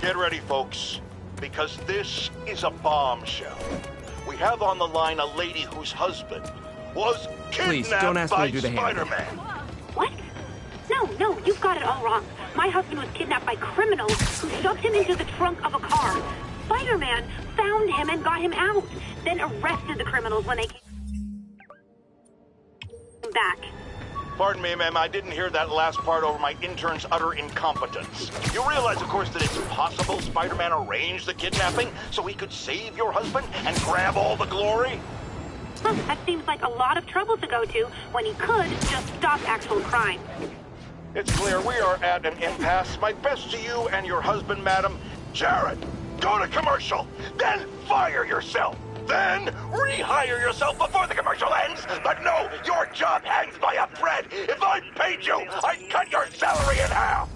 Get ready, folks, because this is a bombshell. We have on the line a lady whose husband was Please, kidnapped don't ask me by to do the hand. Spider-Man. What? No, you've got it all wrong. My husband was kidnapped by criminals who shoved him into the trunk of a car. Spider-Man found him and got him out, then arrested the criminals when they came back. Pardon me, ma'am, I didn't hear that last part over my intern's utter incompetence. You realize, of course, that it's possible Spider-Man arranged the kidnapping so he could save your husband and grab all the glory? That seems like a lot of trouble to go to when he could just stop actual crime. It's clear we are at an impasse. My best to you and your husband, madam. Jared, go to commercial, then fire yourself. Then rehire yourself before the commercial ends. But no, your job hangs by a thread. If I paid you, I'd cut your salary in half.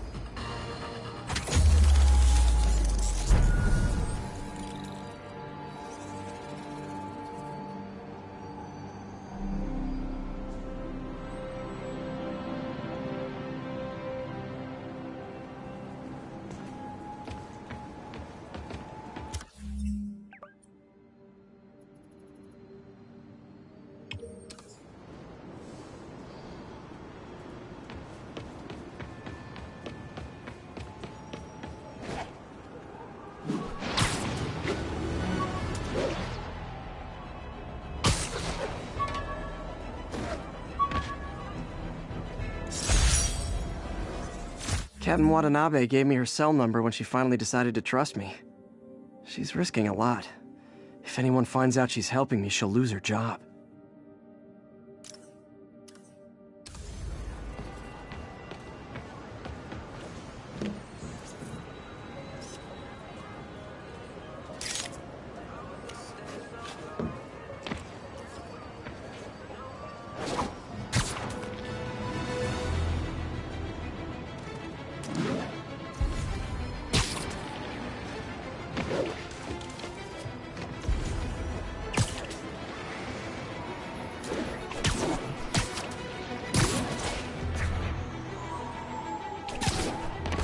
Captain Watanabe gave me her cell number when she finally decided to trust me. She's risking a lot. If anyone finds out she's helping me, she'll lose her job.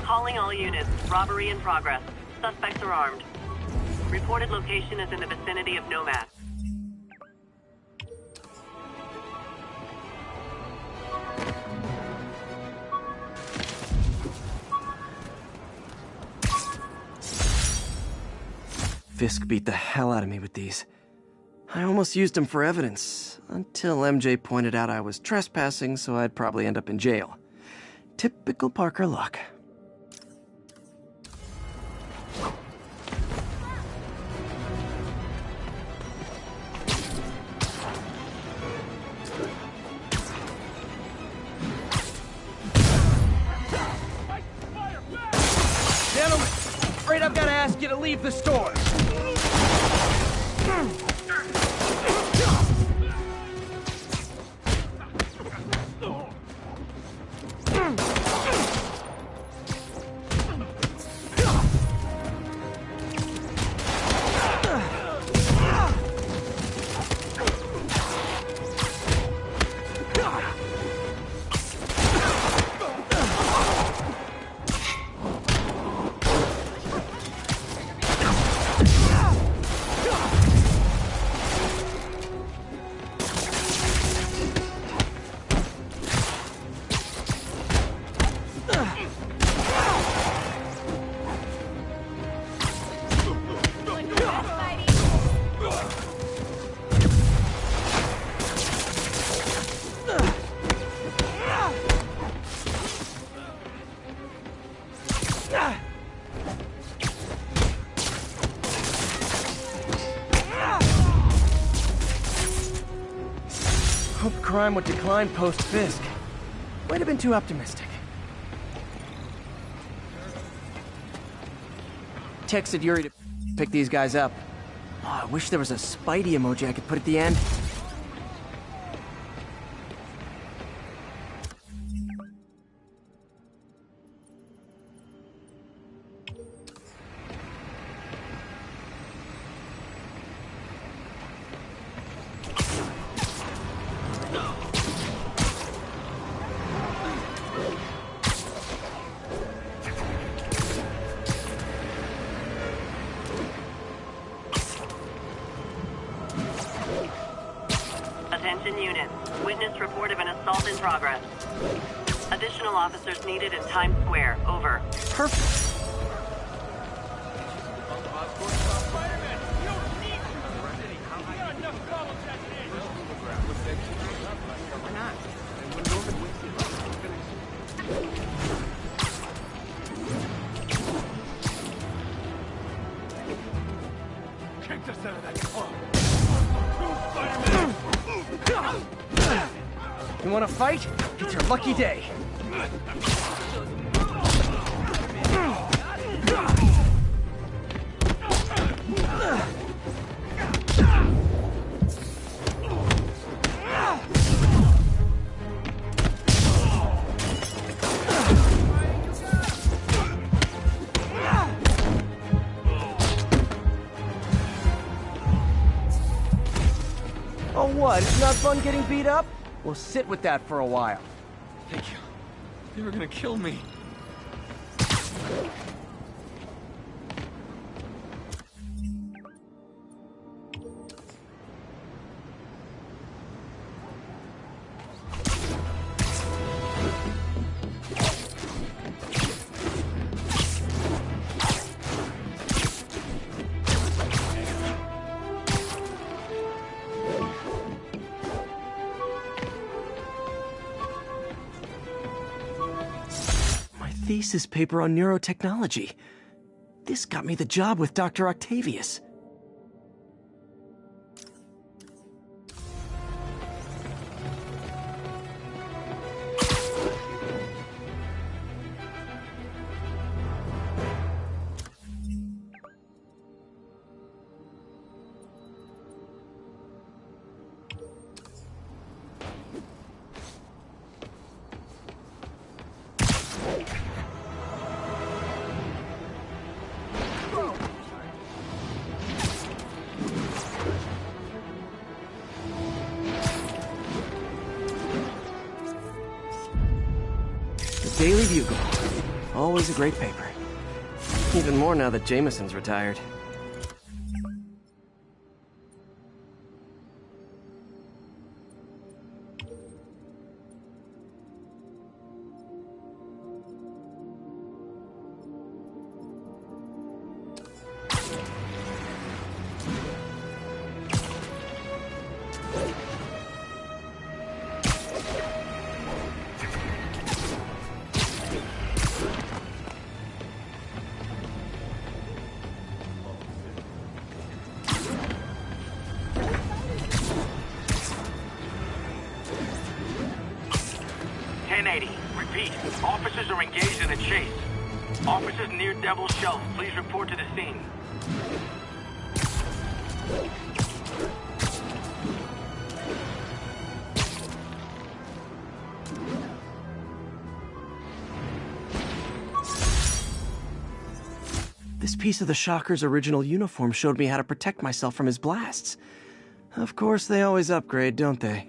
Calling all units. Robbery in progress. Suspects are armed. Reported location is in the vicinity of Nomad. Fisk beat the hell out of me with these. I almost used them for evidence, until MJ pointed out I was trespassing, so I'd probably end up in jail. Typical Parker luck. Gentlemen, afraid I've got to ask you to leave the store. Hope crime would decline post-Fisk. Might have been too optimistic. Texted Yuri to pick these guys up. Oh, I wish there was a Spidey emoji I could put at the end. Attention units. Witness report of an assault in progress. Additional officers needed in Times Square. Over. Perfect. You wanna fight? It's your lucky day. Oh what? It's not fun getting beat up? We'll sit with that for a while. They were gonna kill me. Thesis paper on neurotechnology. This got me the job with Dr. Octavius. Daily Bugle. Always a great paper. Even more now that Jameson's retired. Repeat, officers are engaged in a chase. Officers near Devil's Shelf, please report to the scene. This piece of the Shocker's original uniform showed me how to protect myself from his blasts. Of course, they always upgrade, don't they?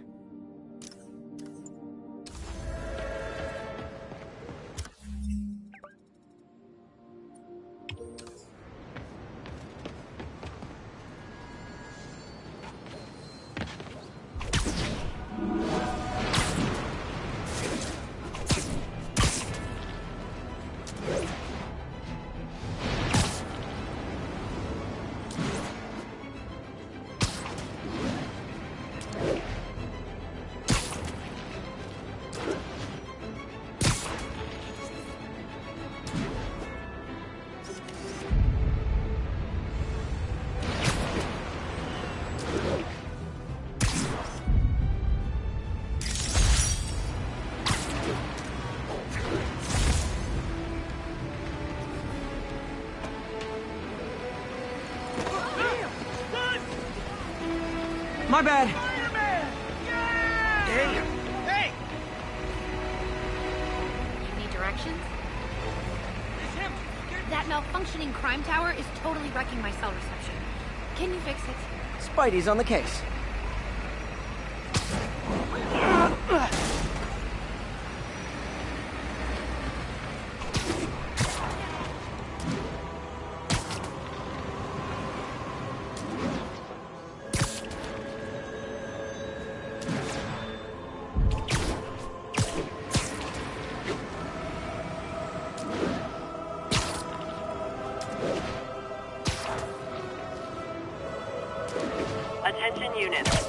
My bad. Hey! Any directions? That malfunctioning crime tower is totally wrecking my cell reception. Can you fix it? Spidey's on the case.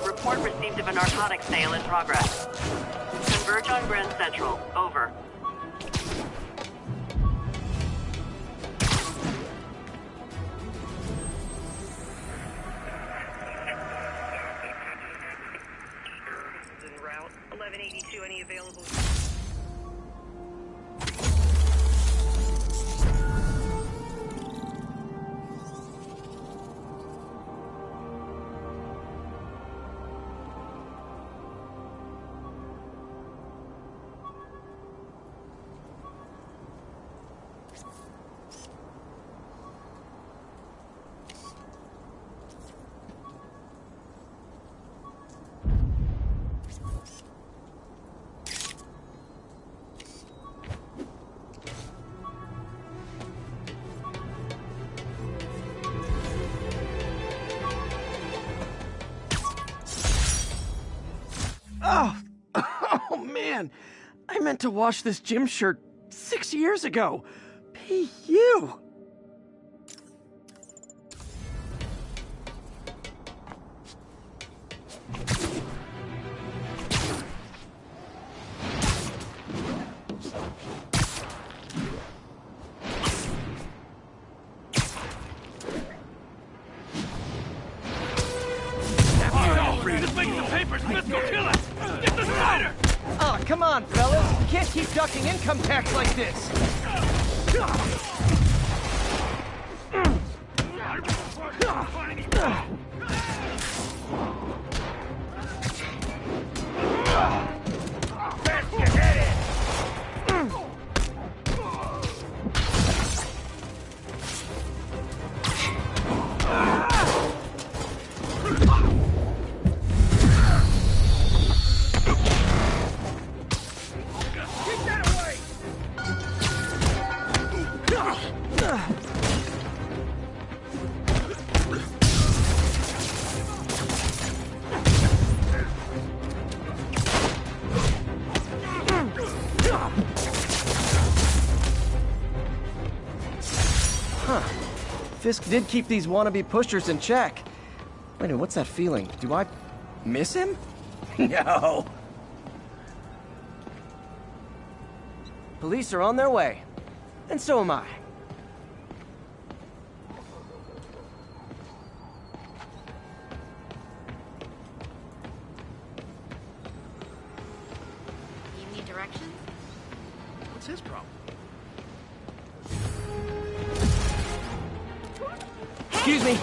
Report received of a narcotics sale in progress. Converge on Grand Central. Over. En route. 1182, any available... Oh, man. I meant to wash this gym shirt 6 years ago. P.U. Oh, come on, fellas. You can't keep ducking income tax like this. Fisk did keep these wannabe pushers in check. Wait a minute, what's that feeling? Do I miss him? No. Police are on their way. And so am I. You need directions? What's his problem? Excuse me.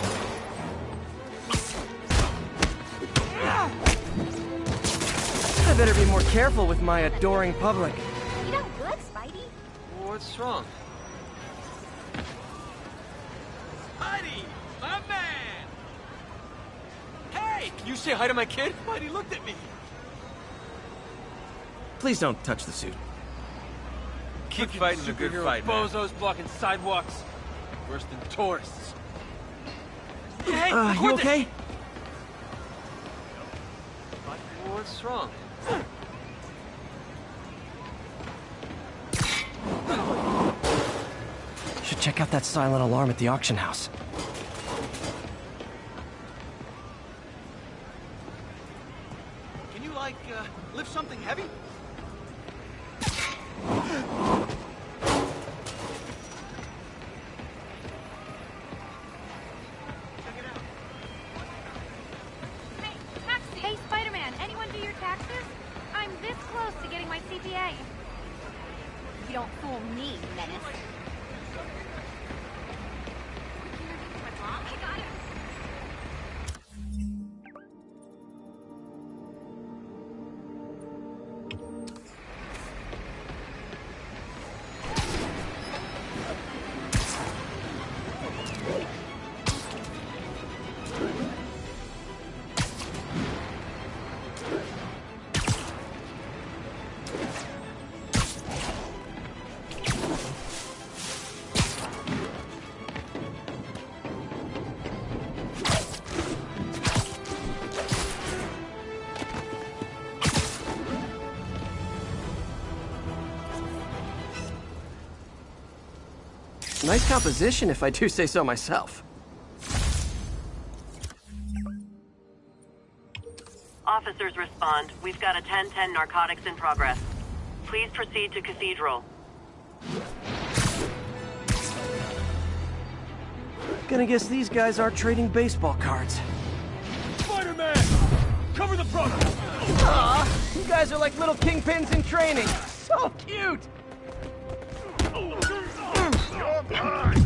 I better be more careful with my adoring public. You done good, Spidey? What's wrong? Spidey! My man! Hey! Can you say hi to my kid? Spidey looked at me. Please don't touch the suit. Keep fighting the good fight, man. Bozos blocking sidewalks. Worse than tourists. Hey, You okay? What's wrong? Should check out that silent alarm at the auction house. Can you, like, lift something heavy? Hey, Spider-Man, anyone do your taxes? I'm this close to getting my CPA. You don't fool me, Menace. I got it. Nice composition, if I do say so myself. Officers respond. We've got a 10-10 narcotics in progress. Please proceed to Cathedral. Gonna guess these guys aren't trading baseball cards. Spider-Man! Cover the front! Aw, you guys are like little kingpins in training. So cute! You're mine!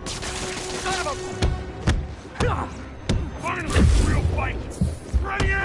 Son of a... Finally, real fight! Ready in!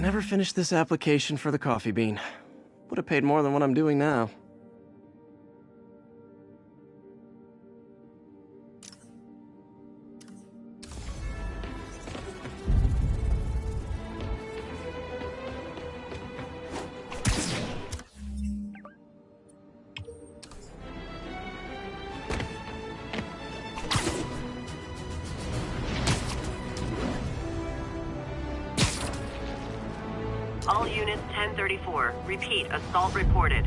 Never finished this application for the coffee bean. Would have paid more than what I'm doing now. All units 1034. Repeat, assault reported.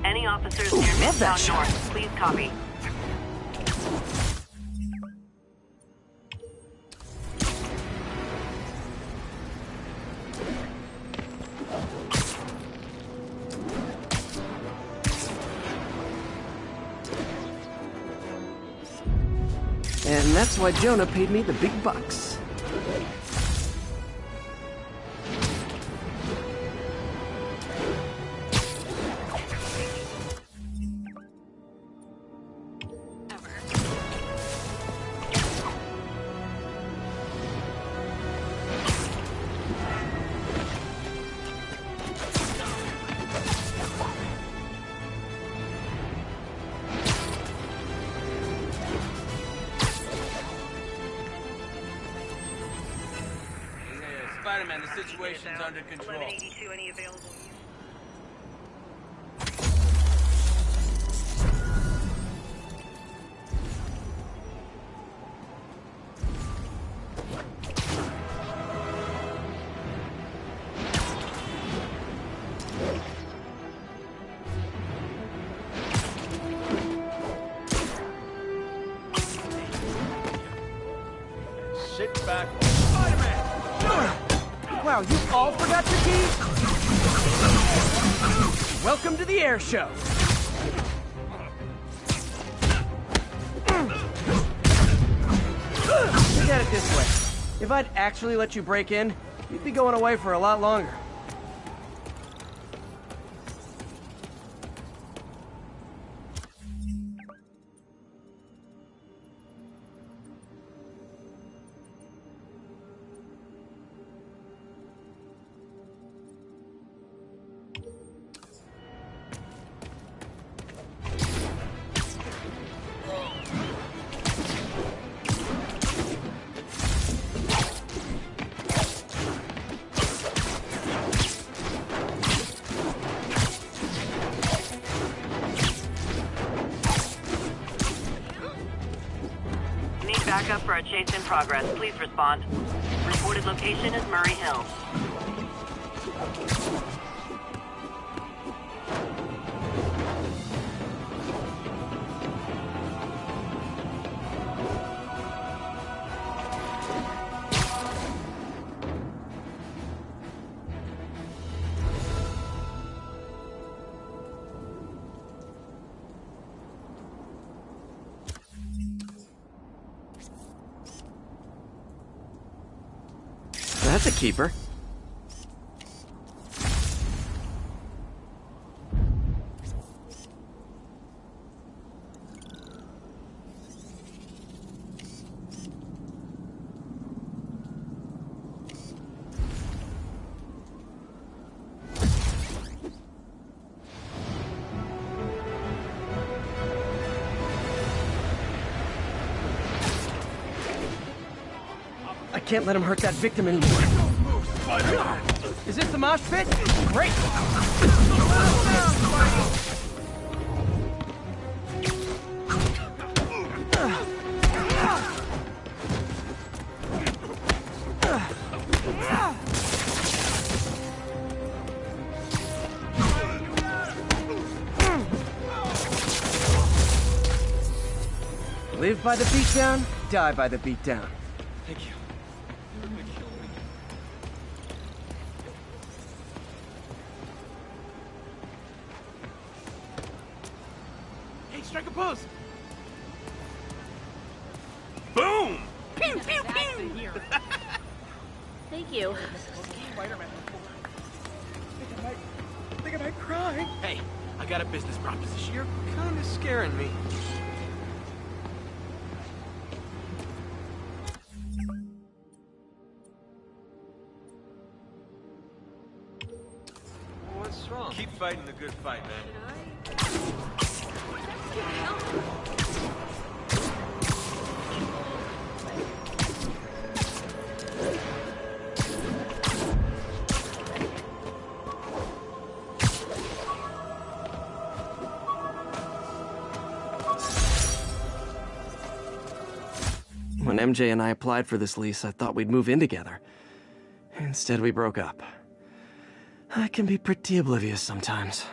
Any officers near love that Midtown shot. North, please copy. And that's why Jonah paid me the big bucks. Spider-Man, the situation's under control. 1182, any available units? Sit back. Spider-Man! Wow, you all forgot your keys? Welcome to the air show. Look at it this way. If I'd actually let you break in, you'd be going away for a lot longer. backup for a chase in progress. Please respond. Reported location is Murray Hill. That's a keeper. I can't let him hurt that victim anymore. Is this the mosh pit? Great! Live by the beatdown, die by the beatdown. Thank you. You're gonna kill me. Hey, strike a pose! Boom! Pew, pew, pew! Thank you. Spider-Man. I think I might cry. Hey, I got a business proposition. You're kind of scaring me. What's wrong? Keep fighting the good fight, man. When MJ and I applied for this lease, I thought we'd move in together. Instead, we broke up. I can be pretty oblivious sometimes.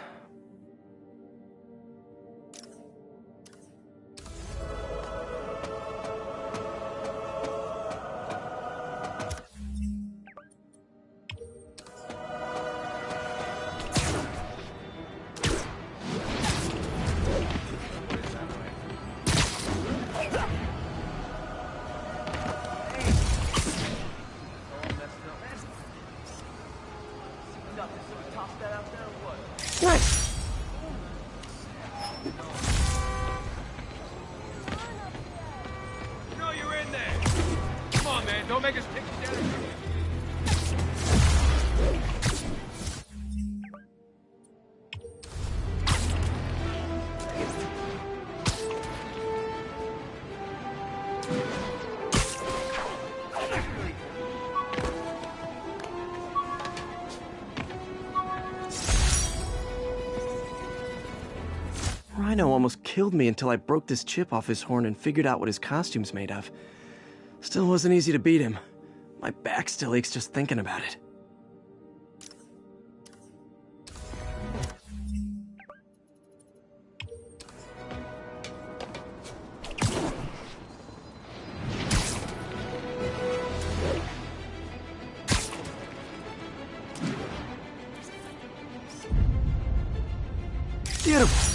Nice. You know you're in there. Come on, man. Don't make us pick you down. Rhino almost killed me until I broke this chip off his horn and figured out what his costume's made of. Still wasn't easy to beat him. My back still aches just thinking about it. Beautiful.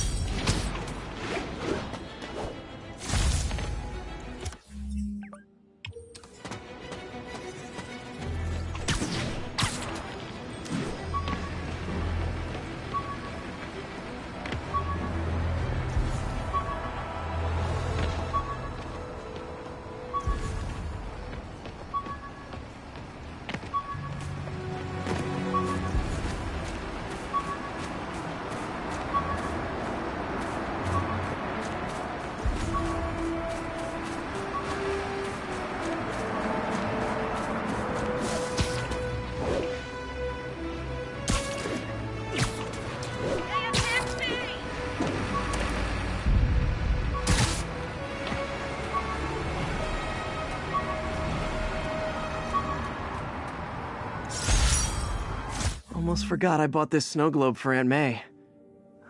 almost forgot I bought this snow globe for Aunt May.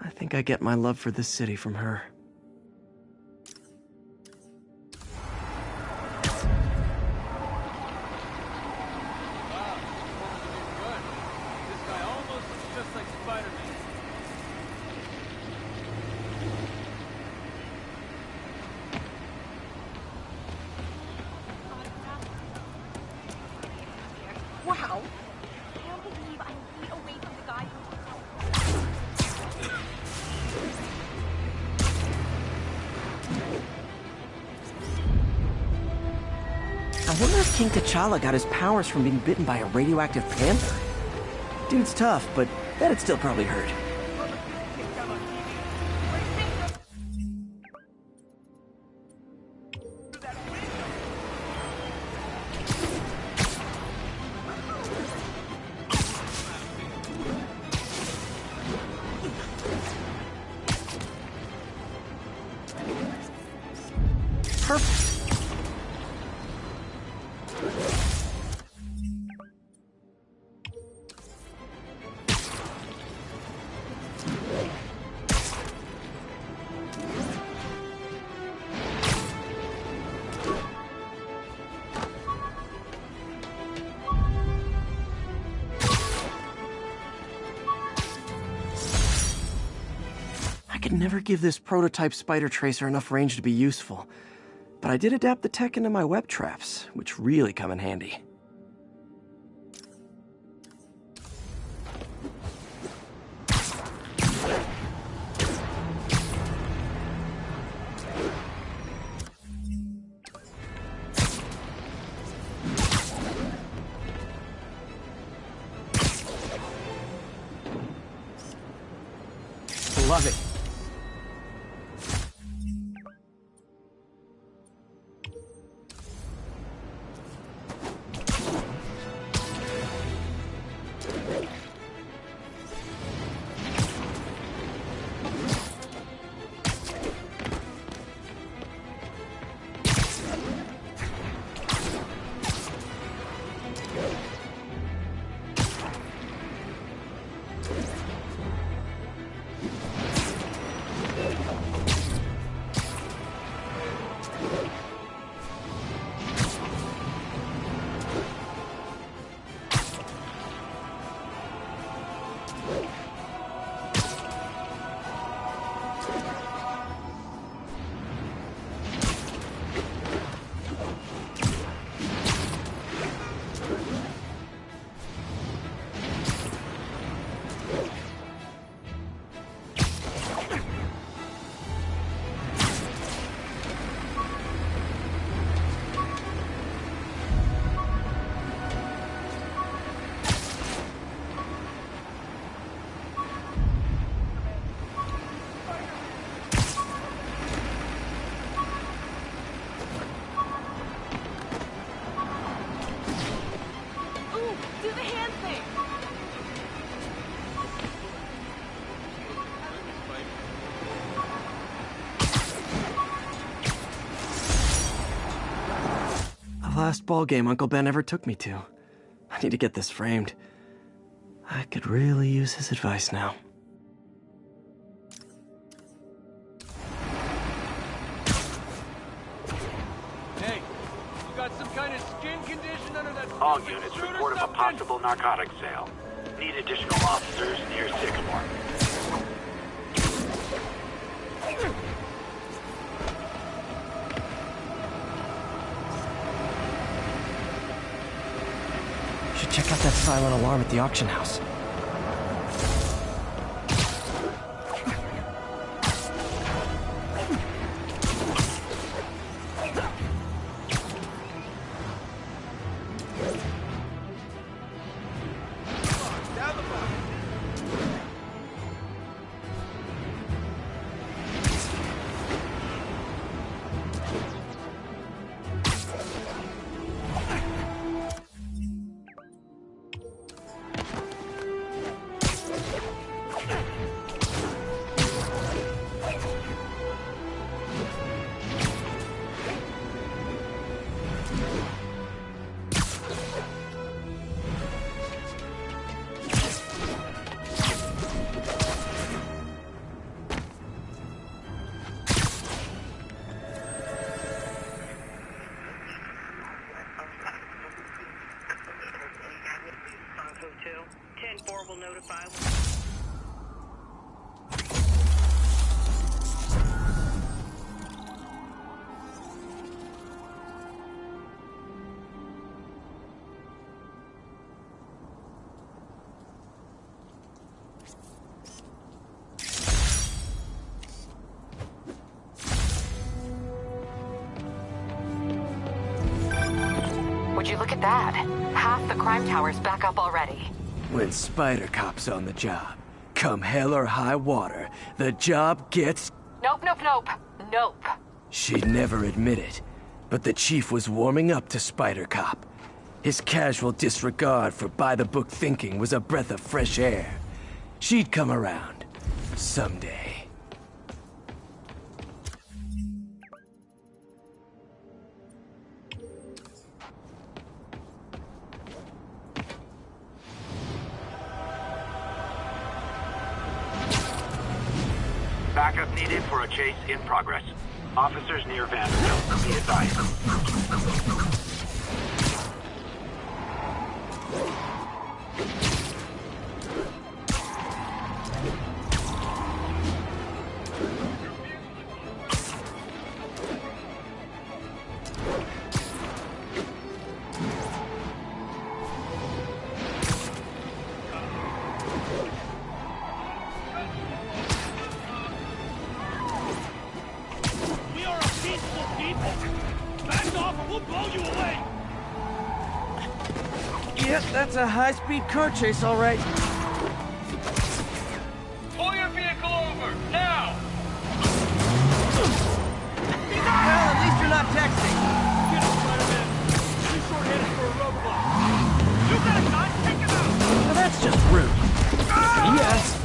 I think I get my love for this city from her. Wow. I can't believe I'm feet away from the guy who... I wonder if King T'Challa got his powers from being bitten by a radioactive panther. Dude's tough, but that'd still probably hurt. Perfect. I could never give this prototype spider tracer enough range to be useful, but I did adapt the tech into my web traps, which really come in handy. Love it. Last ball game Uncle Ben ever took me to. I need to get this framed. I could really use his advice now. Hey, you got some kind of skin condition under that... All units report of a possible narcotics sale. Need additional officers near Sycamore. Should check out that silent alarm at the auction house. Would you look at that? Half the crime tower's back up already. When Spider Cop's on the job, come hell or high water, the job gets... Nope, nope, nope. Nope. She'd never admit it, but the chief was warming up to Spider Cop. His casual disregard for by-the-book thinking was a breath of fresh air. She'd come around. Someday. Backup needed for a chase in progress. Officers near Vanderbilt. Be advised. We are a peaceful people! Back off or we'll blow you away! Yep, that's a high-speed car chase, all right. Pull your vehicle over, now! Well, at least you're not texting. Get him, Spider-Man! Too short-handed for a roadblock! You got a gun? Take him out! Now that's just rude. Yes.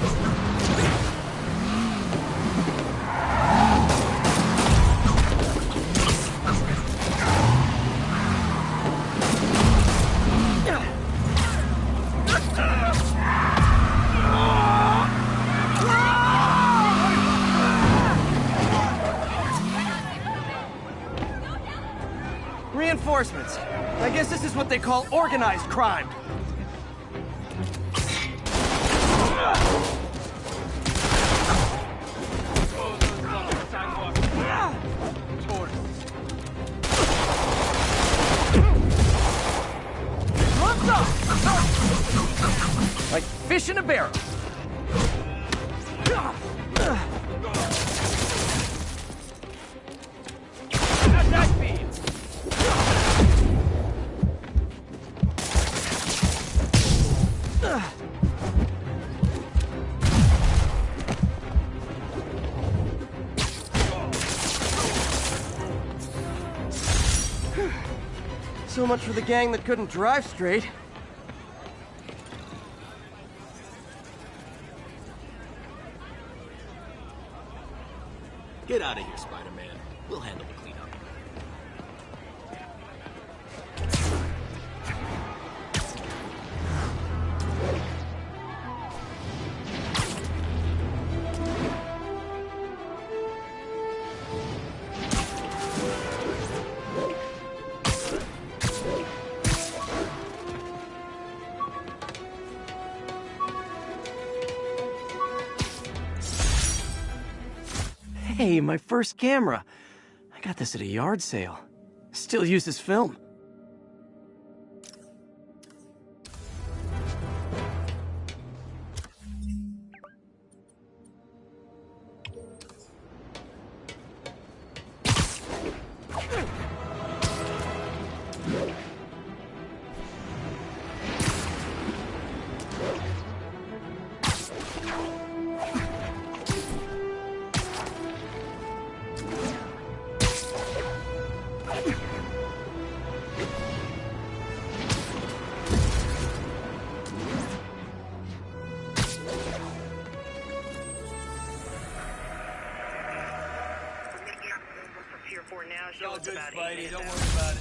Reinforcements. I guess this is what they call organized crime. Gloves off! Like fish in a barrel. How'd that feel? So much for the gang that couldn't drive straight. Get out of here, Spider-Man. We'll handle the cleanup. Hey, my first camera. I got this at a yard sale. Still uses film. It's all good, Spidey. Don't worry about it.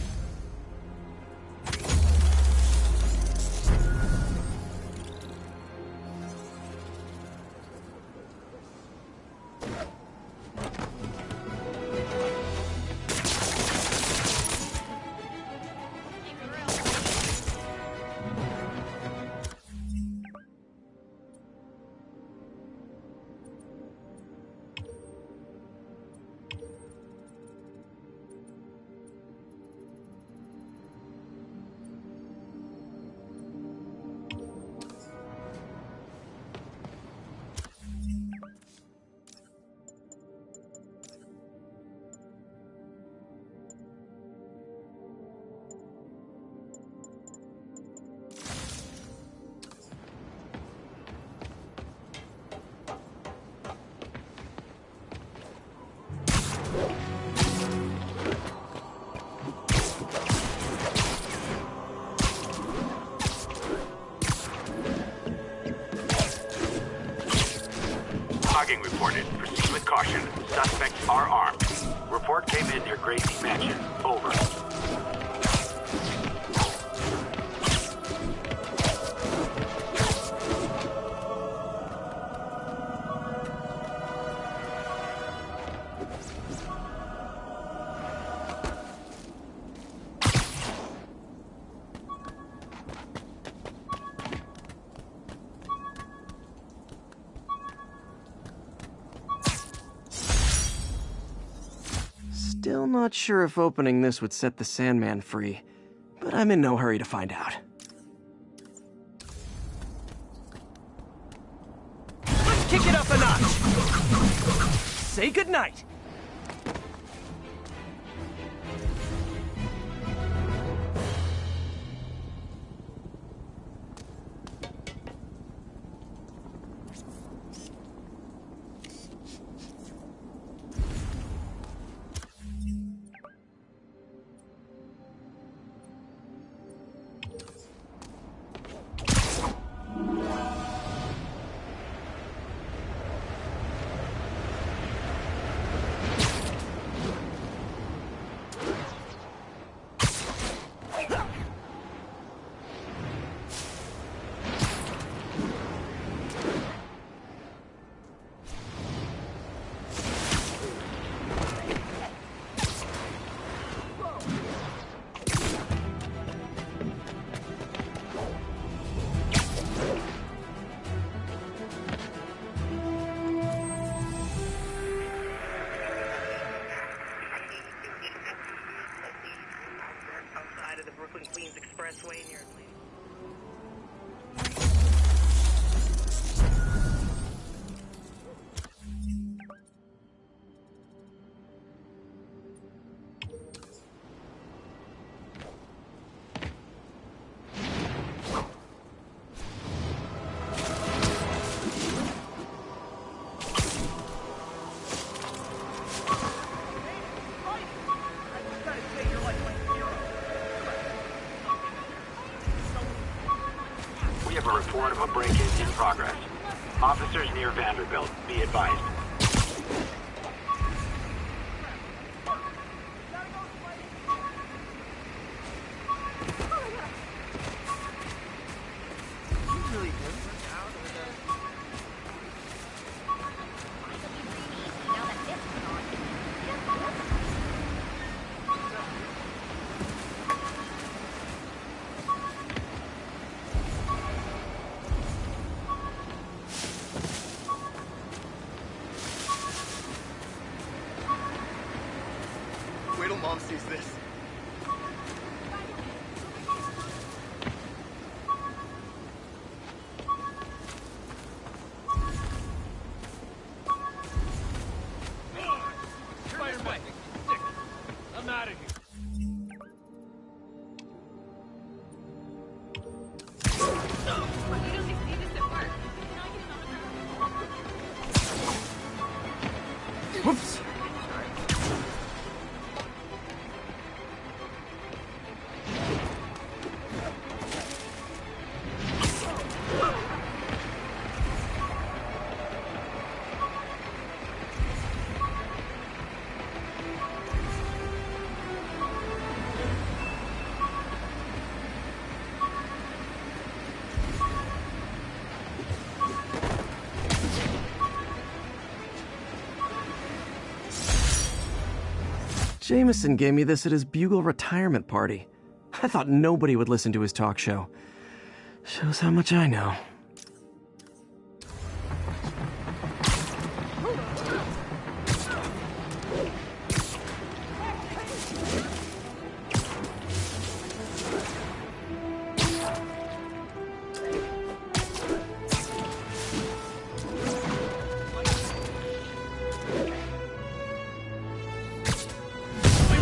Hogging reported. Proceed with caution. Suspects are armed. Report came in near Gracie Mansion. Over. Still not sure if opening this would set the Sandman free, but I'm in no hurry to find out. Let's kick it up a notch! Say goodnight! Outside of the Brooklyn-Queens Expressway near Atlanta. We have a report of a break-in in progress. Officers near Vanderbilt, be advised. Wait till Mom sees this. Spider-Man! I'm out of here. Whoops! Jameson gave me this at his Bugle retirement party. I thought nobody would listen to his talk show. Shows how much I know.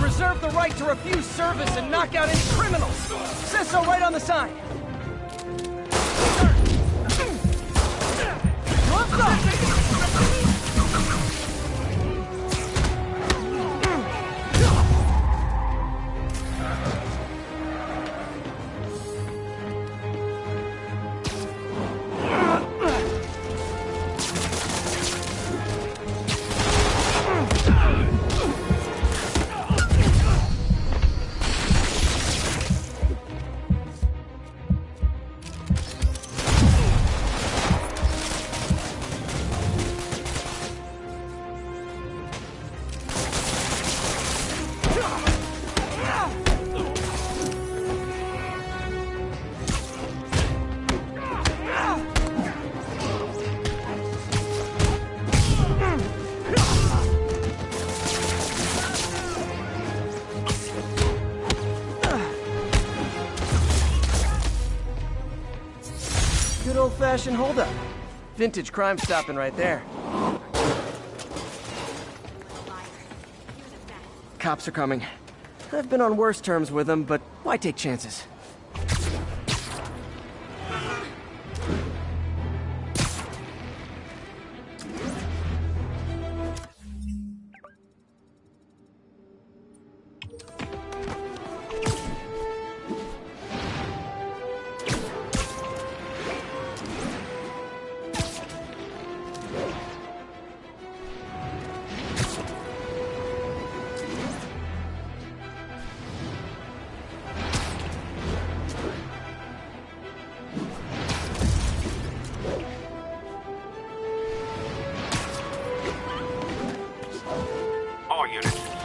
Reserve the right to refuse service and knock out any criminals. Says so right on the sign. Gloves up! old-fashioned holdup. Vintage crime stopping right there. Cops are coming. I've been on worse terms with them, but why take chances?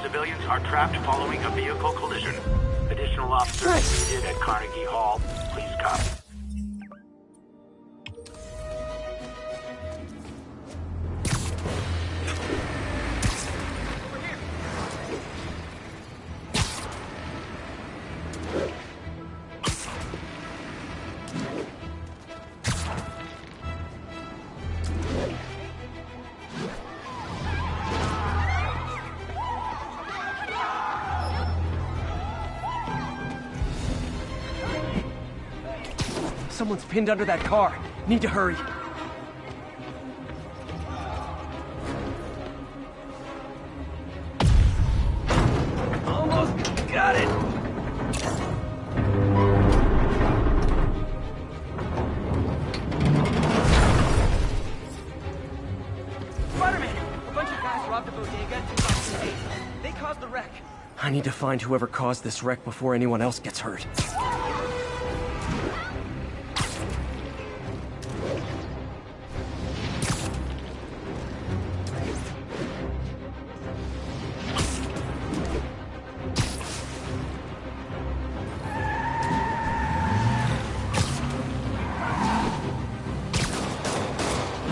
Civilians are trapped following a vehicle collision. Additional officers needed at Carnegie Hall. Please come. Someone's pinned under that car. Need to hurry. Almost got it! Spider-Man! A bunch of guys robbed a bodega and took off the gate. They caused the wreck. I need to find whoever caused this wreck before anyone else gets hurt.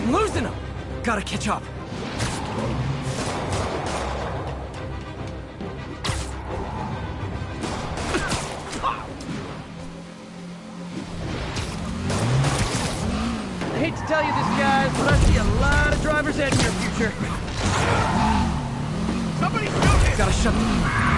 Losing them! Gotta catch up. I hate to tell you this, guys, but I see a lot of driver's ed in your future. Somebody shoot him! Gotta shut them.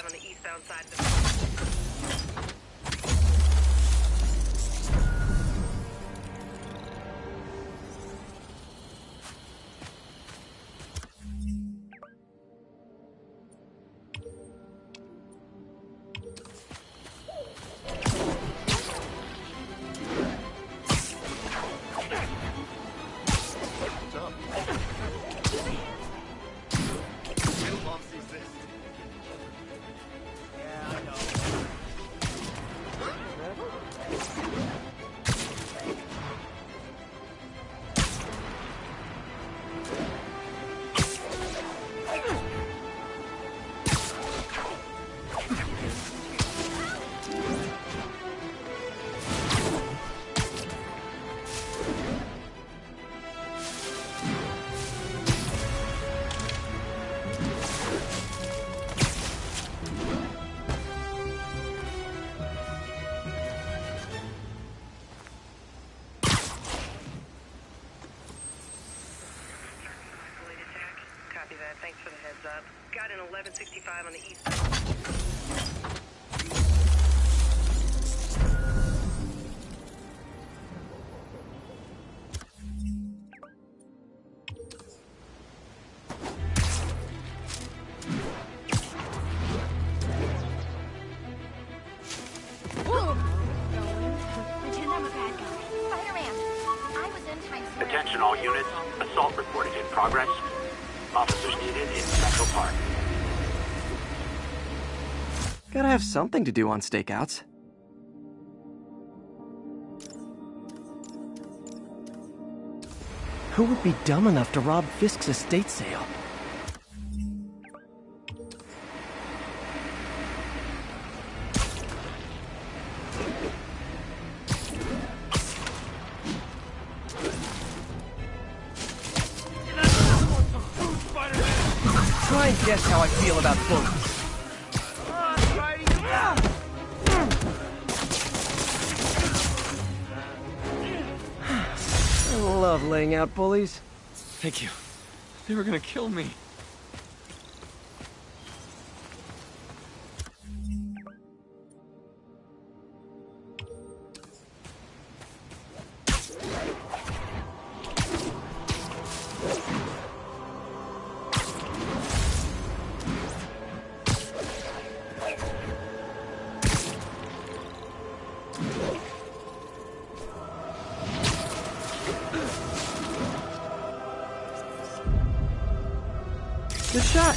On the eastbound side of the Thanks for the heads up. Got an 1165 on the east. progress. Officers needed in Central Park. Gotta have something to do on stakeouts. Who would be dumb enough to rob Fisk's estate sale? Try and guess how I feel about bullets. I love laying out bullies. Thank you. They were gonna kill me. Good shot.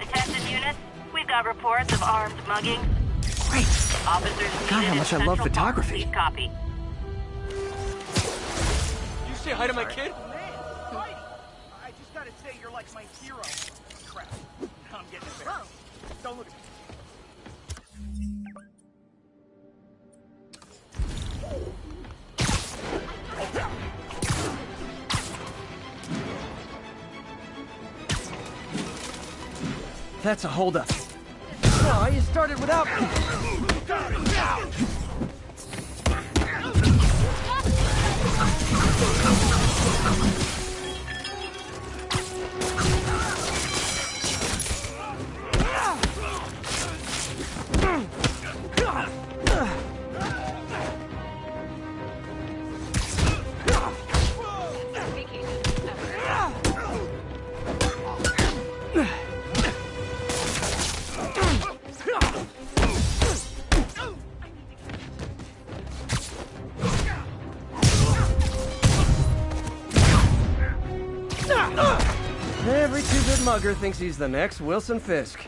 Attention units, we've got reports of armed mugging. Great. Officers God, how needed much in I love Central Park. photography. Please copy. You say hi to my kid? I just gotta say you're like my hero. Crap. Now I'm getting embarrassed. Don't look at me. That's a holdup. Oh, you started without me. Every two-bit mugger thinks he's the next Wilson Fisk.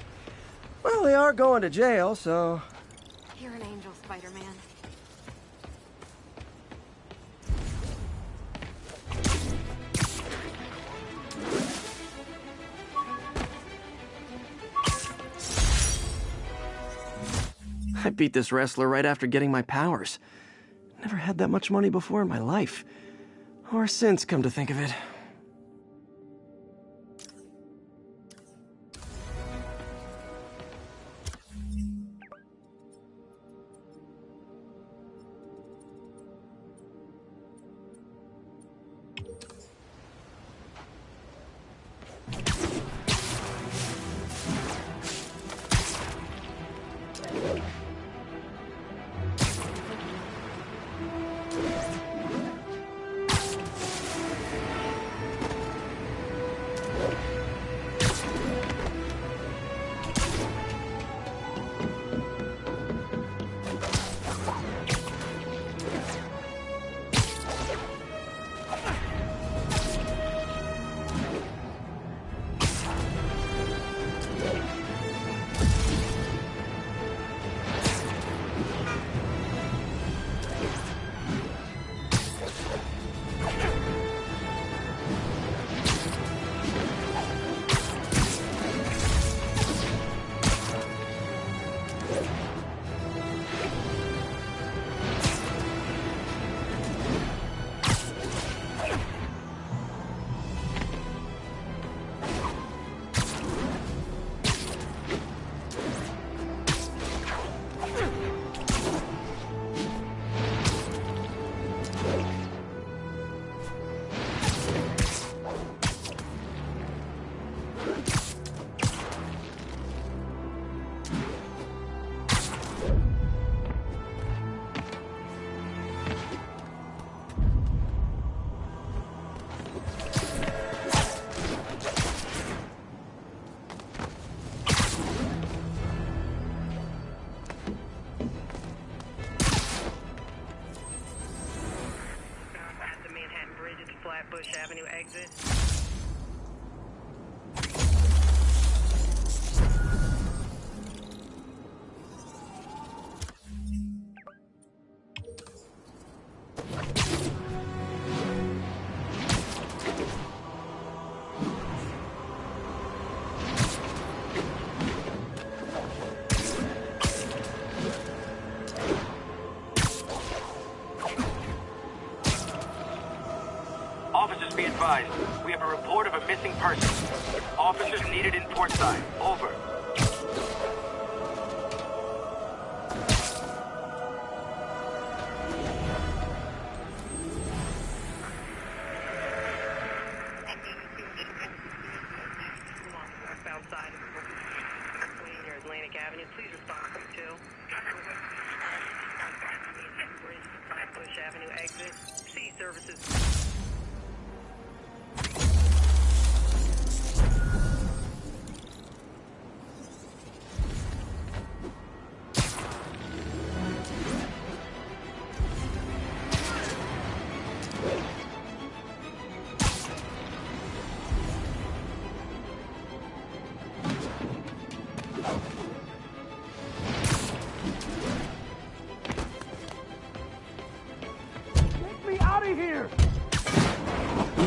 Well, they are going to jail, so... You're an angel, Spider-Man. I beat this wrestler right after getting my powers. Never had that much money before in my life. Or since, come to think of it. Flatbush Avenue exit. Officers, be advised. We have a report of a missing person. Officers needed in Portside. Over. Southside between your Atlantic Avenue. Please respond to 2. Flatbush Avenue exit. C services.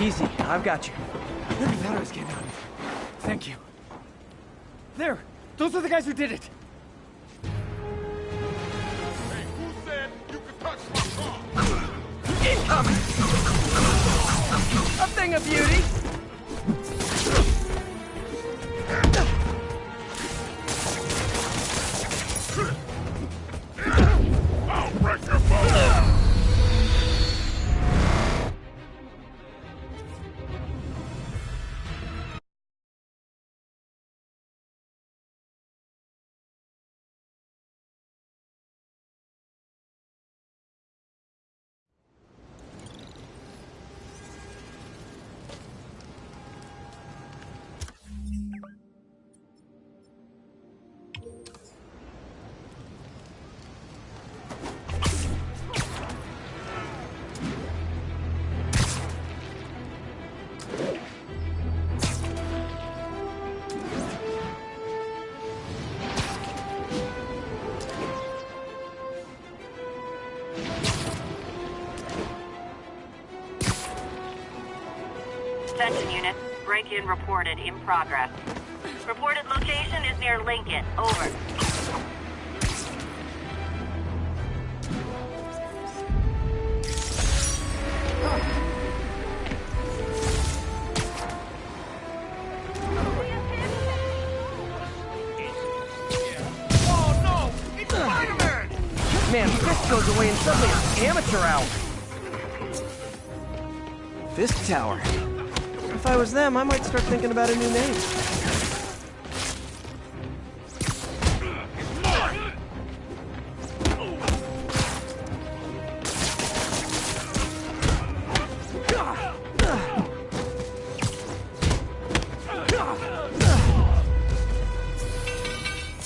Easy, I've got you. Look at that I was getting out of it. Thank you. There! Those are the guys who did it! Hey, who said you could touch my car? Incoming! A thing of beauty! I'll break your bones! Attention unit. Break-in reported in progress. Reported location is near Lincoln. Over. Oh no! It's Spider-Man! Man, Fist goes away and suddenly it's amateur hour. Fist Tower. If I was them, I might start thinking about a new name.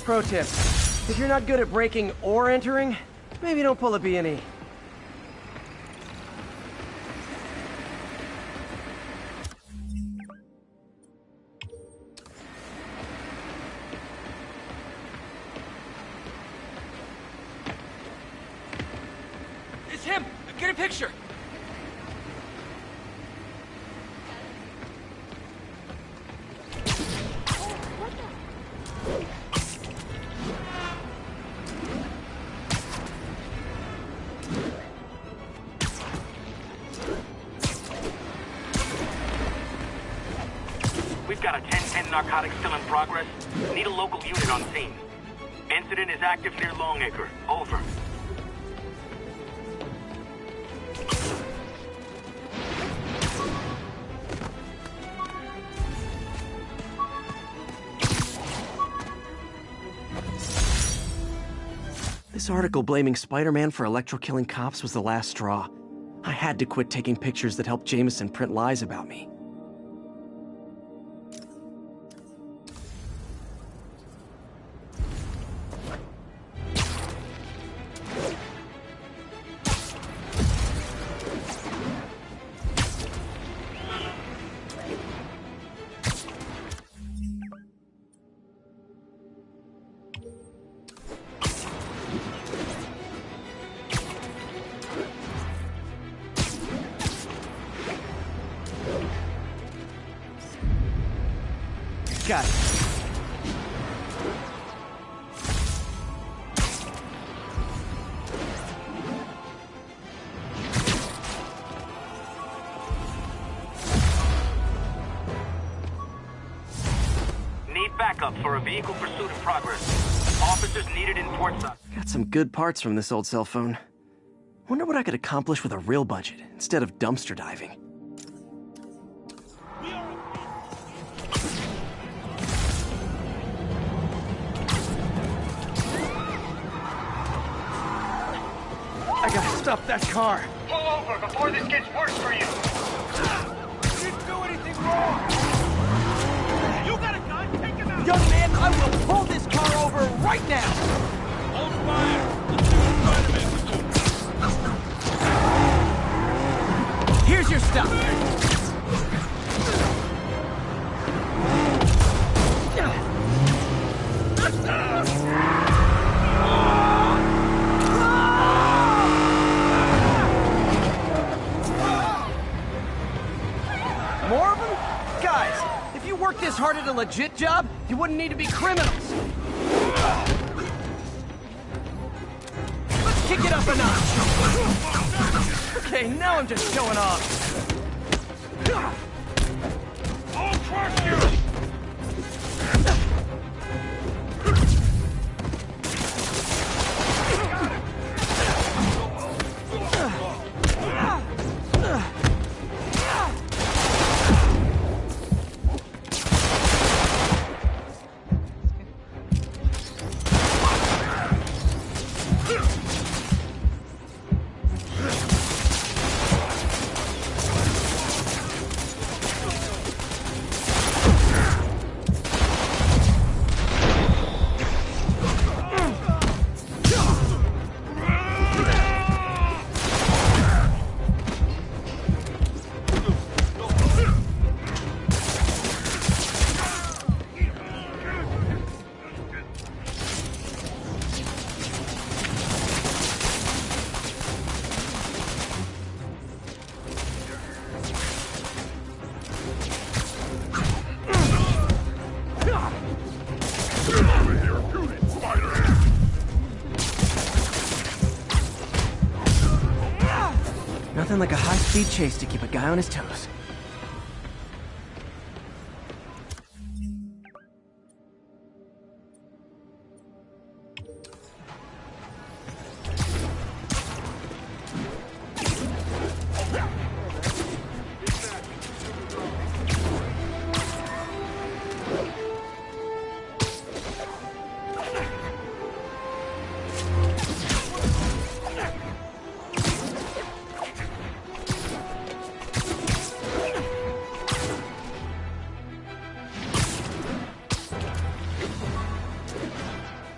Pro tip. If you're not good at breaking or entering, maybe don't pull a B&E. It's him! Get a picture! We've got a 10-10 narcotics still in progress. Need a local unit on scene. Incident is active near Longacre. Over. This article blaming Spider-Man for electro-killing cops was the last straw. I had to quit taking pictures that helped Jameson print lies about me. Got it. Need backup for a vehicle pursuit in progress. Officers needed in Port Side. Got some good parts from this old cell phone. Wonder what I could accomplish with a real budget instead of dumpster diving. I gotta stop that car. Pull over before this gets worse for you. You didn't do anything wrong! You got a gun? Take him out! Young man, I will pull this car over right now! Hold fire! Let's see what Spider-Man can do. Here's your stuff. More of them? Guys, if you worked this hard at a legit job, you wouldn't need to be criminals. Let's kick it up a notch. Okay, now I'm just showing off. I'll crush you! Nothing like a high-speed chase to keep a guy on his toes.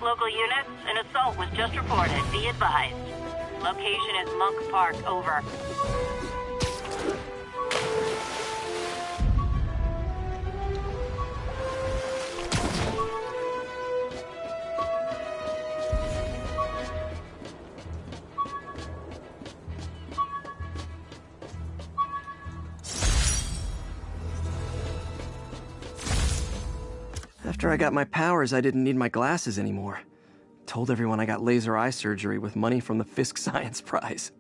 Local units, an assault was just reported. Be advised. Location is Monk Park, over. After I got my powers, I didn't need my glasses anymore. Told everyone I got laser eye surgery with money from the Fisk Science Prize.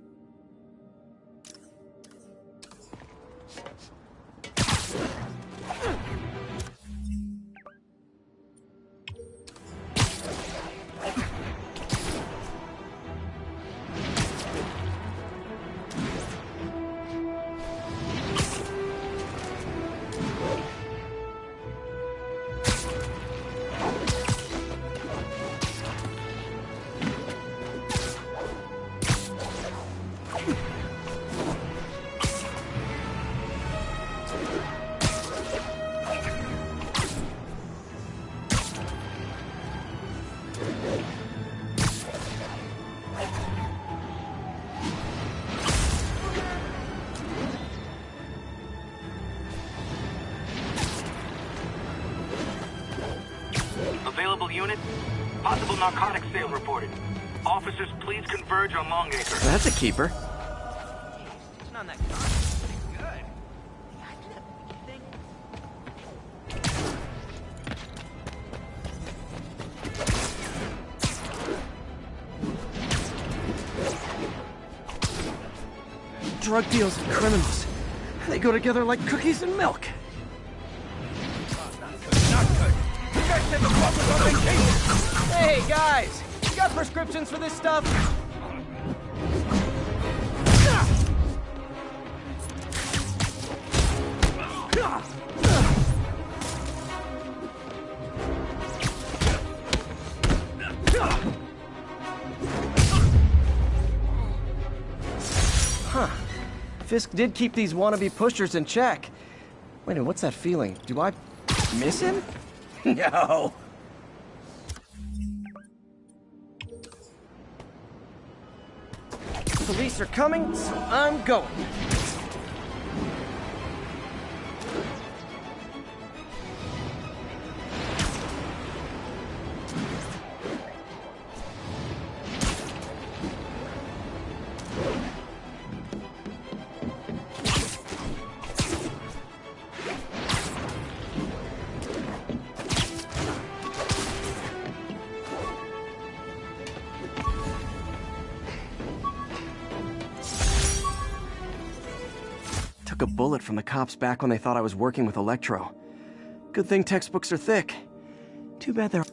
Available units? Possible narcotics sale reported. Officers, please converge on Longacre. That's a keeper. On that car. Pretty good. Drug deals and criminals. They go together like cookies and milk. Not good. You guys said the club was on vacation. Hey, guys! You got prescriptions for this stuff? Huh. Fisk did keep these wannabe pushers in check. Wait a minute, what's that feeling? Do I miss him? No. Police are coming, so I'm going. Took a bullet from the cops back when they thought I was working with Electro. Good thing textbooks are thick. Too bad they're...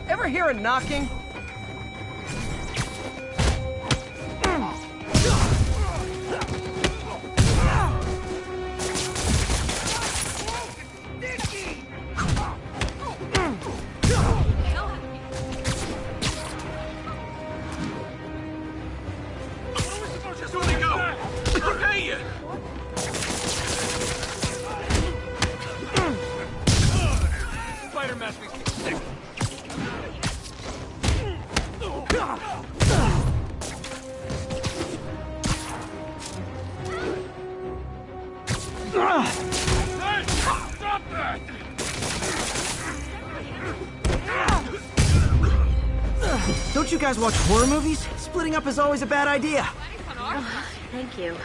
Ever hear a knocking? Don't you guys watch horror movies? Splitting up is always a bad idea. Thank you.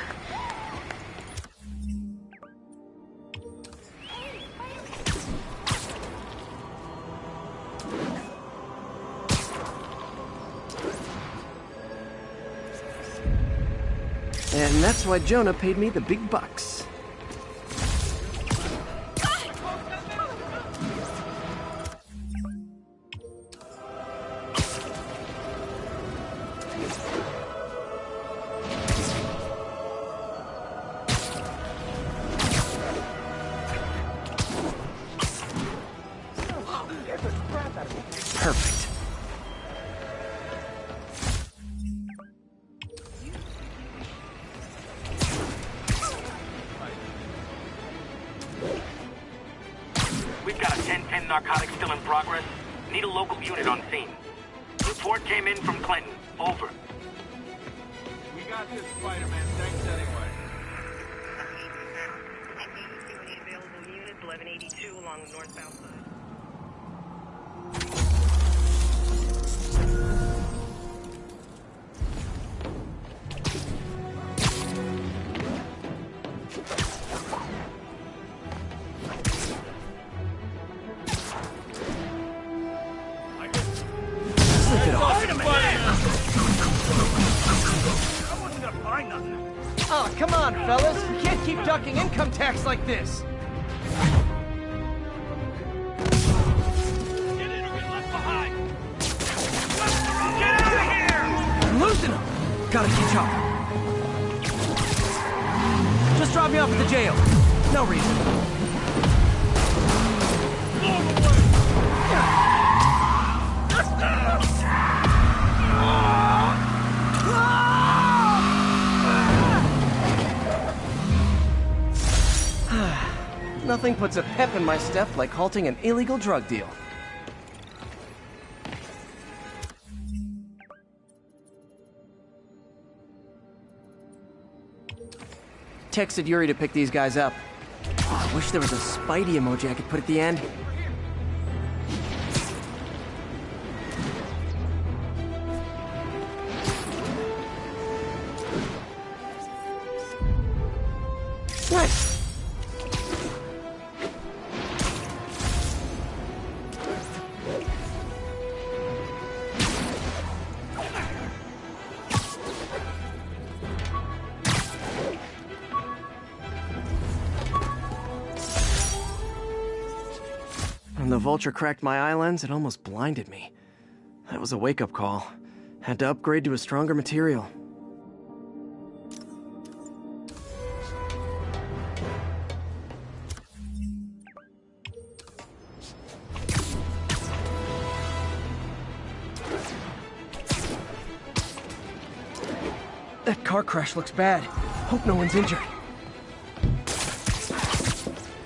And that's why Jonah paid me the big bucks. Perfect. We've got a 10-10 narcotics still in progress. Need a local unit on scene. Report came in from Clinton. Over. We got this, Spider-Man. Thanks anyway. Available units 1182 along the northbound side. Oh, come on, fellas. You can't keep ducking income tax like this. Get in or get left behind. Get out of here! I'm losing him. Gotta catch up. Just drop me off at the jail. No reason. Nothing puts a pep in my step like halting an illegal drug deal. Texted Yuri to pick these guys up. Oh, I wish there was a Spidey emoji I could put at the end. When the vulture cracked my eye lens, it almost blinded me. That was a wake-up call. Had to upgrade to a stronger material. That car crash looks bad. Hope no one's injured.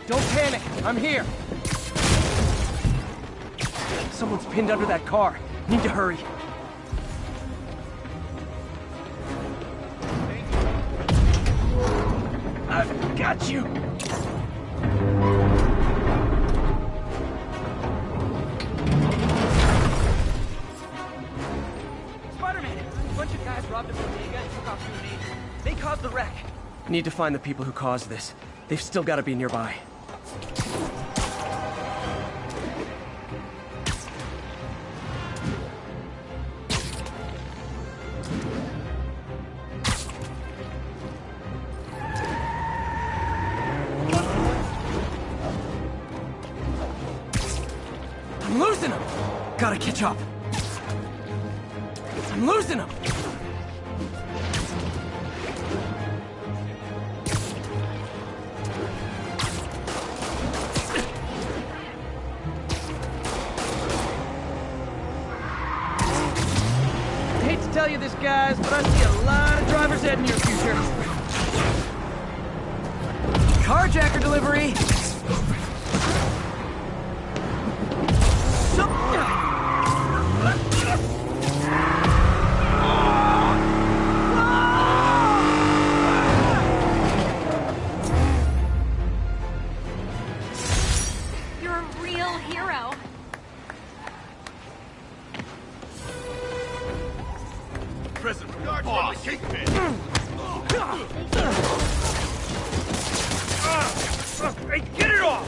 Don't panic, I'm here. Someone's pinned under that car. Need to hurry. I've got you. Spider-Man! A bunch of guys robbed a bodega and took off grenades. They caused the wreck. Need to find the people who caused this. They've still got to be nearby. I'm losing him! Gotta catch up. I'm losing him! I hate to tell you this, guys, but I see a lot of drivers heading your future. Carjacker delivery! You're a real hero. Prison guard from the kingpin. Hey, get it off!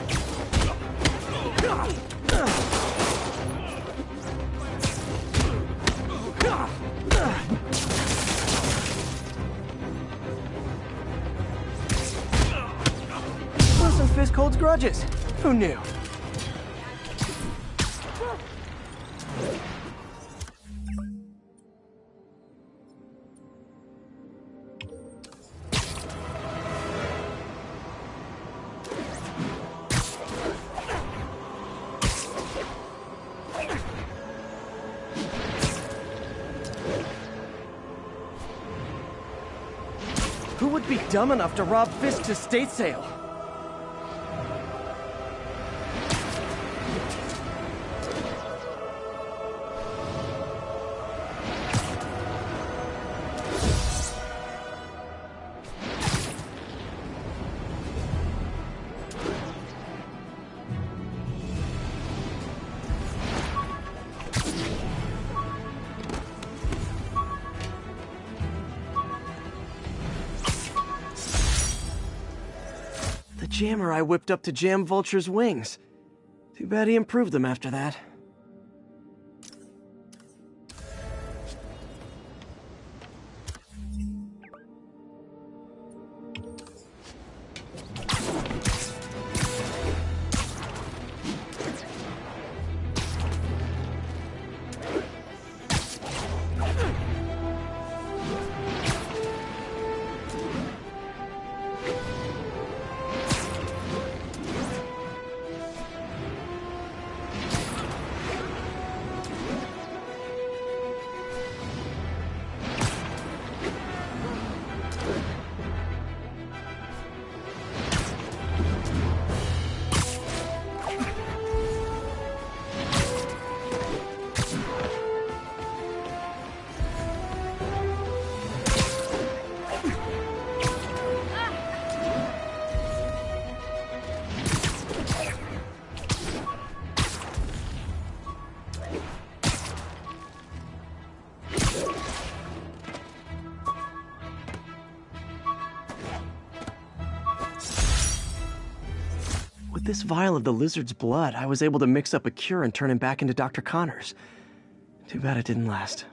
Wilson Fisk holds grudges. Who knew? Who would be dumb enough to rob Fisk's estate sale? The jammer I whipped up to jam Vulture's wings. Too bad he improved them after that. With this vial of the lizard's blood, I was able to mix up a cure and turn him back into Dr. Connors. Too bad it didn't last.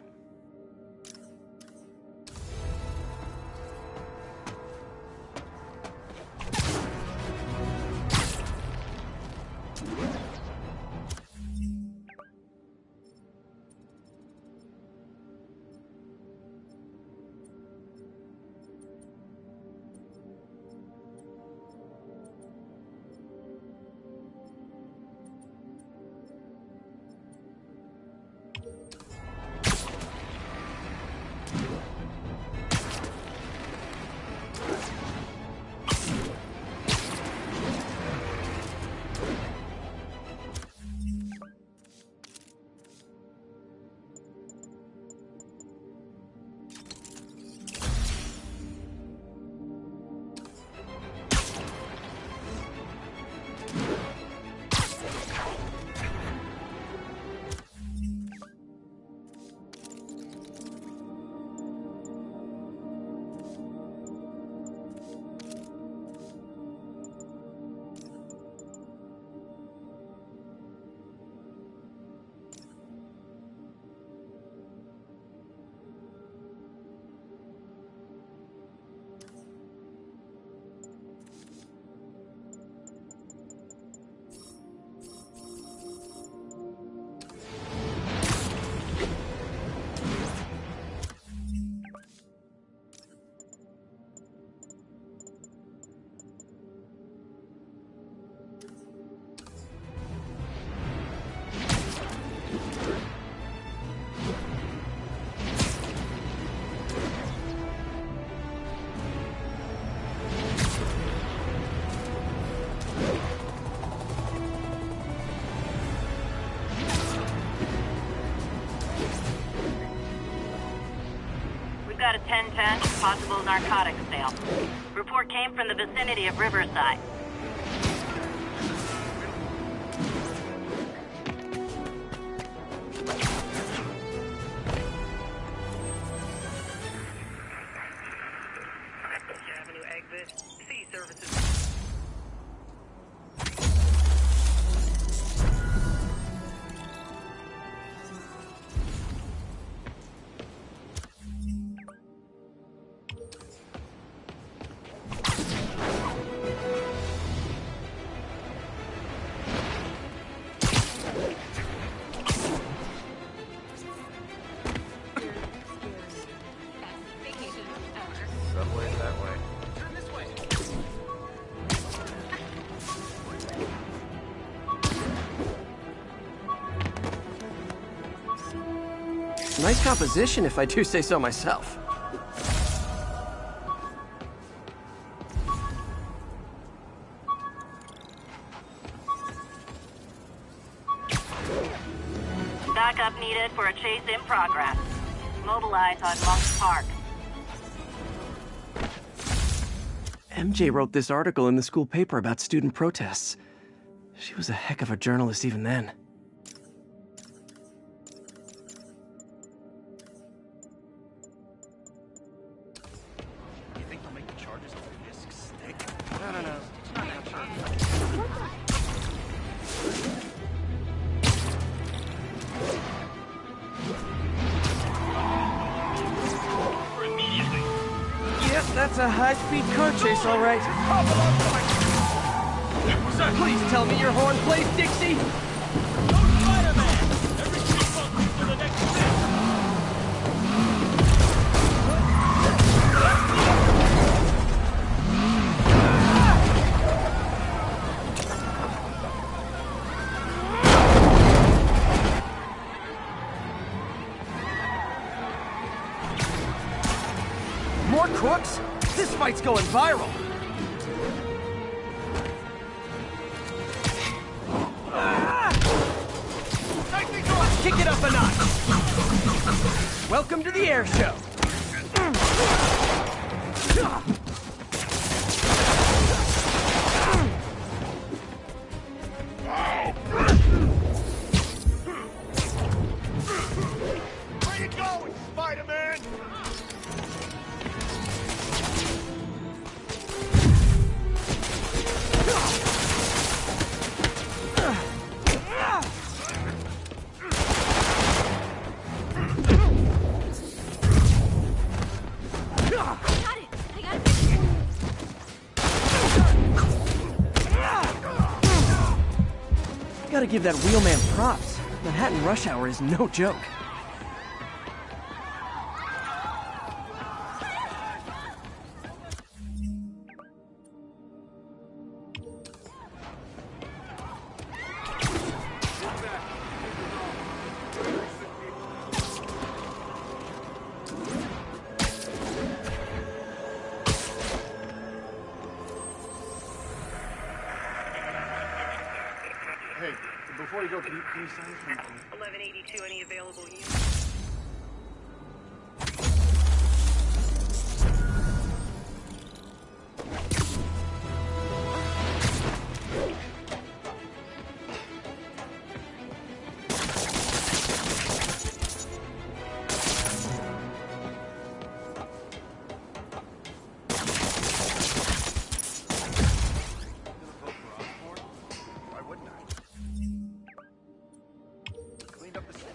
got a 1010 possible narcotics sale. Report came from the vicinity of Riverside. Avenue exit. C services. Subway's that way. Turn this way. Nice composition, if I do say so myself. Backup needed for a chase in progress. Mobilize on Monk Park. MJ wrote this article in the school paper about student protests. She was a heck of a journalist even then. You think they'll make the charges on the disc stick? No. It's not that sharp. Yep, that's a high-speed car chase, all right. Please tell me your horn plays Dixie. More crooks? This fight's going viral. Let's kick it up a notch. Welcome to the air show. Where you going, Spider-Man? Gotta give that wheelman props. Manhattan rush hour is no joke. Hey, before you go, can you sign something? 1182, any available units? Why wouldn't I? Cleaned up the city.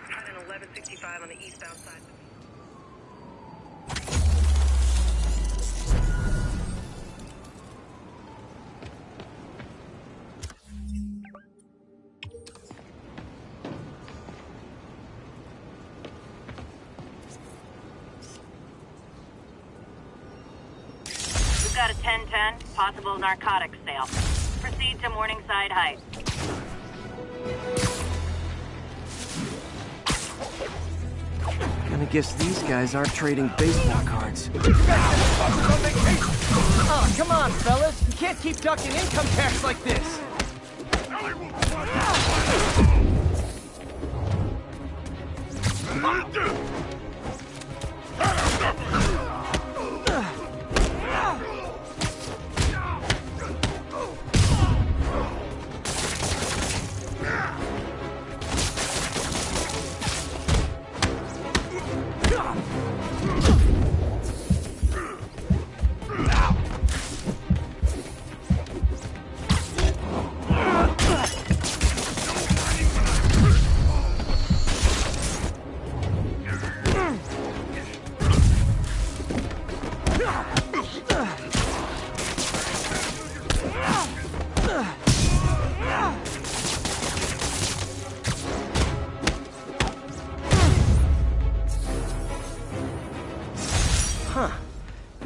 Had an 1165 on the eastbound side. got a 1010, possible narcotics sale. Proceed to Morningside Heights. Gonna guess these guys aren't trading baseball cards. Oh, come on, fellas. You can't keep ducking income tax like this.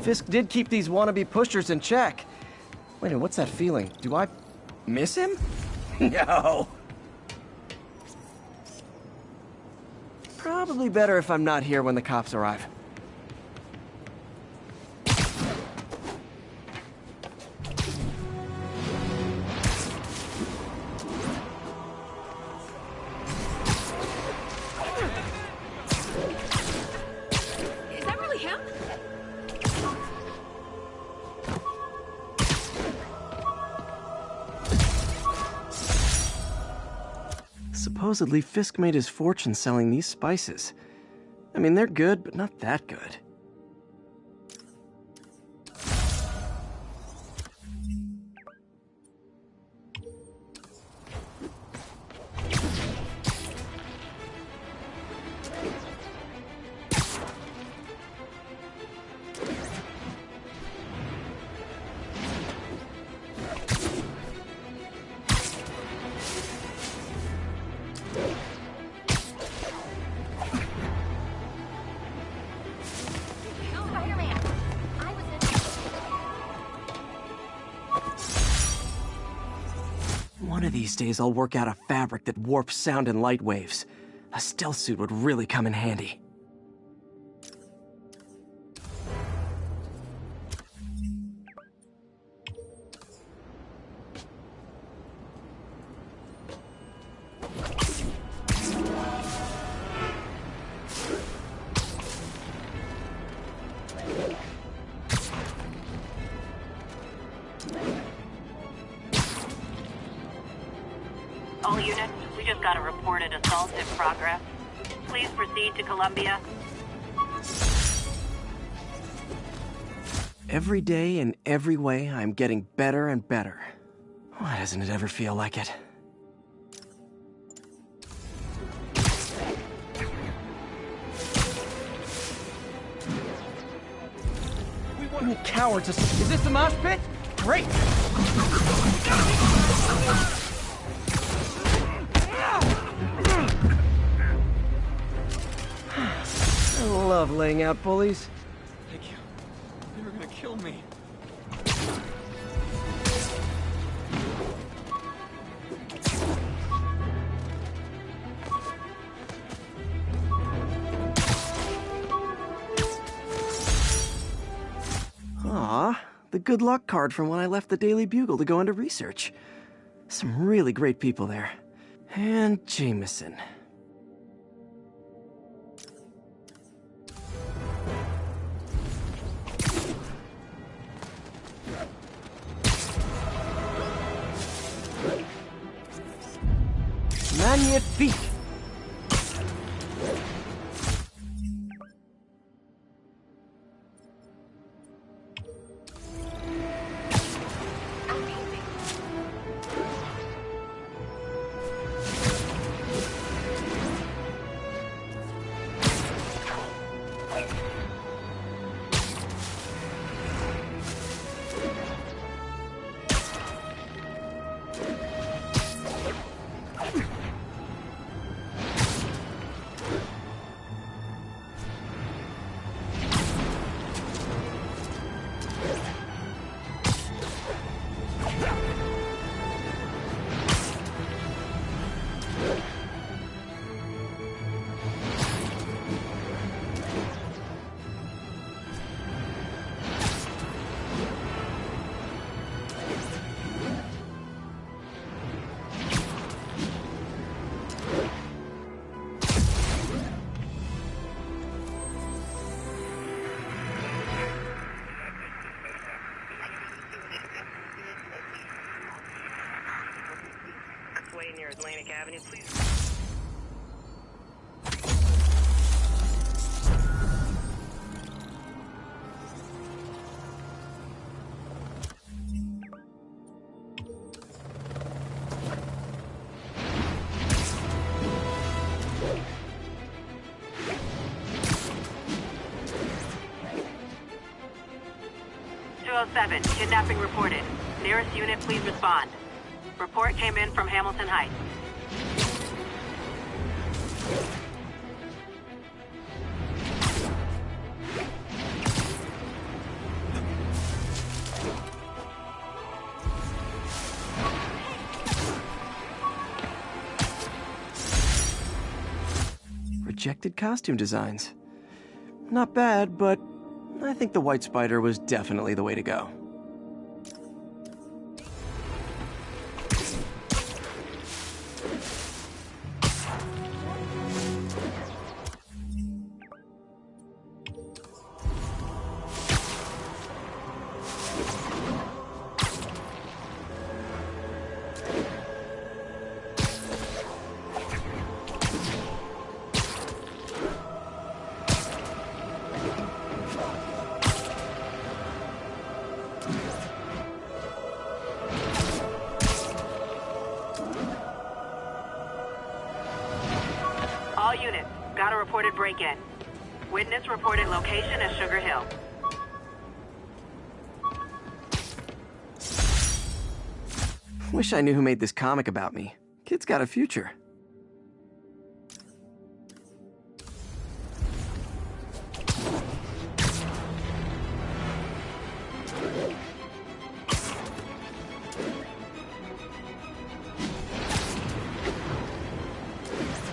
Fisk did keep these wannabe pushers in check. Wait a minute, what's that feeling? Do I miss him? No. Probably better if I'm not here when the cops arrive. Is that really him? Supposedly, Fisk made his fortune selling these spices. I mean, they're good, but not that good. One of these days, I'll work out a fabric that warps sound and light waves. A stealth suit would really come in handy. All units, we just got a reported assault in progress. Please proceed to Columbia. Every day, in every way, I'm getting better and better. Why doesn't it ever feel like it? You cowards! Is this the mosh pit? Great! I love laying out bullies. Thank you. They were gonna kill me. Aw, the good luck card from when I left the Daily Bugle to go into research. Some really great people there. And Jameson. Magnifique! Atlantic Avenue, please. Kidnapping reported. Nearest unit, please respond. Report came in from Hamilton Heights. Rejected costume designs. Not bad, but I think the White Spider was definitely the way to go. All units, got a reported break-in. Witness reported location as Sugar Hill. Wish I knew who made this comic about me. Kid's got a future.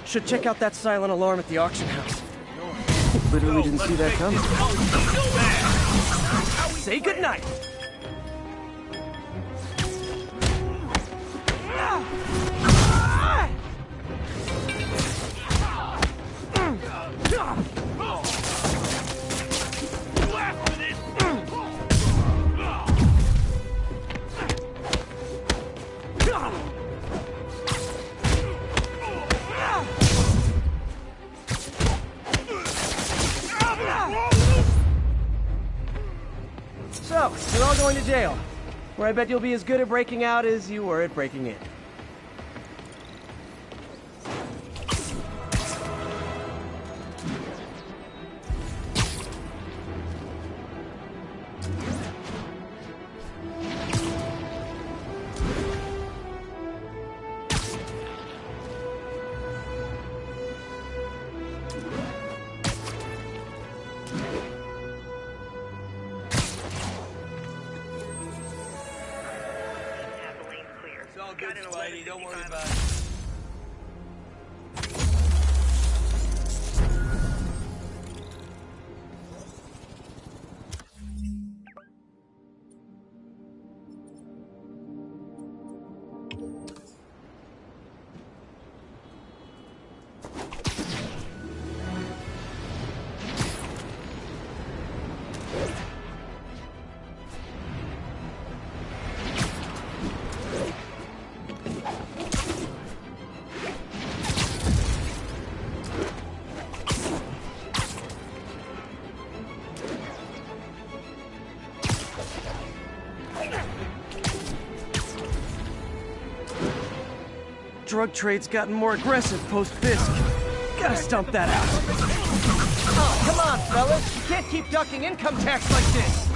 Should check out that silent alarm at the auction house. Literally didn't see that coming. Say goodnight! So, you're all going to jail, where I bet you'll be as good at breaking out as you were at breaking in. Good, Spidey, don't worry about it. Drug trade's gotten more aggressive post-Fisk. Gotta stomp that out. Oh, come on, fellas. You can't keep ducking income tax like this.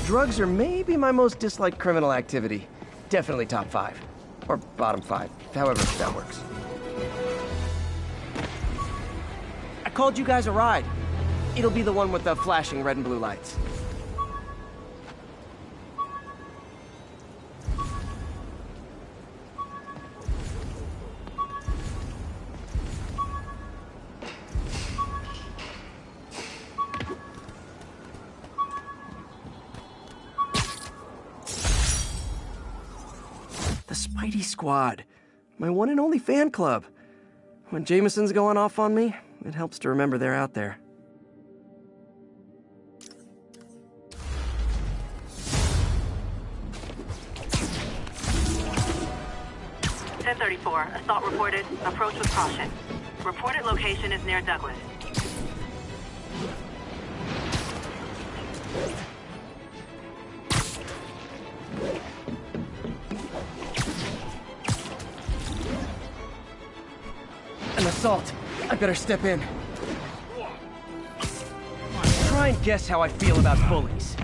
Drugs are maybe my most disliked criminal activity. Definitely top 5. Or bottom 5, however that works. I called you guys a ride. It'll be the one with the flashing red and blue lights. Spidey Squad. My one and only fan club. When Jameson's going off on me, it helps to remember they're out there. (1034) Assault reported. Approach with caution. Reported location is near Douglas. An assault. I better step in. Try and guess how I feel about bullies.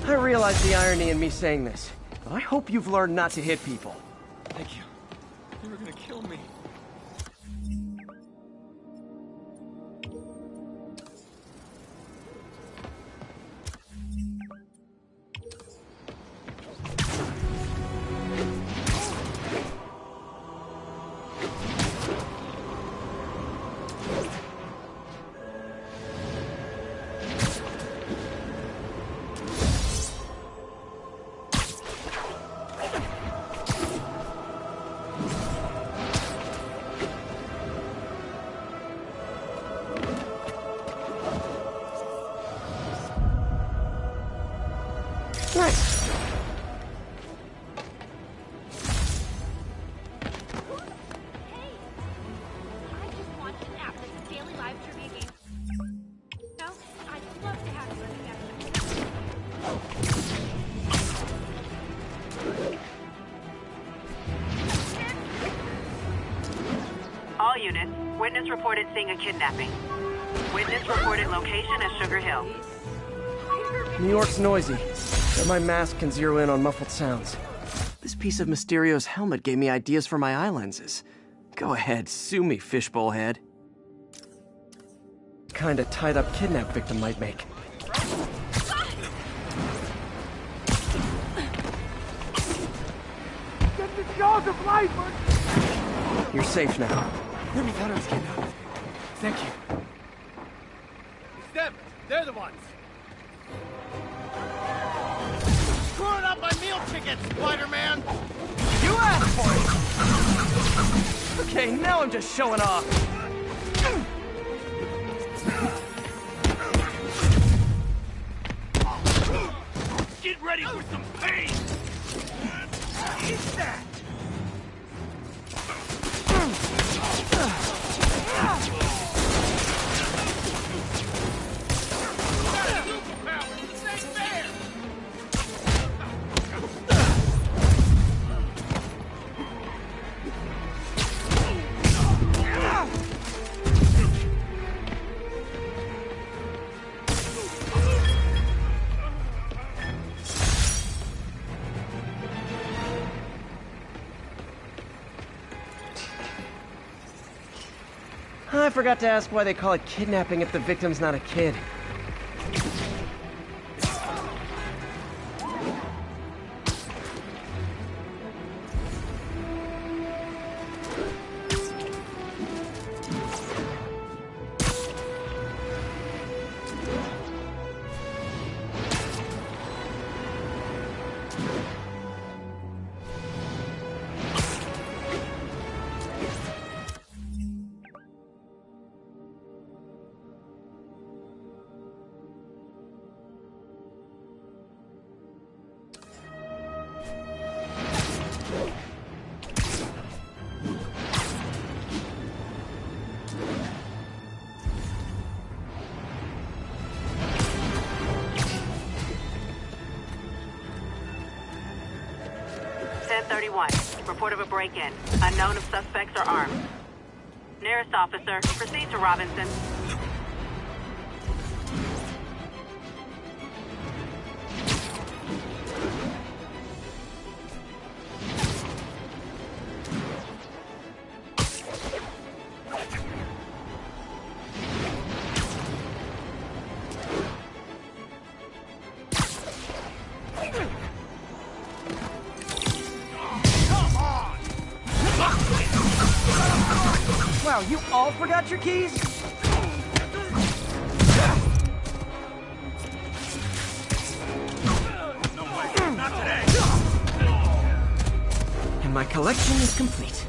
I realize the irony in me saying this, but I hope you've learned not to hit people. Thank you. You were gonna kill me. Nice. I just want an app that's a daily live trivia game. No, I'd love to have it. All units, witness reported seeing a kidnapping. Witness reported location as Sugar Hill. New York's noisy, but my mask can zero in on muffled sounds. This piece of Mysterio's helmet gave me ideas for my eye lenses. Go ahead, sue me, fishbowl head. Kinda tied-up kidnap victim might make. Get the jaws of life! You're safe now. Never thought I was kidnapped. Thank you. It's them! They're the ones! Screwing up my meal ticket, Spider-Man! You asked for it! Okay, now I'm just showing off. Get ready for some pain! Eat that! I forgot to ask why they call it kidnapping if the victim's not a kid. Report of a break-in. Unknown if suspects are armed. Nearest officer, proceed to Robinson. Wow, Wow, you all forgot your keys? No way, not today! And my collection is complete.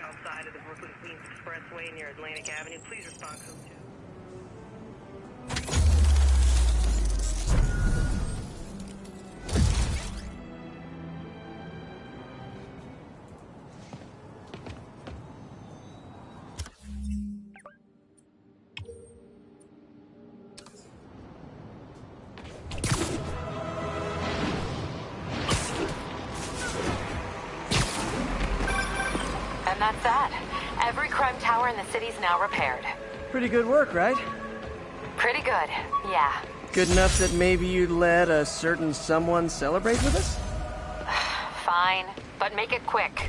Outside of the Brooklyn Queens Expressway near Atlantic Avenue. Please respond code 2. And that's that. Every crime tower in the city's now repaired. Pretty good work, right? Pretty good, yeah. Good enough that maybe you'd let a certain someone celebrate with us? Fine, but make it quick.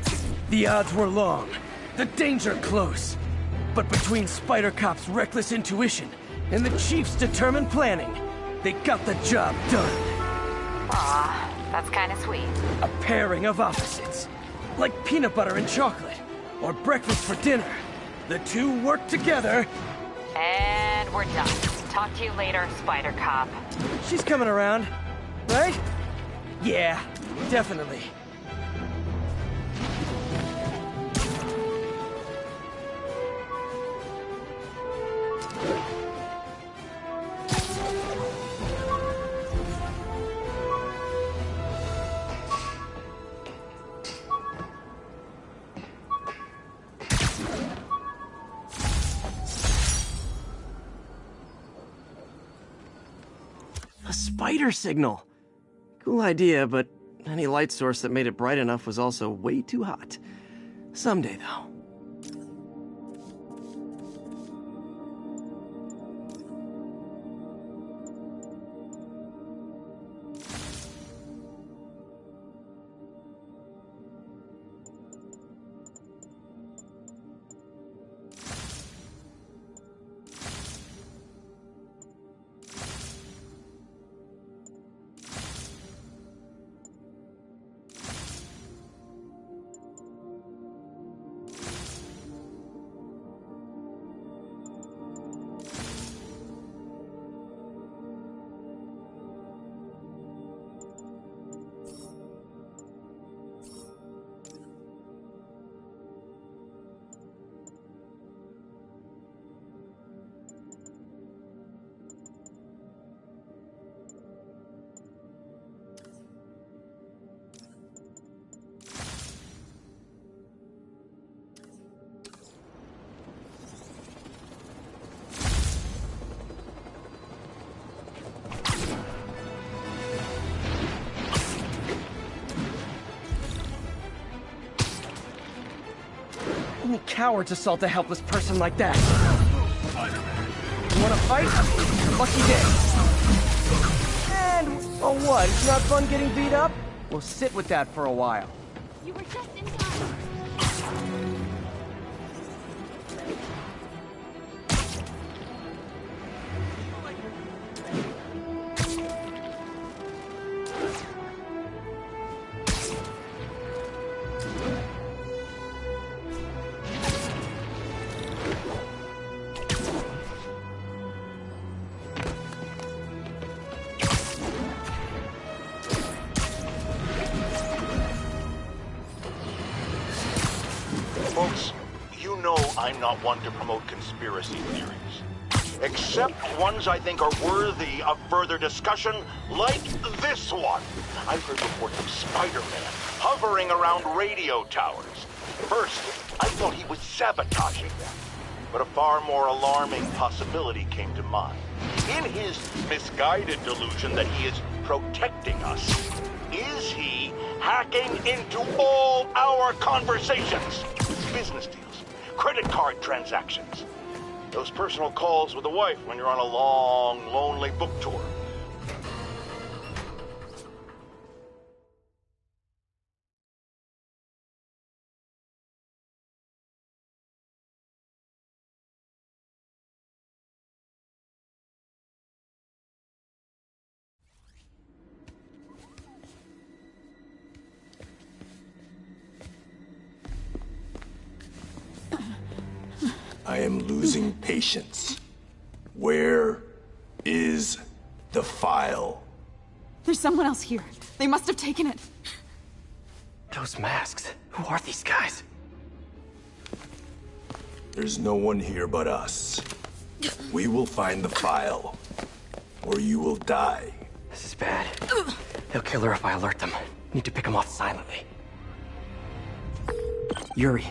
The odds were long, the danger close. But between Spider Cop's reckless intuition and the Chief's determined planning, they got the job done. Aw, that's kinda sweet. A pairing of opposites. Like peanut butter and chocolate, or breakfast for dinner. The two work together. And we're done. Talk to you later, Spider Cop. She's coming around, right? Yeah, definitely. A spider signal. Cool idea, but any light source that made it bright enough was also way too hot. Someday, though. Even cowards assault a helpless person like that. You wanna fight? Lucky day. And, oh what, it's not fun getting beat up? We'll sit with that for a while. You were just in time. Folks, you know I'm not one to promote conspiracy theories. Except ones I think are worthy of further discussion, like this one. I've heard reports of Spider-Man hovering around radio towers. First, I thought he was sabotaging them. But a far more alarming possibility came to mind. In his misguided delusion that he is protecting us, is he hacking into all our conversations? Business deals, credit card transactions, those personal calls with the wife when you're on a long, lonely book tour. I am losing patience. Where is the file? There's someone else here. They must have taken it. Those masks. Who are these guys? There's no one here but us. We will find the file, or you will die. This is bad. They'll kill her if I alert them. Need to pick them off silently. Yuri,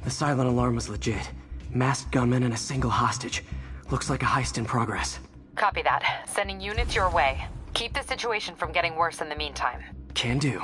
the silent alarm was legit. Masked gunmen and a single hostage. Looks like a heist in progress. Copy that. Sending units your way. Keep the situation from getting worse in the meantime. Can do.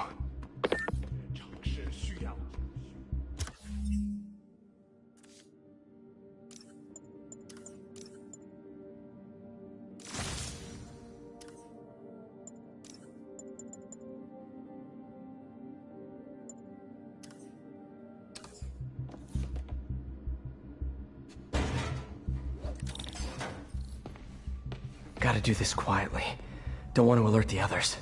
Gotta do this quietly. Don't want to alert the others.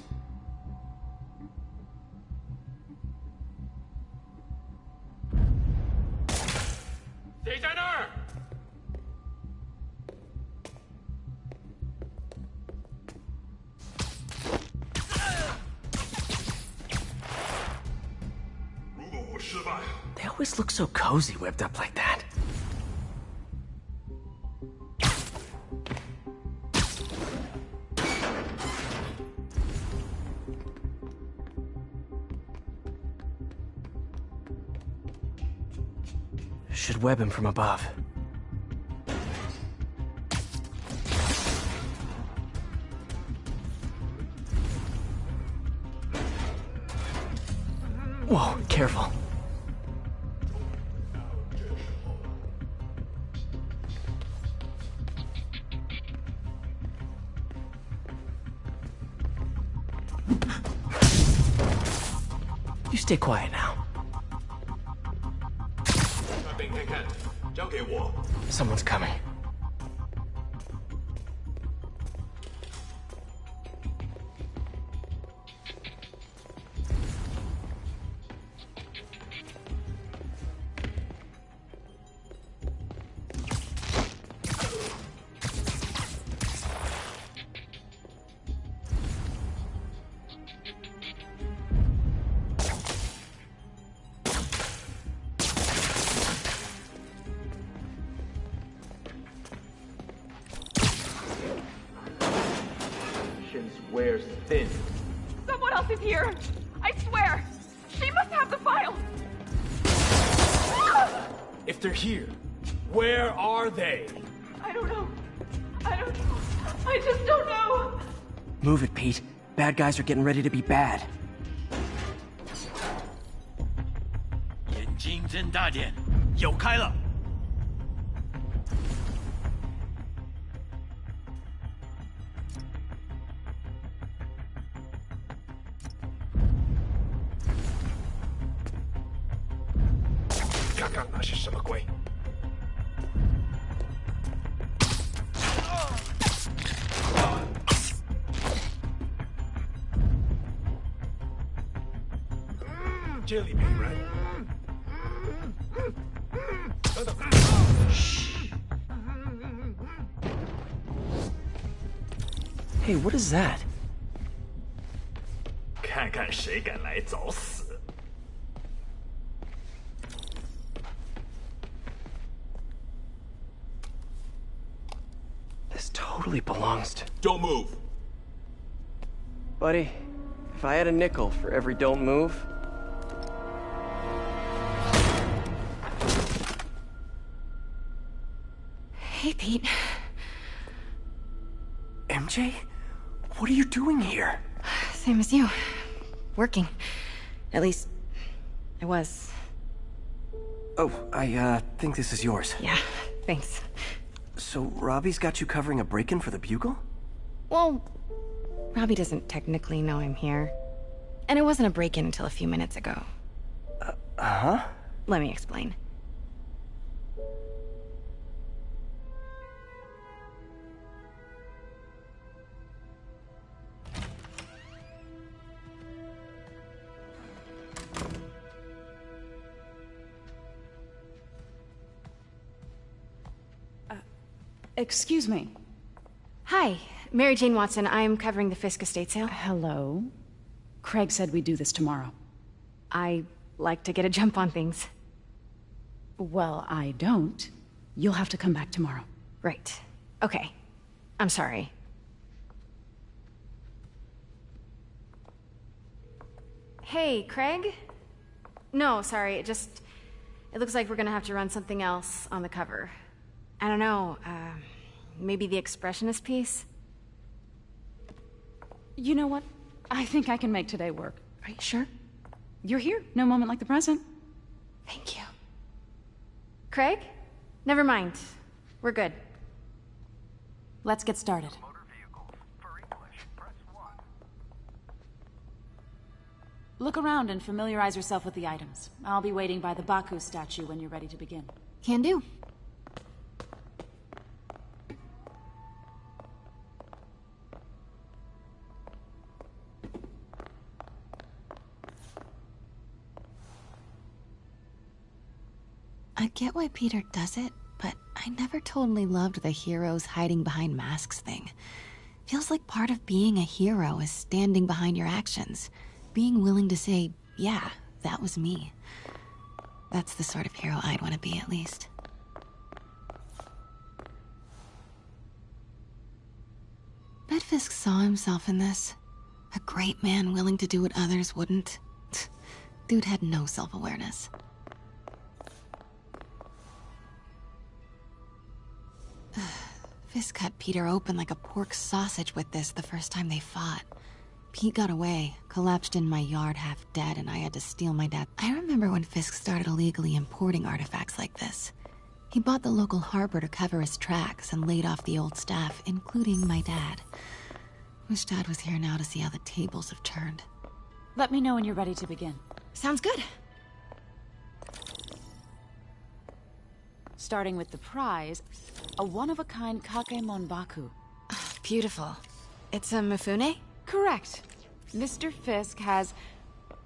They always look so cozy whipped up like that. Should web him from above. Whoa, careful. You stay quiet now. Someone's coming. Wears thin. Someone else is here. I swear. She must have the file. If they're here, where are they? I don't know. I just don't know. Move it, Pete. Bad guys are getting ready to be bad. 眼睛睁大点，有开了。刚刚那是什么鬼？这里没人。等等。Hey, what is that? 看看谁敢来找死！ This totally belongs to... Don't move. Buddy, if I had a nickel for every don't move... Hey, Pete. MJ? What are you doing here? Same as you. Working. At least, I was. Oh, I think this is yours. Yeah, thanks. So, Robbie's got you covering a break-in for the Bugle? Well, Robbie doesn't technically know I'm here. And it wasn't a break-in until a few minutes ago. Huh? Let me explain. Excuse me. Hi, Mary Jane Watson. I'm covering the Fisk estate sale. Hello. Craig said we'd do this tomorrow. I like to get a jump on things. Well, I don't. You'll have to come back tomorrow. Right. Okay. I'm sorry. Hey, Craig? No, sorry, it looks like we're gonna have to run something else on the cover. I don't know, maybe the expressionist piece? You know what? I think I can make today work. Are you sure? You're here. No moment like the present. Thank you. Craig? Never mind. We're good. Let's get started. Look around and familiarize yourself with the items. I'll be waiting by the Baku statue when you're ready to begin. Can do. I get why Peter does it, but I never totally loved the heroes hiding behind masks thing. Feels like part of being a hero is standing behind your actions. Being willing to say, yeah, that was me. That's the sort of hero I'd want to be, at least. Bet Fisk saw himself in this. A great man willing to do what others wouldn't. Dude had no self-awareness. Fisk cut Peter open like a pork sausage with this the first time they fought. Pete got away, collapsed in my yard half dead, and I had to steal my dad. I remember when Fisk started illegally importing artifacts like this. He bought the local harbor to cover his tracks and laid off the old staff, including my dad. Wish Dad was here now to see how the tables have turned. Let me know when you're ready to begin. Sounds good. Starting with the prize, a one-of-a-kind Kakemon Baku. Beautiful. It's a Mifune? Correct. Mr. Fisk has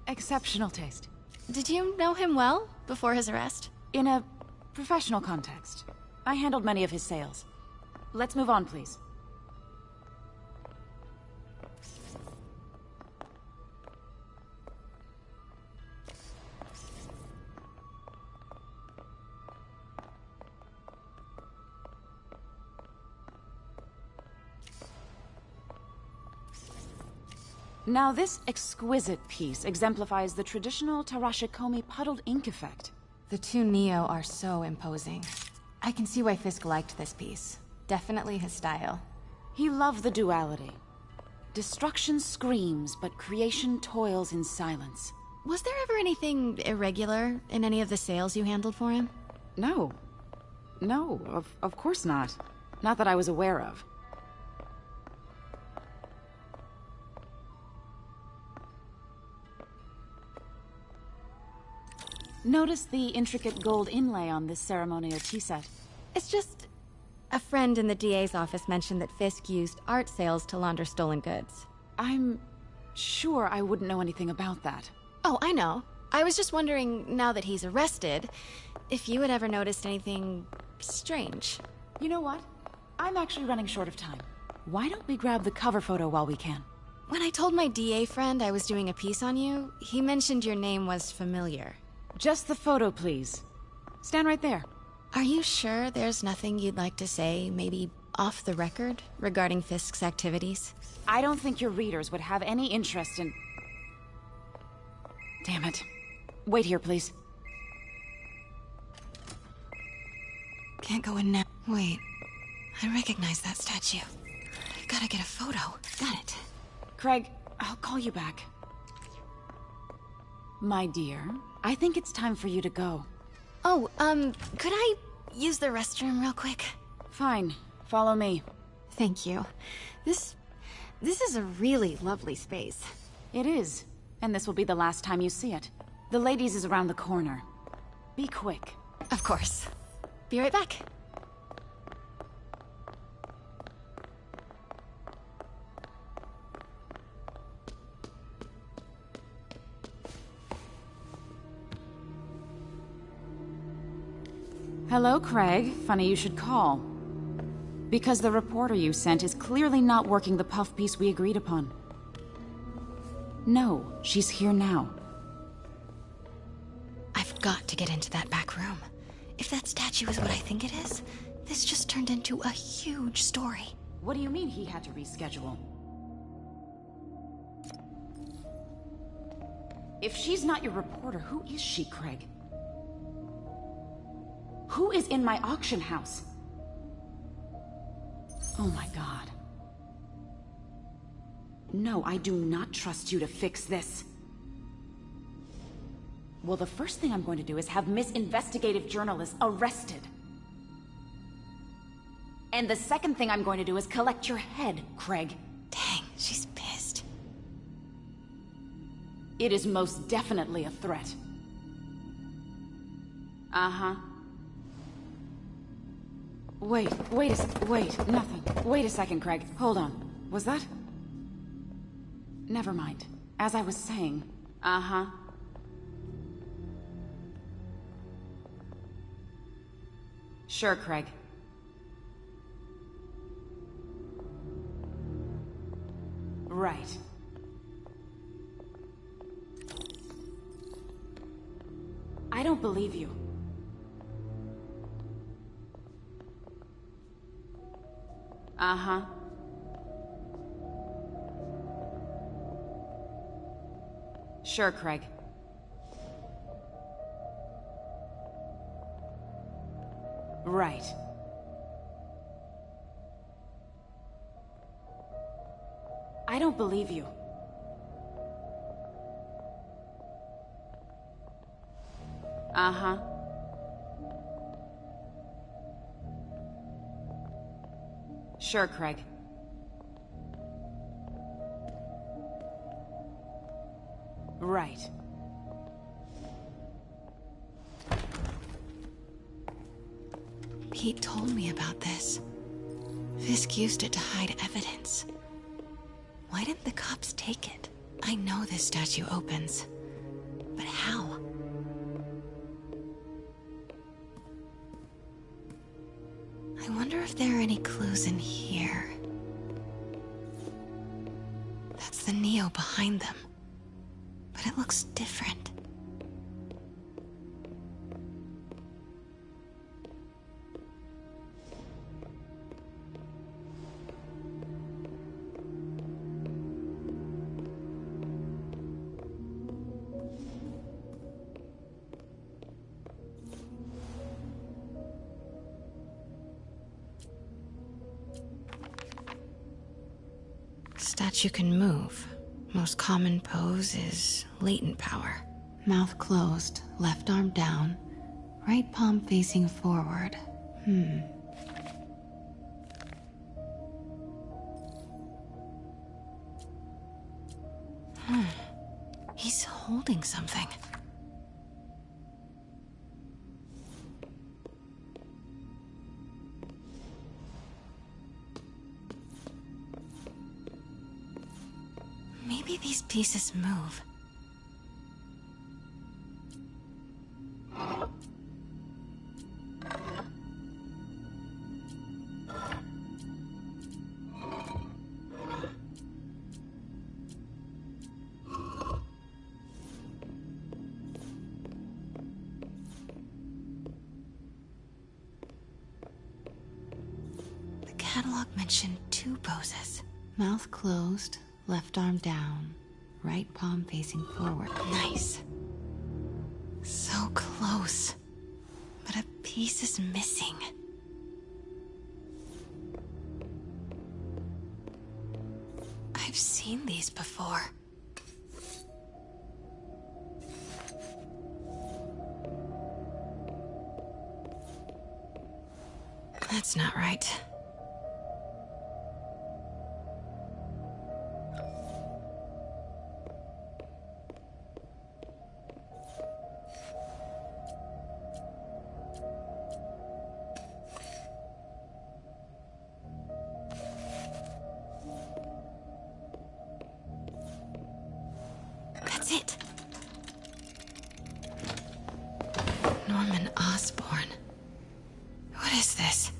exceptional taste. Did you know him well before his arrest? In a professional context. I handled many of his sales. Let's move on, please. Now, this exquisite piece exemplifies the traditional Tarashikomi puddled ink effect. The two Neo are so imposing. I can see why Fisk liked this piece. Definitely his style. He loved the duality. Destruction screams, but creation toils in silence. Was there ever anything irregular in any of the sales you handled for him? No. No, of course not. Not that I was aware of. Notice the intricate gold inlay on this ceremonial tea set. It's just... a friend in the DA's office mentioned that Fisk used art sales to launder stolen goods. I'm sure I wouldn't know anything about that. Oh, I know. I was just wondering, now that he's arrested, if you had ever noticed anything strange. You know what? I'm actually running short of time. Why don't we grab the cover photo while we can? When I told my DA friend I was doing a piece on you, he mentioned your name was familiar. Just the photo, please. Stand right there. Are you sure there's nothing you'd like to say, maybe off the record, regarding Fisk's activities? I don't think your readers would have any interest in... Damn it. Wait here, please. Can't go in now. Wait. I recognize that statue. Gotta get a photo. Got it. Craig, I'll call you back. My dear, I think it's time for you to go. Oh, could I use the restroom real quick? Fine. Follow me. Thank you. This is a really lovely space. It is. And this will be the last time you see it. The ladies is around the corner. Be quick. Of course. Be right back. Hello, Craig. Funny you should call. Because the reporter you sent is clearly not working the puff piece we agreed upon. No, she's here now. I've got to get into that back room. If that statue is what I think it is, this just turned into a huge story. What do you mean he had to reschedule? If she's not your reporter, who is she, Craig? Who is in my auction house? Oh my god. No, I do not trust you to fix this. Well, the first thing I'm going to do is have Miss Investigative Journalist arrested. And the second thing I'm going to do is collect your head, Craig. Dang, she's pissed. It is most definitely a threat. Uh-huh. Wait, nothing. Wait a second, Craig. Hold on. Was that? Never mind. As I was saying, uh-huh. Sure, Craig. Right. I don't believe you. Uh-huh. Sure, Craig. Right. I don't believe you. Uh-huh. Sure, Craig. Right. Pete told me about this. Fisk used it to hide evidence. Why didn't the cops take it? I know this statue opens, but how? I wonder if there are any clues in here. That's the Neo behind them, but it looks different. Statue can move. Most common pose is latent power. Mouth closed, left arm down, Right palm facing forward. He's holding something. Maybe these pieces move. The catalog mentioned 2 poses. Mouth closed, left arm down, right palm facing forward. Nice. So close. But a piece is missing. I've seen these before. That's not right. That's it. Norman Osborn. What is this?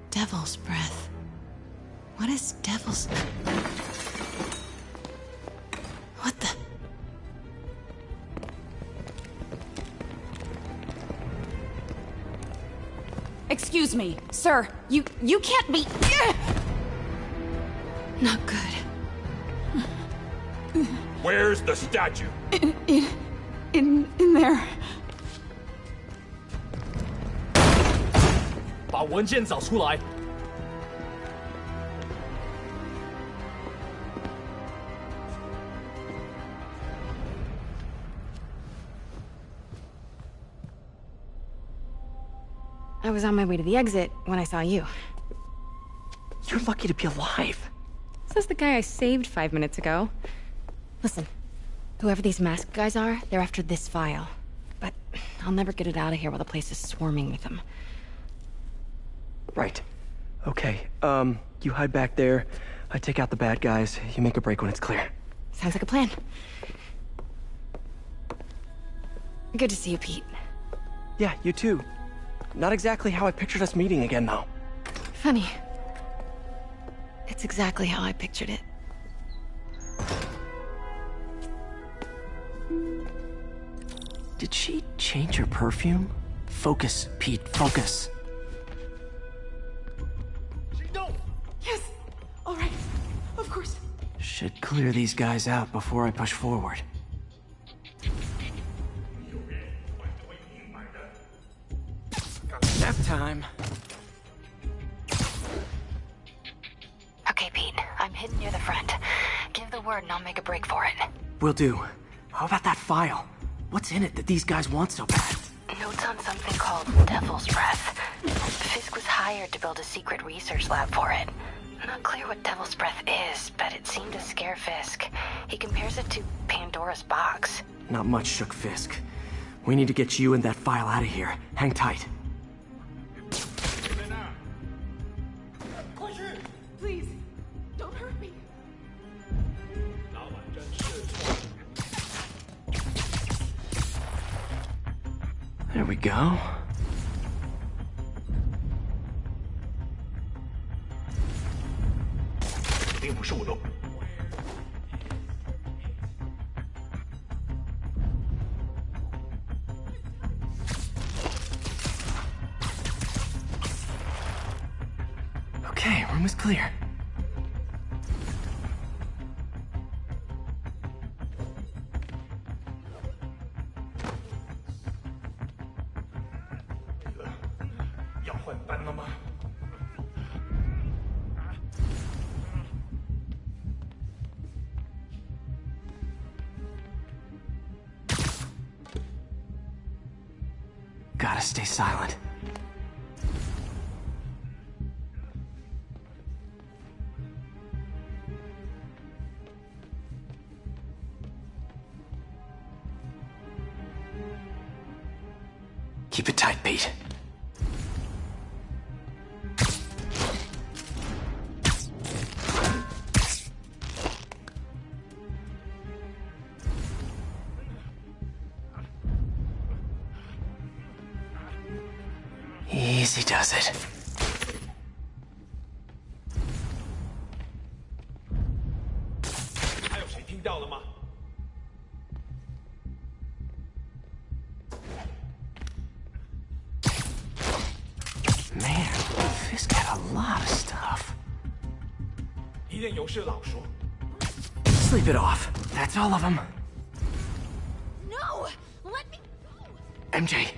Devil's breath. What is devil's... What the... Excuse me, sir. You can't be... Not good. Where's the statue? In there. 把文件找出来。 I was on my way to the exit when I saw you. You're lucky to be alive. Says the guy I saved 5 minutes ago. Listen, whoever these masked guys are, they're after this file. But I'll never get it out of here while the place is swarming with them. Right. Okay, you hide back there. I take out the bad guys. You make a break when it's clear. Sounds like a plan. Good to see you, Pete. Yeah, you too. Not exactly how I pictured us meeting again, though. Funny. It's exactly how I pictured it. Did she change her perfume? Focus, Pete, focus. Yes! Alright. Of course. Should clear these guys out before I push forward. Nap time. Okay, Pete. I'm hidden near the front. Give the word and I'll make a break for it. Will do. How about that file? What's in it that these guys want so bad? Notes on something called Devil's Breath. Fisk was hired to build a secret research lab for it. Not clear what Devil's Breath is, but it seemed to scare Fisk. He compares it to Pandora's box. Not much shook Fisk. We need to get you and that file out of here. Hang tight. Please, don't hurt me. There we go. Okay, room is clear. Got gotta stay silent. Keep it tight, Pete. Easy does it. Man, Fisk had a lot of stuff. Sleep it off. That's all of them. No! Let me go! MJ.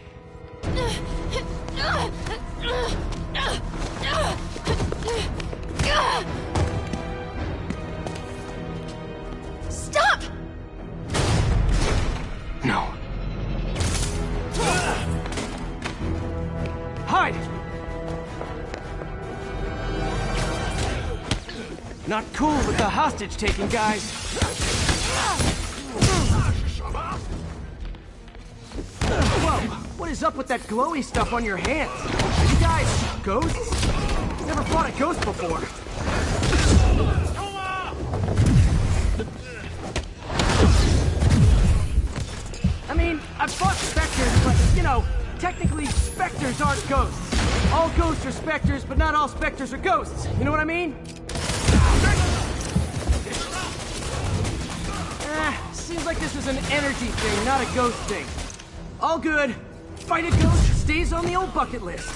Stop! No. Hide! Not cool with the hostage-taking, guys. Whoa, what is up with that glowy stuff on your hands? Are you guys ghosts? Never fought a ghost before. I mean, I've fought specters, but, you know, technically specters aren't ghosts. All ghosts are specters, but not all specters are ghosts. You know what I mean? Seems like this is an energy thing, not a ghost thing. All good. Fight a ghost stays on the old bucket list.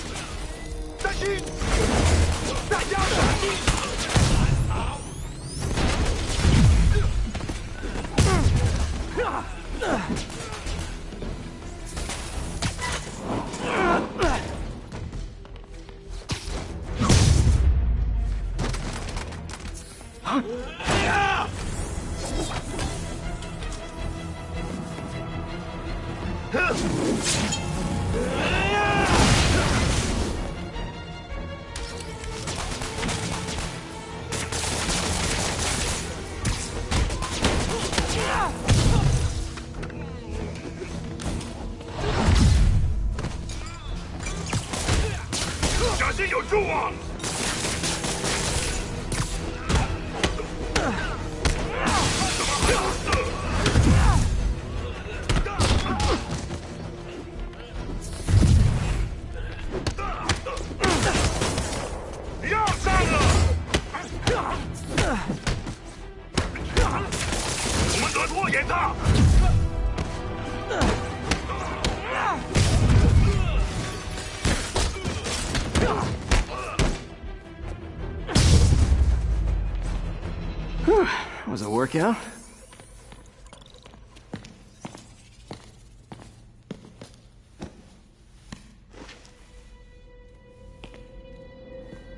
Was a workout?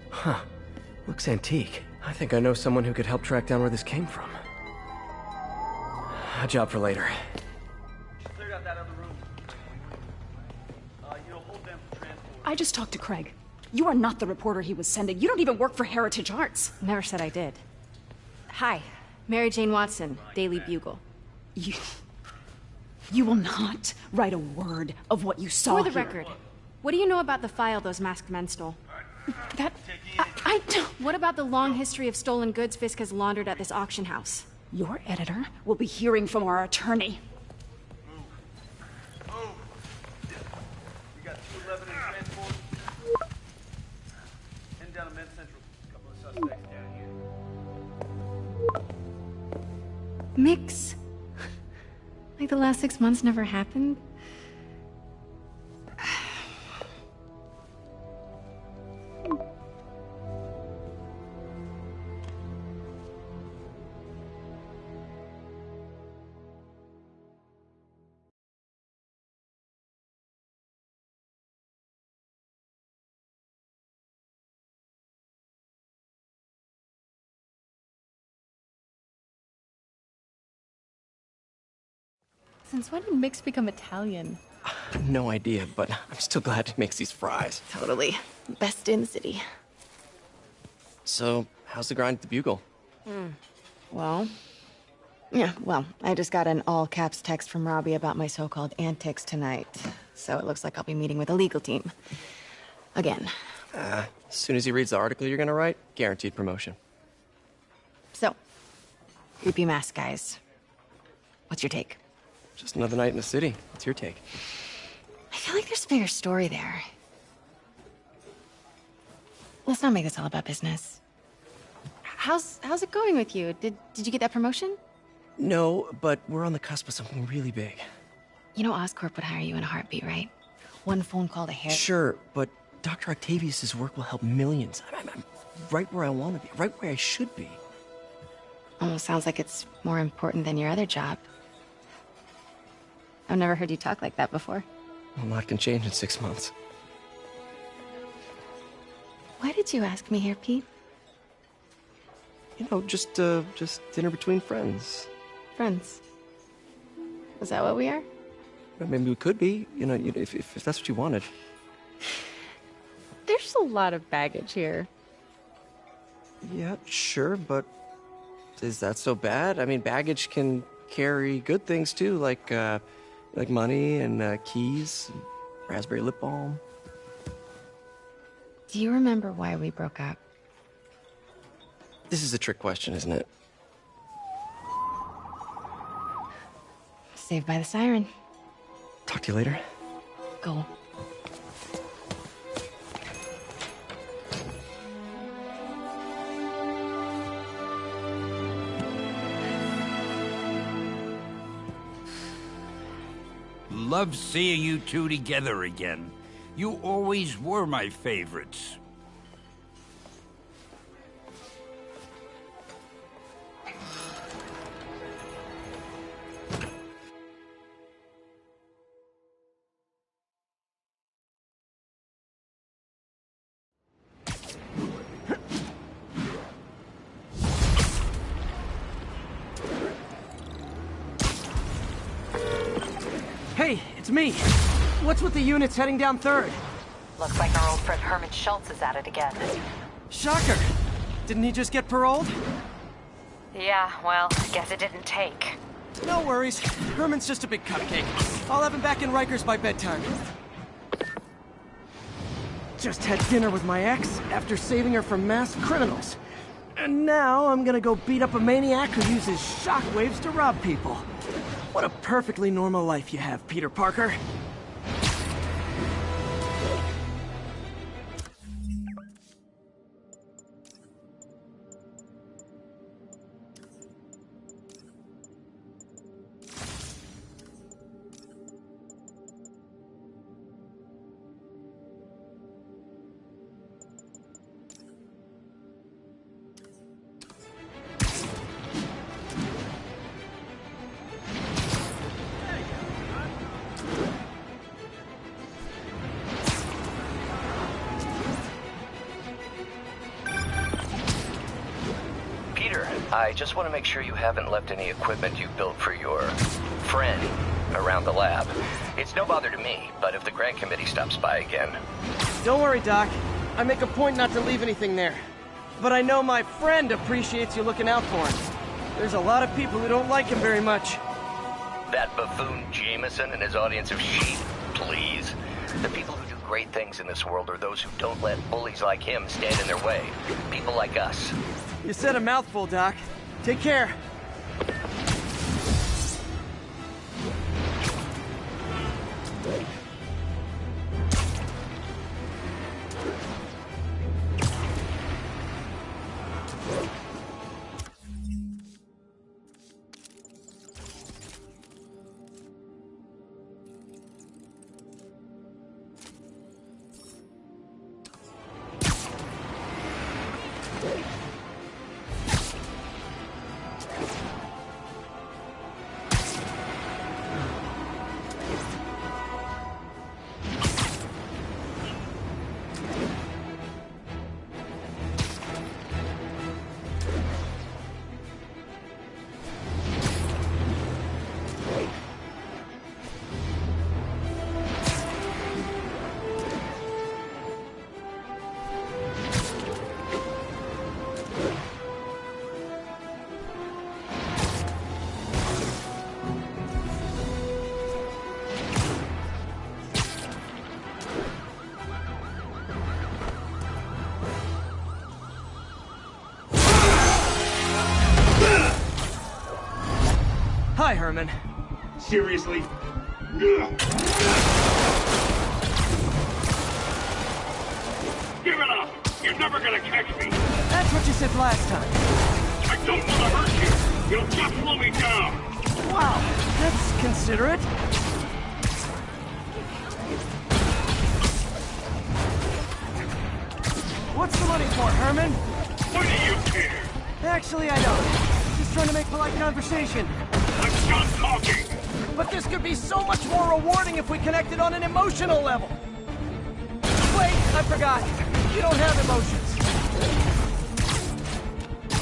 Huh. Looks antique. I think I know someone who could help track down where this came from. A job for later. Cleared out that other room. Hold them for transport. I just talked to Craig. You are not the reporter he was sending. You don't even work for Heritage Arts. Never said I did. Hi, Mary Jane Watson, Daily Bugle. You will not write a word of what you saw For the here. record, what do you know about the file those masked men stole? I don't... What about the long history of stolen goods Fisk has laundered at this auction house? Your editor will be hearing from our attorney. We got 211 in transport. Heading down to Med Central. A couple of suspects down here. Mix. Like the last 6 months never happened? Since when did Mix become Italian? No idea, but I'm still glad he makes these fries. Totally. Best in the city. So, how's the grind at the Bugle? Well, I just got an all-caps text from Robbie about my so-called antics tonight. So it looks like I'll be meeting with a legal team. Again. As soon as he reads the article you're gonna write, guaranteed promotion. So, creepy mask guys. What's your take? Just another night in the city. What's your take? I feel like there's a bigger story there. Let's not make this all about business. How's it going with you? Did you get that promotion? No, but we're on the cusp of something really big. You know Oscorp would hire you in a heartbeat, right? One phone call to Harry. Sure, but Dr. Octavius's work will help millions. I'm right where I want to be, right where I should be. Almost sounds like it's more important than your other job. I've never heard you talk like that before. A lot can change in 6 months. Why did you ask me here, Pete? You know, just dinner between friends. Friends. Is that what we are? Maybe we could be, you know, if that's what you wanted. There's a lot of baggage here. Yeah, sure, but is that so bad? I mean, baggage can carry good things too, like money and keys, and raspberry lip balm. Do you remember why we broke up? This is a trick question, isn't it? Saved by the siren. Talk to you later. Go. Love seeing you two together again. You always were my favorites. Hey, it's me. What's with the units heading down 3rd? Looks like our old friend Herman Schultz is at it again. Shocker. Didn't he just get paroled? Yeah, well, guess it didn't take. No worries. Herman's just a big cupcake. I'll have him back in Rikers by bedtime. Just had dinner with my ex after saving her from masked criminals. And now I'm gonna go beat up a maniac who uses shockwaves to rob people. What a perfectly normal life you have, Peter Parker. I just want to make sure you haven't left any equipment you built for your friend around the lab. It's no bother to me, but if the grant committee stops by again... Don't worry, Doc. I make a point not to leave anything there. But I know my friend appreciates you looking out for him. There's a lot of people who don't like him very much. That buffoon Jameson and his audience of sheep, please. The people who do great things in this world are those who don't let bullies like him stand in their way. People like us. You said a mouthful, Doc. Take care. Hi, Herman. Seriously? Give it up! You're never gonna catch me! That's what you said last time. I don't want to hurt you! You'll just slow me down! Wow, that's considerate. What's the money for, Herman? What do you care? Actually, I don't. Just trying to make polite conversation. I'm done talking! But this could be so much more rewarding if we connected on an emotional level. Wait, I forgot. You don't have emotions.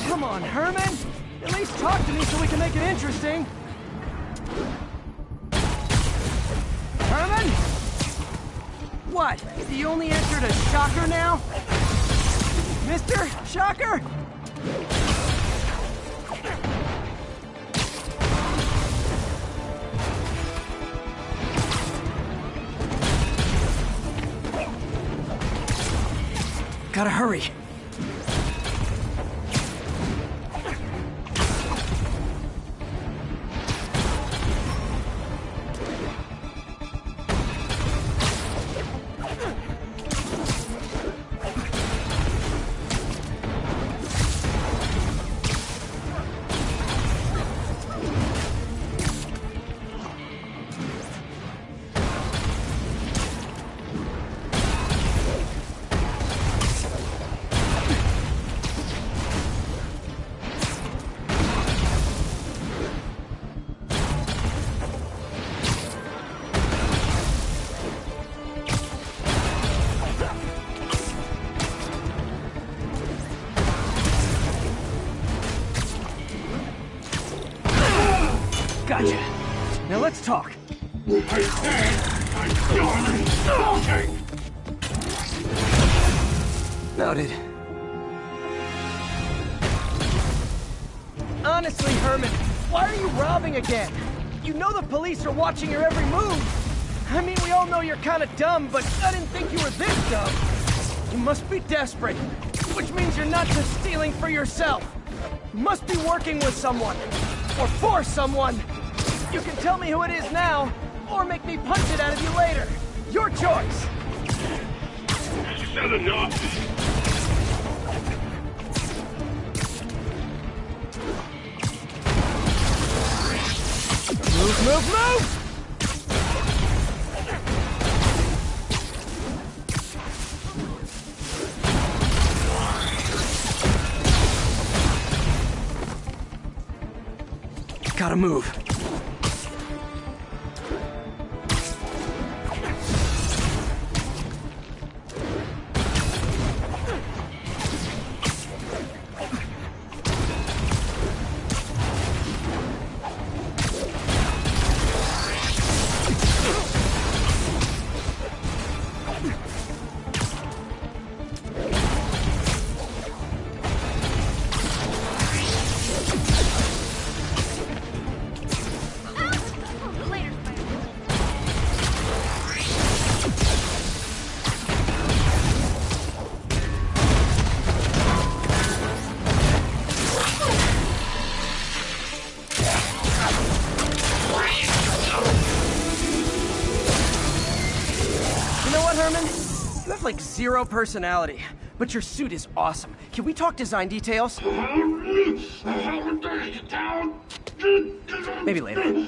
Come on, Herman. At least talk to me so we can make it interesting. Herman? What? You only answered a shocker now? Mr. Shocker? Gotta hurry. Gotcha. Now let's talk. I said I'm done talking! Noted. Honestly, Herman, why are you robbing again? You know the police are watching your every move. I mean, we all know you're kind of dumb, but I didn't think you were this dumb. You must be desperate, which means you're not just stealing for yourself. You must be working with someone, or for someone. You can tell me who it is now, or make me punch it out of you later. Your choice. Said enough. Move, move, move! Gotta move. You have like zero personality, but your suit is awesome. Can we talk design details? Maybe later.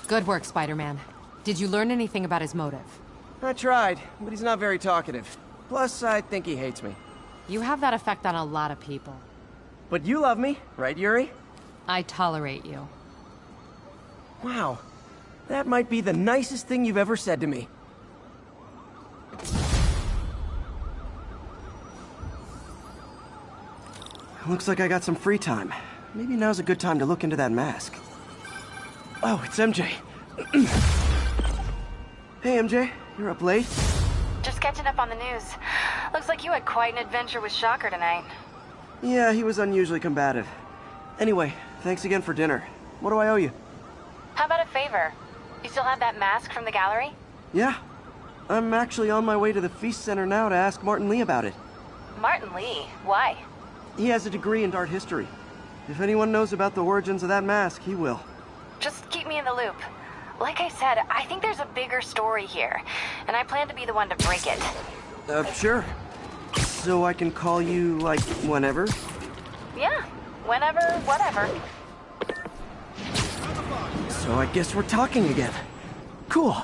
Good work, Spider-Man. Did you learn anything about his motive? I tried, but he's not very talkative. Plus, I think he hates me. You have that effect on a lot of people. But you love me, right, Yuri? I tolerate you. Wow. That might be the nicest thing you've ever said to me. Looks like I got some free time. Maybe now's a good time to look into that mask. Oh, it's MJ. Hey, MJ. You're up late? Just catching up on the news. Looks like you had quite an adventure with Shocker tonight. Yeah, he was unusually combative. Anyway, thanks again for dinner. What do I owe you? How about a favor? You still have that mask from the gallery? Yeah, I'm actually on my way to the Feast Center now to ask Martin Lee about it. Martin Lee? Why? He has a degree in art history. If anyone knows about the origins of that mask, he will. Just keep me in the loop. Like I said, I think there's a bigger story here, and I plan to be the one to break it. Sure. So I can call you, like, whenever? Yeah, whenever, whatever. So I guess we're talking again. Cool.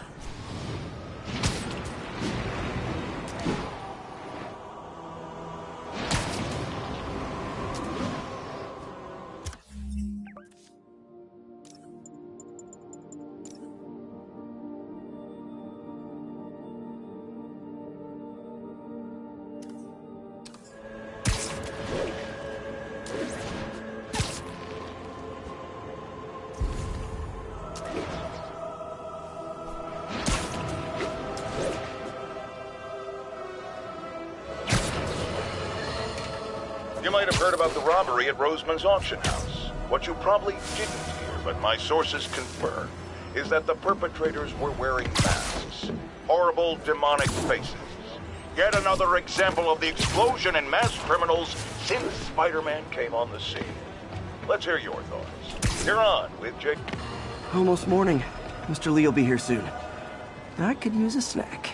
You might have heard about the robbery at Roseman's auction house. What you probably didn't hear, but my sources confirm, is that the perpetrators were wearing masks. Horrible, demonic faces. Yet another example of the explosion in mass criminals since Spider-Man came on the scene. Let's hear your thoughts. You're on with Jake. Almost morning. Mr. Lee will be here soon. I could use a snack.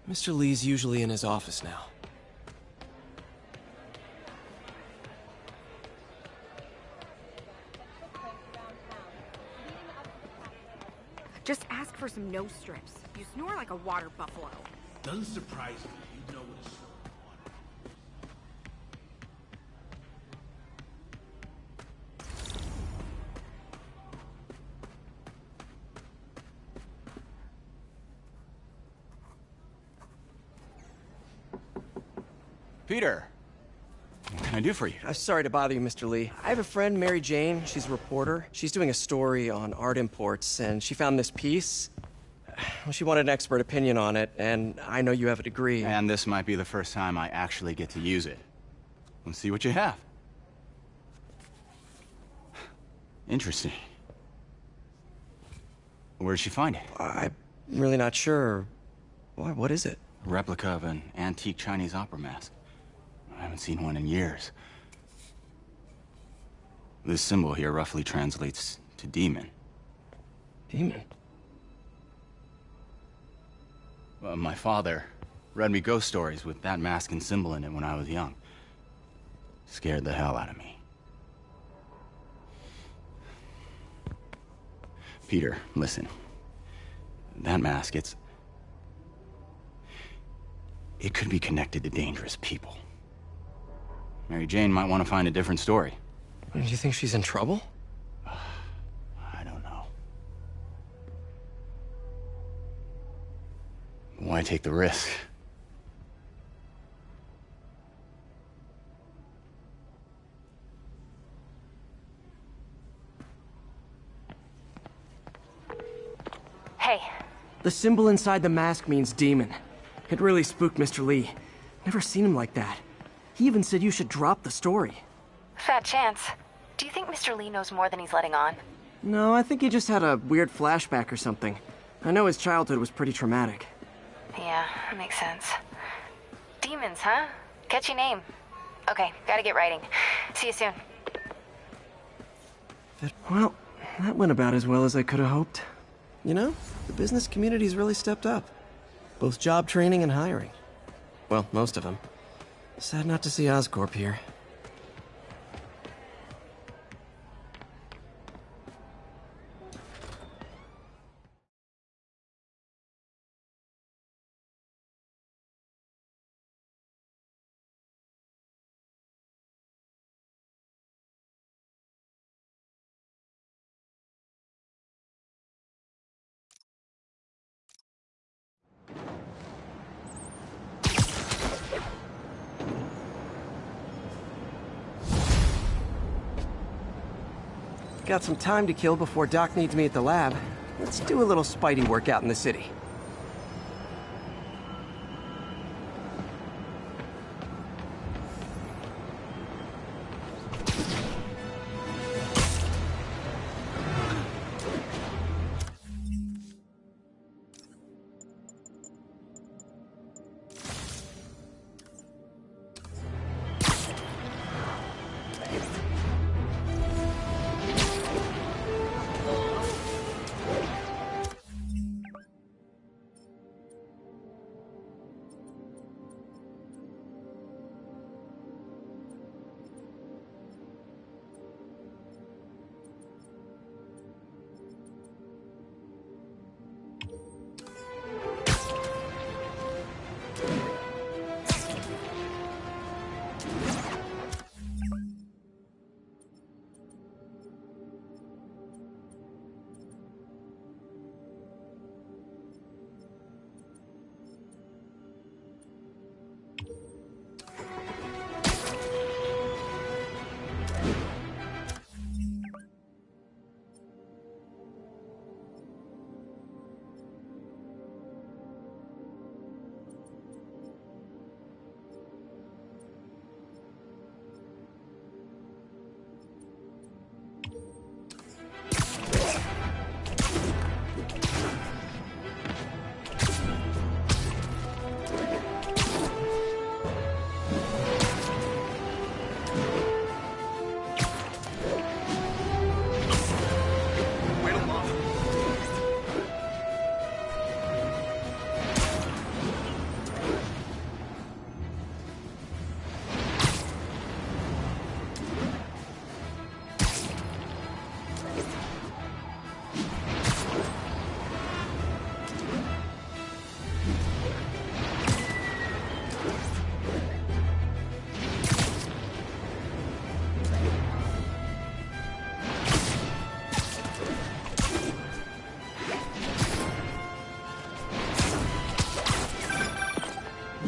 Mr. Lee's usually in his office now. Just ask for some nose strips. You snore like a water buffalo. Doesn't surprise me. You know what it's Peter, what can I do for you? Sorry to bother you, Mr. Lee. I have a friend, Mary Jane. She's a reporter. She's doing a story on art imports, and she found this piece. Well, she wanted an expert opinion on it, and I know you have a degree. And this might be the first time I actually get to use it. Let's see what you have. Interesting. Where did she find it? I'm really not sure. What is it? A replica of an antique Chinese opera mask. I haven't seen one in years. This symbol here roughly translates to demon. Demon? Well, my father read me ghost stories with that mask and symbol in it when I was young. Scared the hell out of me. Peter, listen. That mask, it could be connected to dangerous people. Mary Jane might want to find a different story. Do you think she's in trouble? I don't know. Why take the risk? Hey. The symbol inside the mask means demon. It really spooked Mr. Lee. Never seen him like that. He even said you should drop the story. Fat chance. Do you think Mr. Lee knows more than he's letting on? No, I think he just had a weird flashback or something. I know his childhood was pretty traumatic. Yeah, that makes sense. Demons, huh? Catchy name. Okay, gotta get writing. See you soon. Well, that went about as well as I could have hoped. You know, the business community's really stepped up. Both job training and hiring. Well, most of them. Sad not to see Oscorp here. Got some time to kill before Doc needs me at the lab. Let's do a little Spidey workout in the city.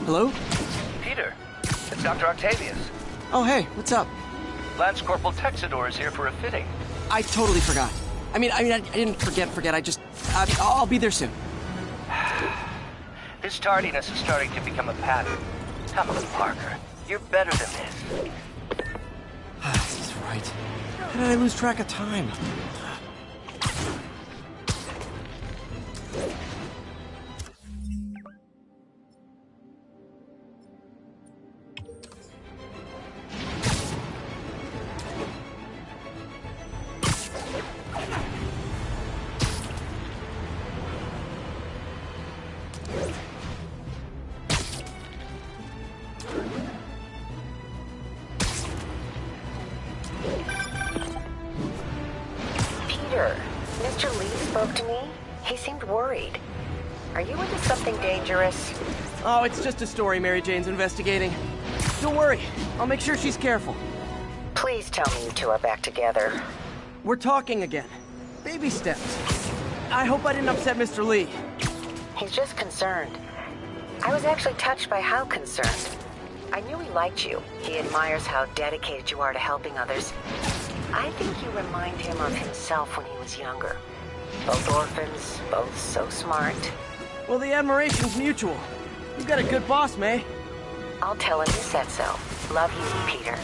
Hello? Peter, it's Dr. Octavius. Oh, hey, what's up? Lance Corporal Texador is here for a fitting. I totally forgot. I didn't forget. I'll be there soon. This tardiness is starting to become a pattern. Come on, Parker. You're better than this. This is right. How did I lose track of time? Mr. Lee spoke to me. He seemed worried. Are you into something dangerous? Oh, it's just a story Mary Jane's investigating. Don't worry, I'll make sure she's careful. Please tell me you two are back together. We're talking again. Baby steps. I hope I didn't upset Mr. Lee. He's just concerned. I was actually touched by how concerned. I knew he liked you. He admires how dedicated you are to helping others. I think you remind him of himself when he was younger. Both orphans, both so smart. Well, the admiration's mutual. You've got a good boss, May. I'll tell him you said so. Love you, Peter.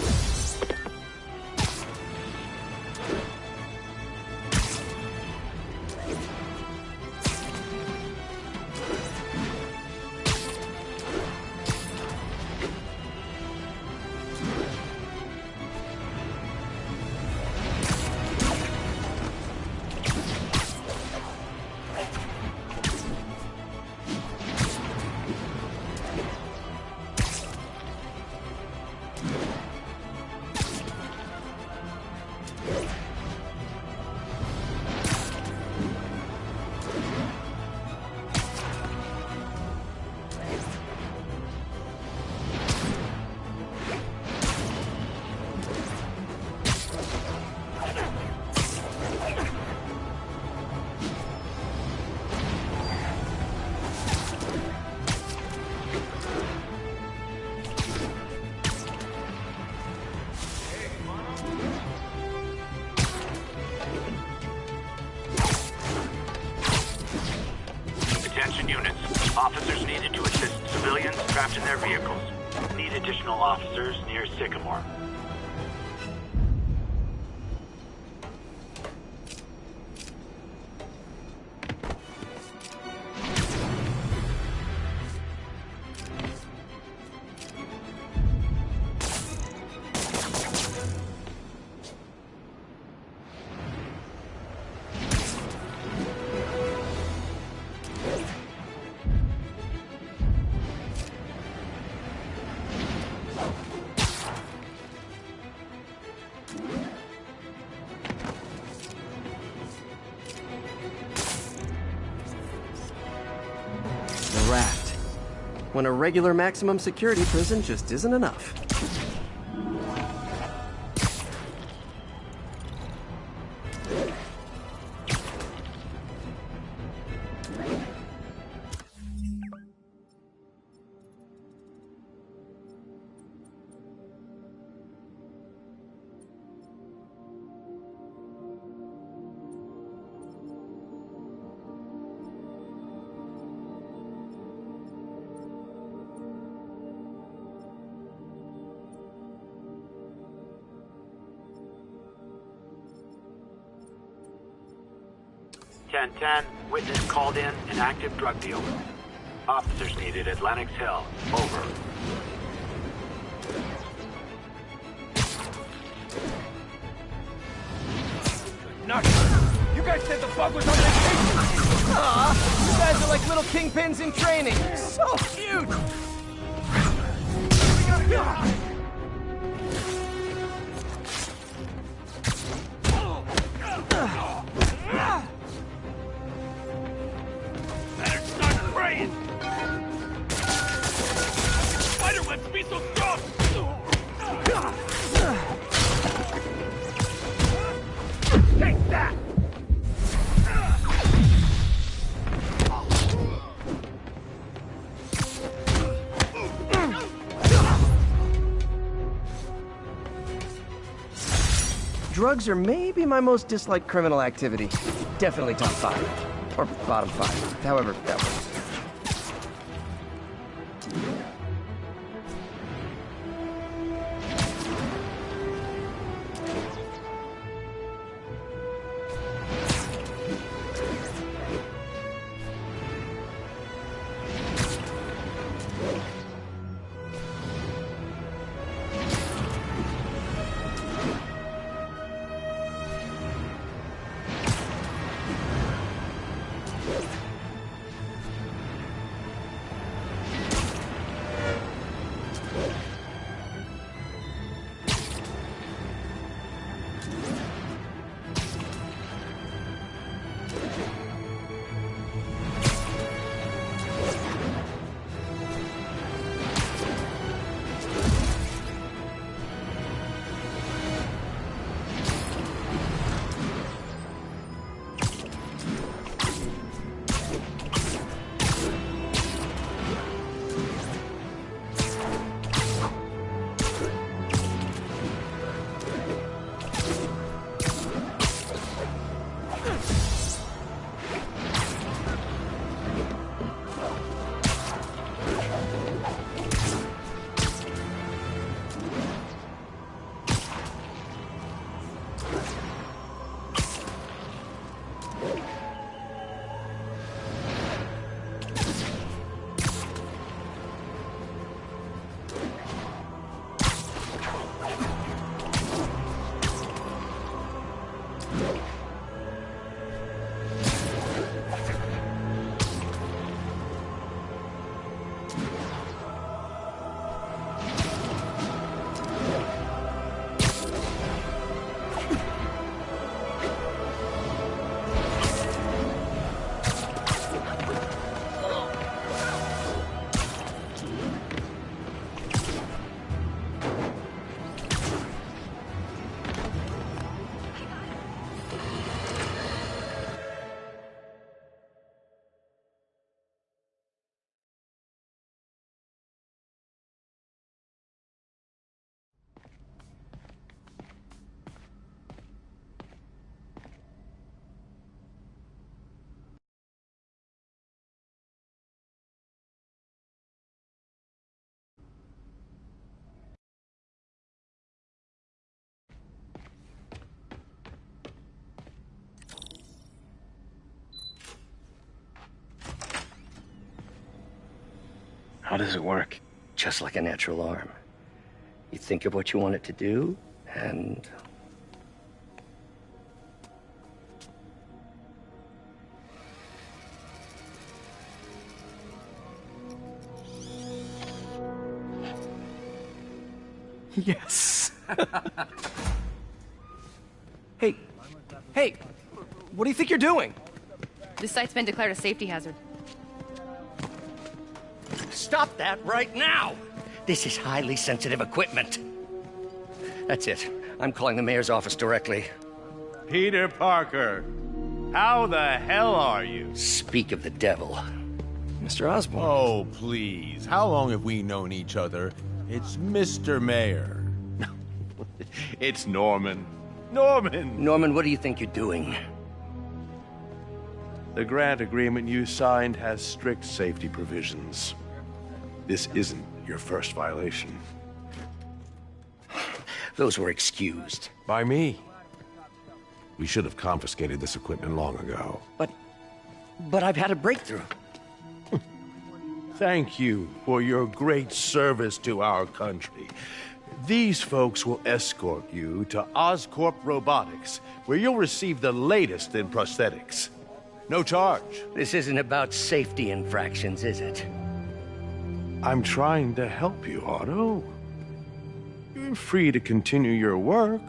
trapped in their vehicles. Need additional officers near Sycamore. Raft. When a regular maximum security prison just isn't enough. Witness called in an active drug deal. Officers needed at Lenox Hill. Over. Nuts! You guys said the bug was on vacation! Aw, you guys are like little kingpins in training. So cute! Spiderwebs be so strong! Take that! Drugs are maybe my most disliked criminal activity. Definitely top 5. Or bottom 5. However that works. How does it work? Just like a natural arm. You think of what you want it to do, and... Yes. Hey, hey, what do you think you're doing? This site's been declared a safety hazard. Stop that right now! This is highly sensitive equipment. That's it. I'm calling the mayor's office directly. Peter Parker, how the hell are you? Speak of the devil. Mr. Osborn. Oh, please. How long have we known each other? It's Mr. Mayor. It's Norman. Norman! Norman, what do you think you're doing? The grant agreement you signed has strict safety provisions. This isn't your first violation. Those were excused. By me. We should have confiscated this equipment long ago. But I've had a breakthrough. Thank you for your great service to our country. These folks will escort you to Oscorp Robotics, where you'll receive the latest in prosthetics. No charge. This isn't about safety infractions, is it? I'm trying to help you, Otto. You're free to continue your work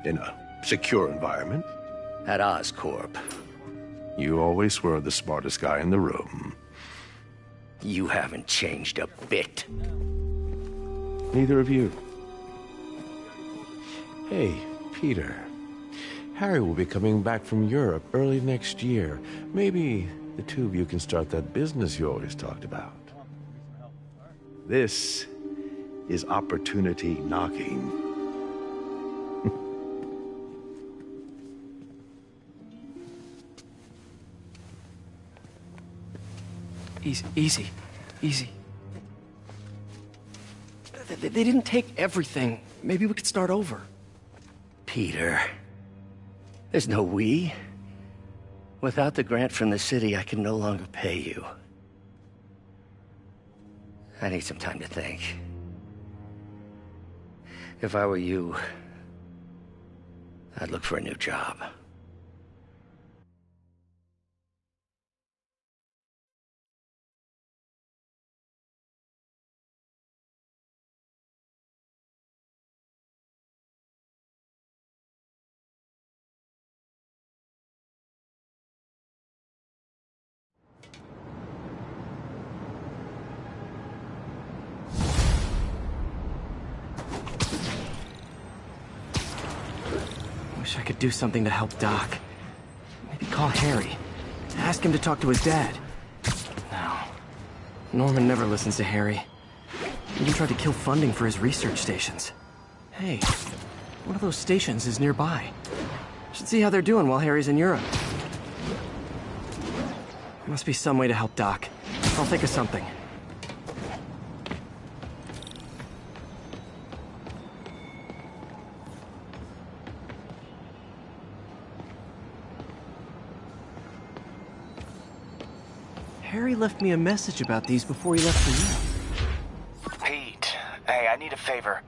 in a secure environment. At Oscorp. You always were the smartest guy in the room. You haven't changed a bit. Neither of you. Hey, Peter. Harry will be coming back from Europe early next year. Maybe the two of you can start that business you always talked about. This is opportunity knocking. Easy. They didn't take everything. Maybe we could start over. Peter, there's no we. Without the grant from the city, I can no longer pay you. I need some time to think. If I were you, I'd look for a new job. Wish I could do something to help Doc. Maybe call Harry. Ask him to talk to his dad. No. Norman never listens to Harry. He even tried to kill funding for his research stations. Hey, one of those stations is nearby. Should see how they're doing while Harry's in Europe. There must be some way to help Doc. I'll think of something. Harry left me a message about these before he left for you. Pete, hey, I need a favor.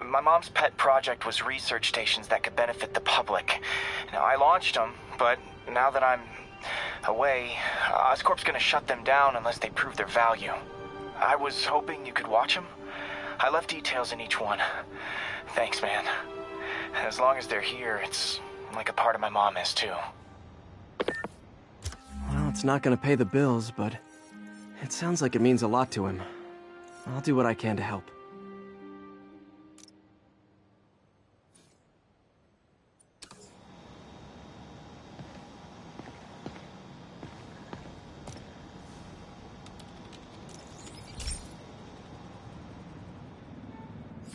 My mom's pet project was research stations that could benefit the public. Now, I launched them, but now that I'm away, Oscorp's gonna shut them down unless they prove their value. I was hoping you could watch them. I left details in each one. Thanks, man. As long as they're here, it's like a part of my mom is, too. Well, it's not gonna pay the bills, but it sounds like it means a lot to him. I'll do what I can to help.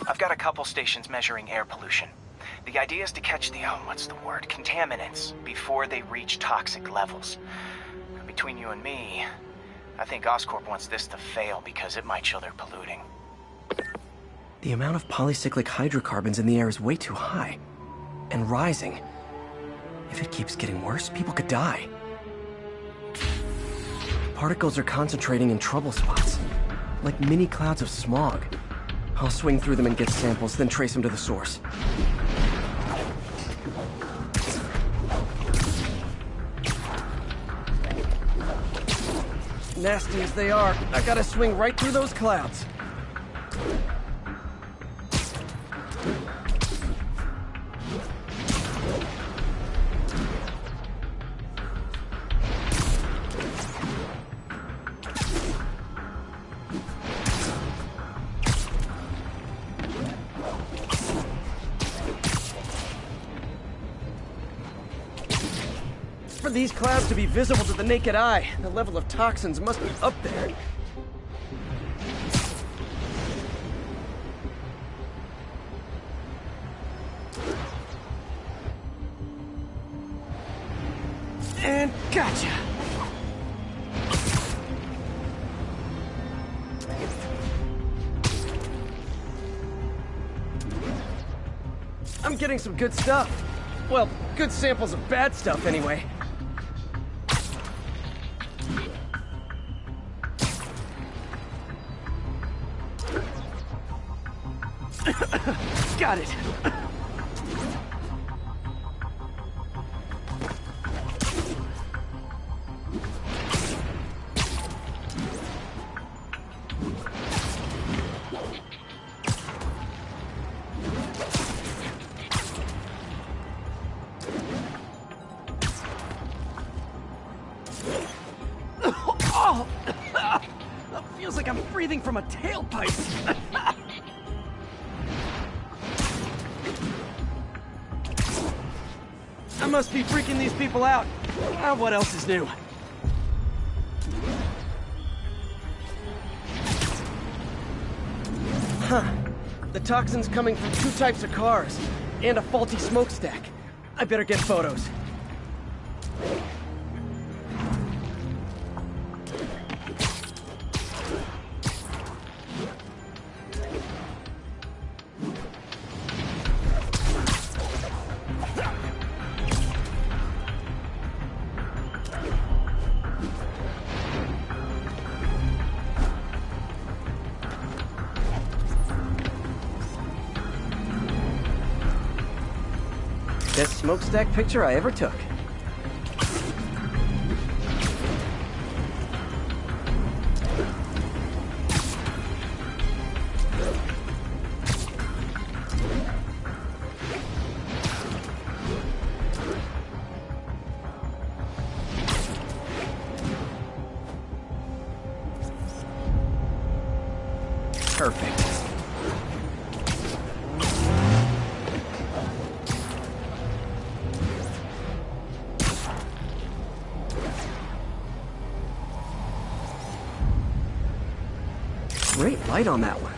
I've got a couple stations measuring air pollution. The idea is to catch the, contaminants before they reach toxic levels. Between you and me, I think Oscorp wants this to fail because it might show they're polluting. The amount of polycyclic hydrocarbons in the air is way too high. And rising. If it keeps getting worse, people could die. Particles are concentrating in trouble spots, like mini clouds of smog. I'll swing through them and get samples, then trace them to the source. Nasty as they are, I gotta swing right through those clouds. For these clouds to be visible to the naked eye, the level of toxins must be up there. And gotcha! I'm getting some good stuff. Well, good samples of bad stuff anyway. Got it. Oh! Feels like I'm breathing from a tailpipe. I must be freaking these people out. What else is new? Huh. The toxin's coming from 2 types of cars, and a faulty smokestack. I better get photos. Best smokestack picture I ever took. Perfect. Great light on that one.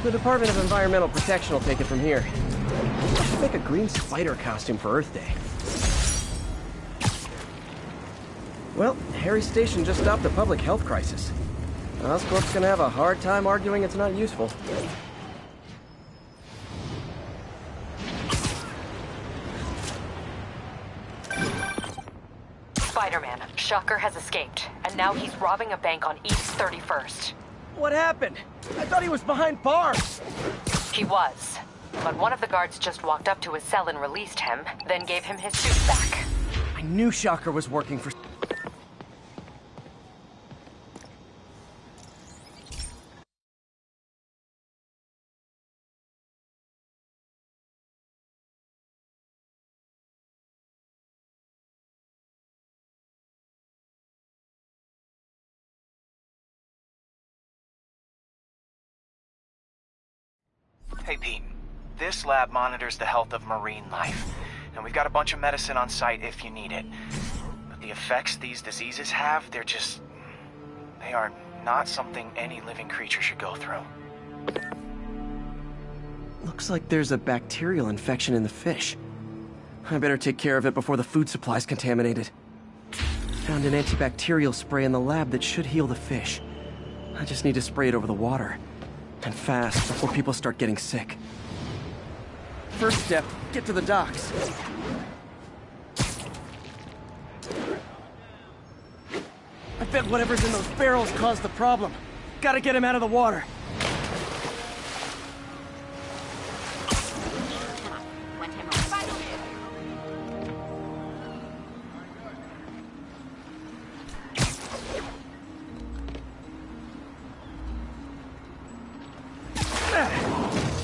The Department of Environmental Protection will take it from here. I should make a green spider costume for Earth Day. Well, Harry's station just stopped a public health crisis. Oscorp's gonna have a hard time arguing it's not useful. Spider-Man, Shocker has escaped, and now he's robbing a bank on East 31st. What happened? I thought he was behind bars. He was, but one of the guards just walked up to his cell and released him, then gave him his suit back. I knew Shocker was working for... Hey, Pete. This lab monitors the health of marine life, and we've got a bunch of medicine on site if you need it. But the effects these diseases have, they are not something any living creature should go through. Looks like there's a bacterial infection in the fish. I better take care of it before the food supply's contaminated. Found an antibacterial spray in the lab that should heal the fish. I just need to spray it over the water. And fast, before people start getting sick. First step, get to the docks. I've bet whatever's in those barrels caused the problem. Gotta get him out of the water.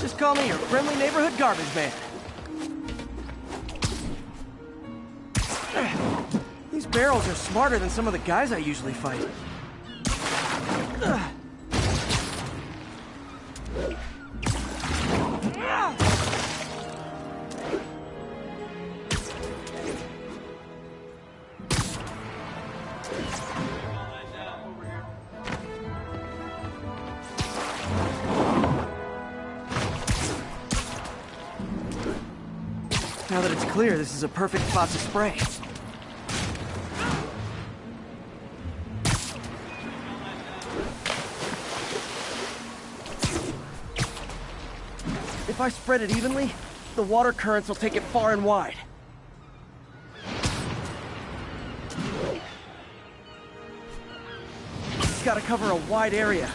Just call me your friendly neighborhood garbage man. These barrels are smarter than some of the guys I usually fight. Now that it's clear, this is a perfect spot to spray. If I spread it evenly, the water currents will take it far and wide. It's gotta cover a wide area.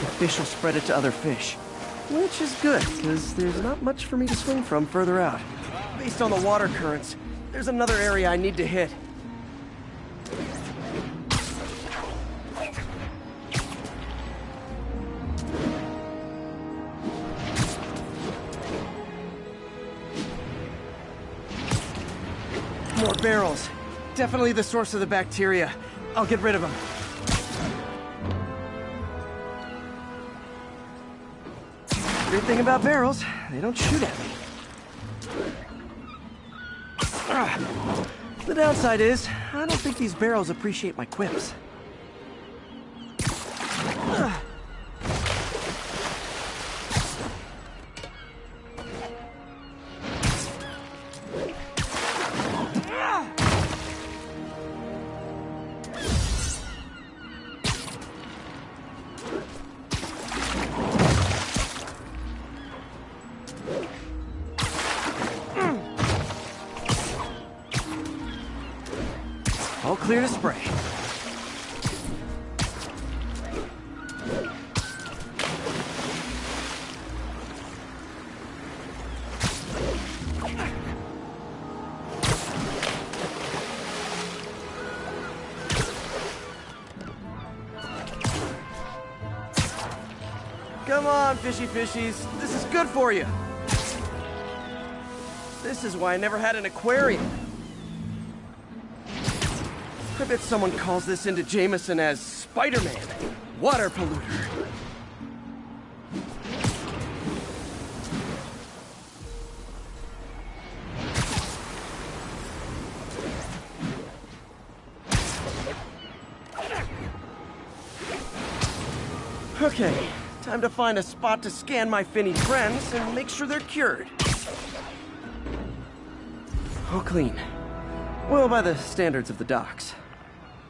The fish will spread it to other fish. Which is good, because there's not much for me to swing from further out. Based on the water currents, there's another area I need to hit. More barrels. Definitely the source of the bacteria. I'll get rid of them. Great thing about barrels, they don't shoot at me. The downside is, I don't think these barrels appreciate my quips. All clear to spray. Come on, fishy fishies. This is good for you. This is why I never had an aquarium. I bet someone calls this into Jameson as Spider-Man, water polluter. Okay, time to find a spot to scan my finny friends and make sure they're cured. All clean. Well, by the standards of the docks.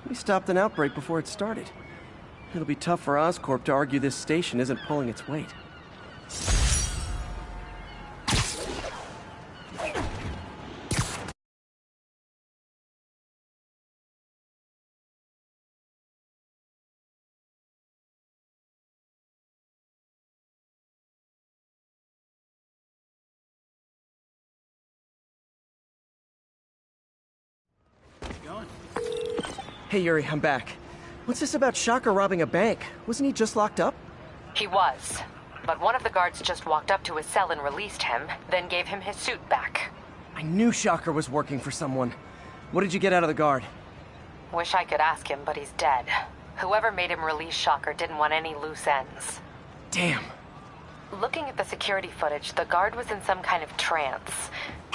We stopped an outbreak before it started. It'll be tough for Oscorp to argue this station isn't pulling its weight. Hey, Yuri, I'm back. What's this about Shocker robbing a bank? Wasn't he just locked up? He was. But one of the guards just walked up to his cell and released him, then gave him his suit back. I knew Shocker was working for someone. What did you get out of the guard? Wish I could ask him, but he's dead. Whoever made him release Shocker didn't want any loose ends. Damn. Looking at the security footage, the guard was in some kind of trance.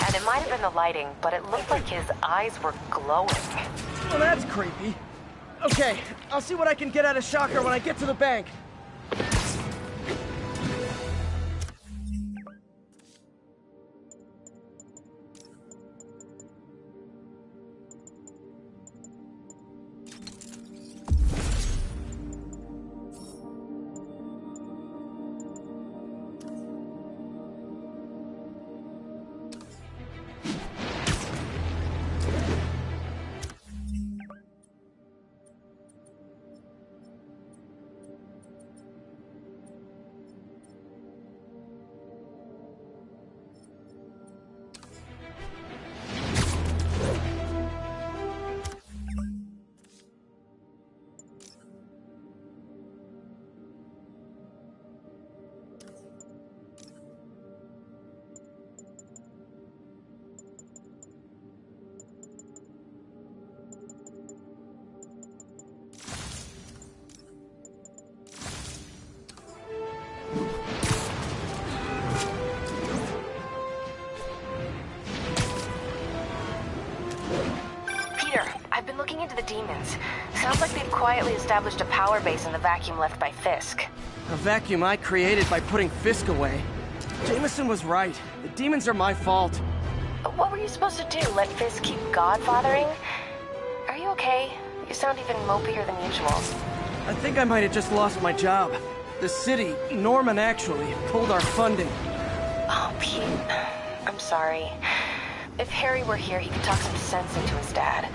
And it might have been the lighting, but it looked like his eyes were glowing. Well, that's creepy. Okay, I'll see what I can get out of Shocker when I get to the bank. looking into the demons. Sounds like they've quietly established a power base in the vacuum left by Fisk. A vacuum I created by putting Fisk away. Jameson was right. The demons are my fault. What were you supposed to do? Let Fisk keep godfathering? Are you okay? You sound even mopier than usual. I think I might have just lost my job. The city, Norman actually, pulled our funding. Oh, Pete. I'm sorry. If Harry were here, he could talk some sense into his dad.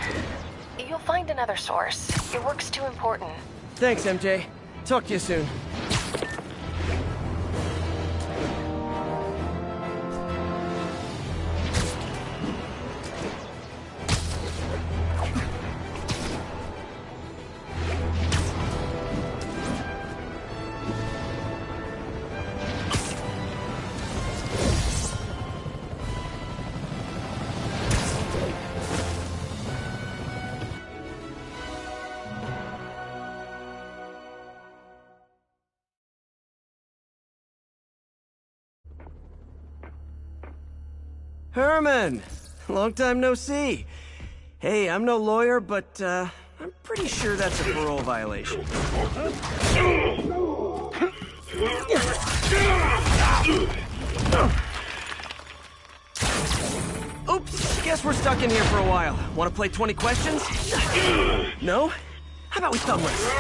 You'll find another source. Your work's too important. Thanks, MJ. Talk to you soon. Herman! Long time no see. Hey, I'm no lawyer, but, I'm pretty sure that's a parole violation. Oops, guess we're stuck in here for a while. Want to play 20 questions? No? How about we thumb race?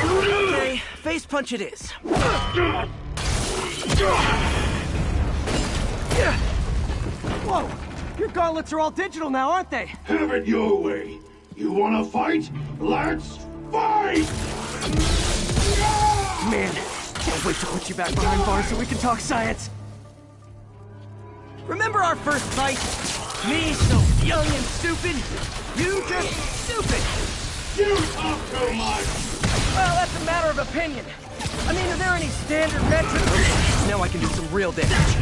Okay, face punch it is. Whoa! Your gauntlets are all digital now, aren't they? Have it your way. You wanna fight? Let's fight! Man, can't wait to put you back behind bars so we can talk science. Remember our first fight? Me so young and stupid. You just stupid. You talk too much. Well, that's a matter of opinion. I mean, are there any standard metrics? Now I can do some real damage.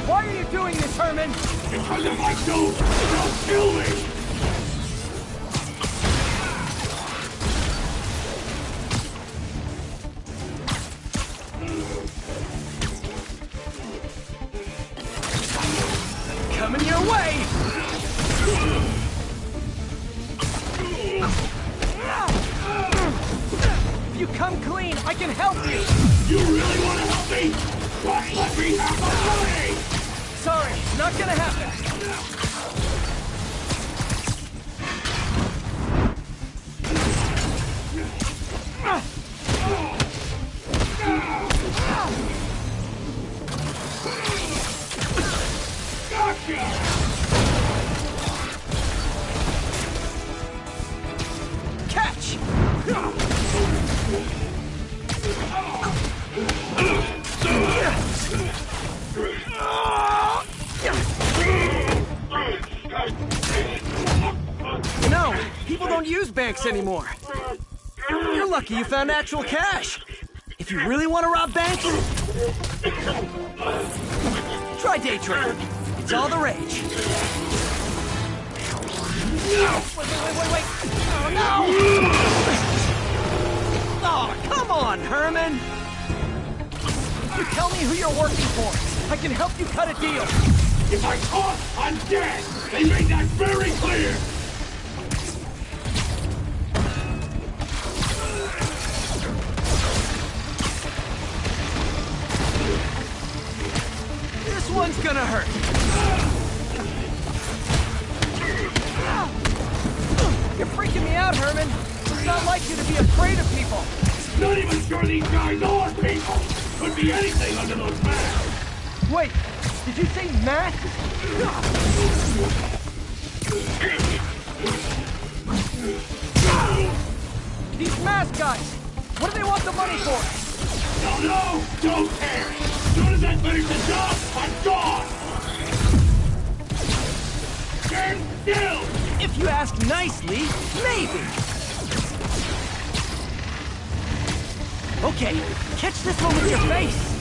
Why are you doing this, Herman? Because if I don't, you'll kill me! Coming your way! If you come clean, I can help you! You really want to help me? Just let me have the money! Sorry, not gonna happen. Gotcha! Catch! No, people don't use banks anymore. You're lucky you found actual cash. If you really want to rob banks, try day trading. It's all the rage. Wait. Oh, no! Oh, come on, Herman! You tell me who you're working for. I can help you cut a deal. If I talk, I'm dead! They made that very clear! This one's gonna hurt. You're freaking me out, Herman. It's not like you to be afraid of people. Not even sure these guys are people! Could be anything under those masks! Wait, did you say masks? These mask guys! What do they want the money for? Don't know! Don't care! As soon as I finish the job, I'm gone! Stand still! If you ask nicely, maybe. Okay, catch this one with your face.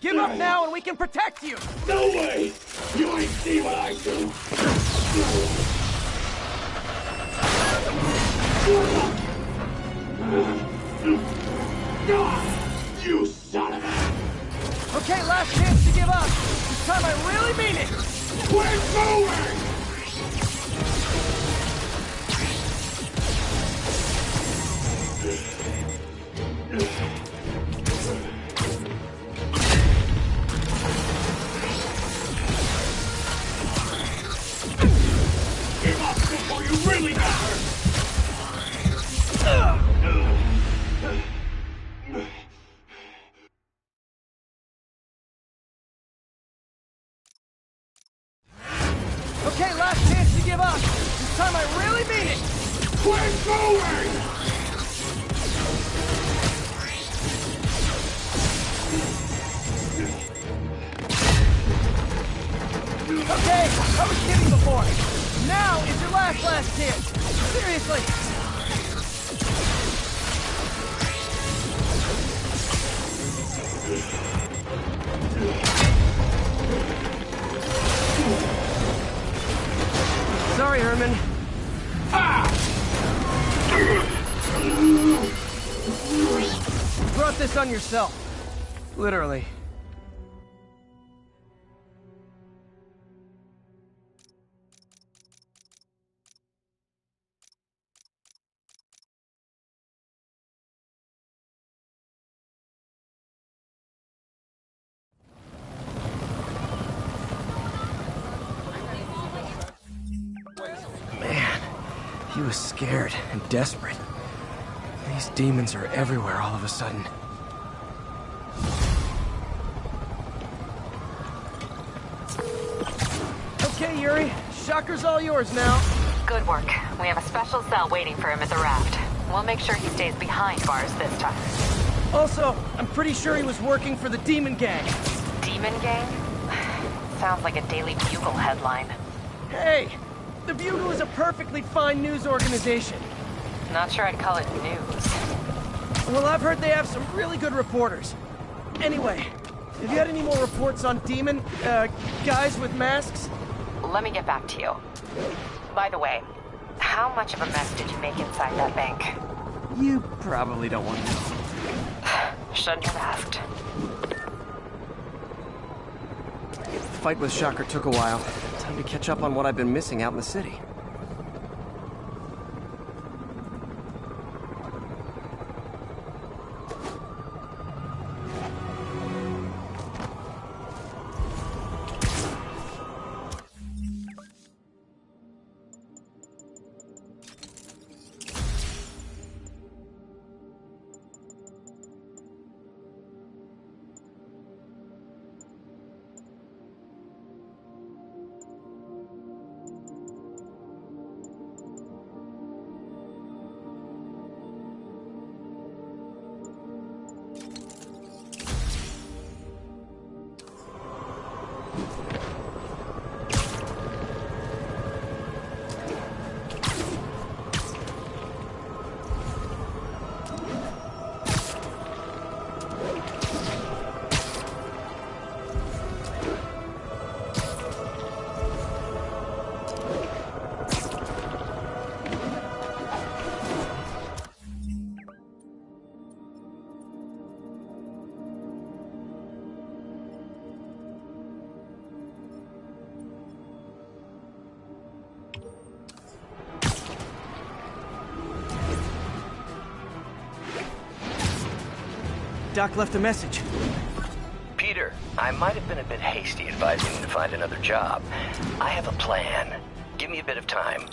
Give up now and we can protect you! No way! You ain't see what I do! You son of a... Okay, last chance to give up. This time I really mean it! We're moving! Give up before you really got hurt! Okay, last chance to give up. This time I really mean it! We're going! Okay, I was kidding before. Now is your last chance. Seriously. Sorry, Herman. You brought this on yourself. Literally. He was scared and desperate. These demons are everywhere all of a sudden. Okay, Yuri. Shocker's all yours now. Good work. We have a special cell waiting for him at the raft. We'll make sure he stays behind bars this time. Also, I'm pretty sure he was working for the Demon Gang. Demon Gang? Sounds like a Daily Bugle headline. Hey! The Bugle is a perfectly fine news organization. Not sure I'd call it news. Well, I've heard they have some really good reporters. Anyway, have you had any more reports on demon, guys with masks? Let me get back to you. By the way, how much of a mess did you make inside that bank? You probably don't want to know. Shouldn't have asked. The fight with Shocker took a while. Time to catch up on what I've been missing out in the city. Doc left a message. Peter, I might have been a bit hasty advising you to find another job. I have a plan. Give me a bit of time.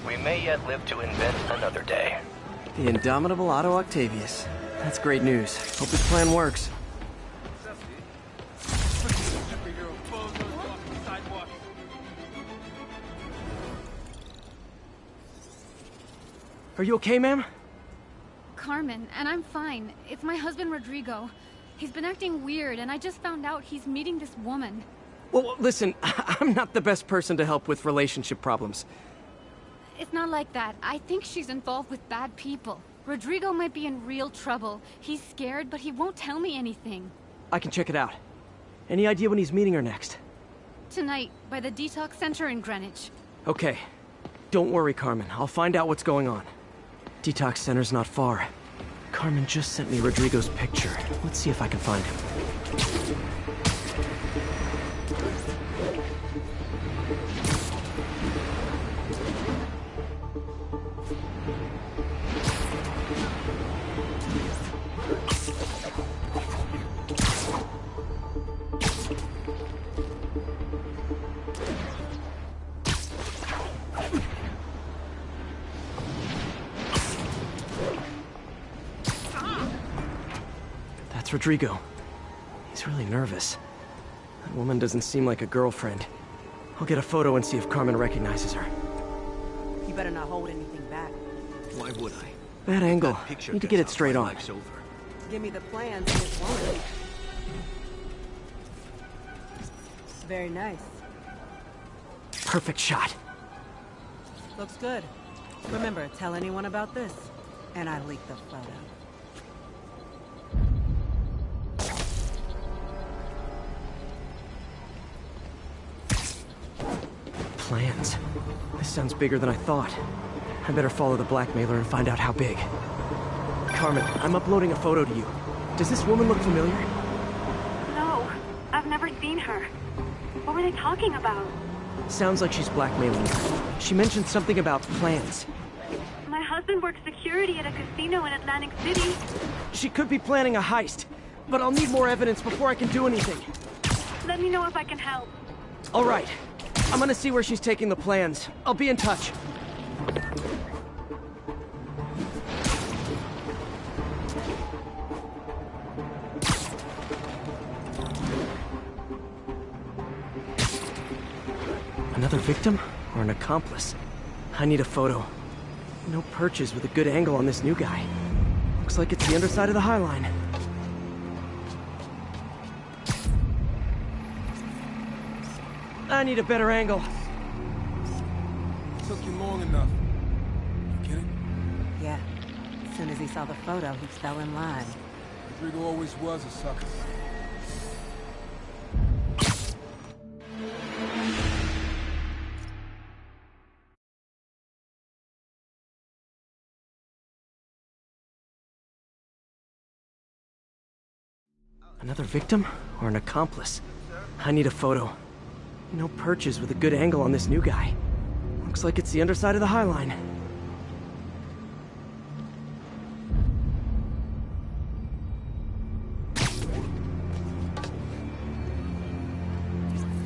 We may yet live to invent another day. The indomitable Otto Octavius. That's great news. Hope his plan works. Are you okay, ma'am? Carmen, and I'm fine. It's my husband, Rodrigo. He's been acting weird, and I just found out he's meeting this woman. Well, listen, I'm not the best person to help with relationship problems. It's not like that. I think she's involved with bad people. Rodrigo might be in real trouble. He's scared, but he won't tell me anything. I can check it out. Any idea when he's meeting her next? Tonight, by the detox center in Greenwich. Okay. Don't worry, Carmen. I'll find out what's going on. Detox center's not far. Carmen just sent me Rodrigo's picture. Let's see if I can find him. That's Rodrigo. He's really nervous. That woman doesn't seem like a girlfriend. I'll get a photo and see if Carmen recognizes her. You better not hold anything back. Why would I? Bad angle. Need to get it straight on. Give me the plans and it's one. Very nice. Perfect shot. Looks good. Remember, tell anyone about this, and I leak the photo. Plans. This sounds bigger than I thought. I better follow the blackmailer and find out how big. Carmen, I'm uploading a photo to you. Does this woman look familiar? No, I've never seen her. What were they talking about? Sounds like she's blackmailing you. She mentioned something about plans. My husband works security at a casino in Atlantic City. She could be planning a heist, but I'll need more evidence before I can do anything. Let me know if I can help. All right. I'm gonna see where she's taking the plans. I'll be in touch. Another victim or an accomplice? I need a photo. No perches with a good angle on this new guy. Looks like it's the underside of the High Line. I need a better angle. Took you long enough. You get it? Yeah. As soon as he saw the photo, he fell in line. Rodrigo always was a sucker. Another victim or an accomplice? I need a photo. No perches with a good angle on this new guy. Looks like it's the underside of the High Line.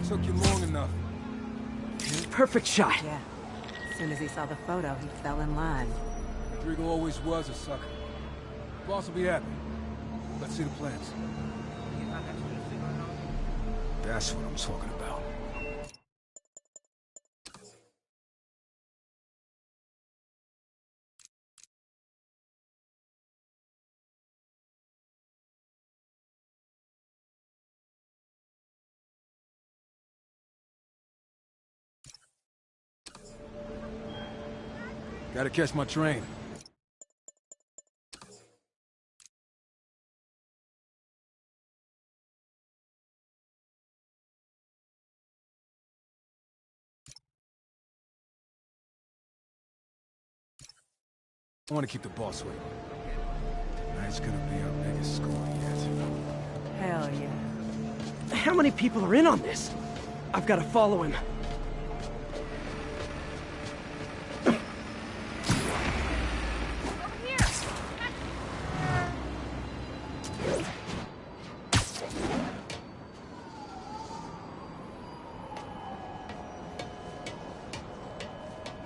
Took you long enough. Perfect shot. Yeah. As soon as he saw the photo, he fell in line. Rodrigo always was a sucker. Boss will be happy. Let's see the plans. That's what I'm talking about. Gotta catch my train. I want to keep the boss waiting. Tonight's gonna be our biggest score yet. Hell yeah. How many people are in on this? I've got to follow him.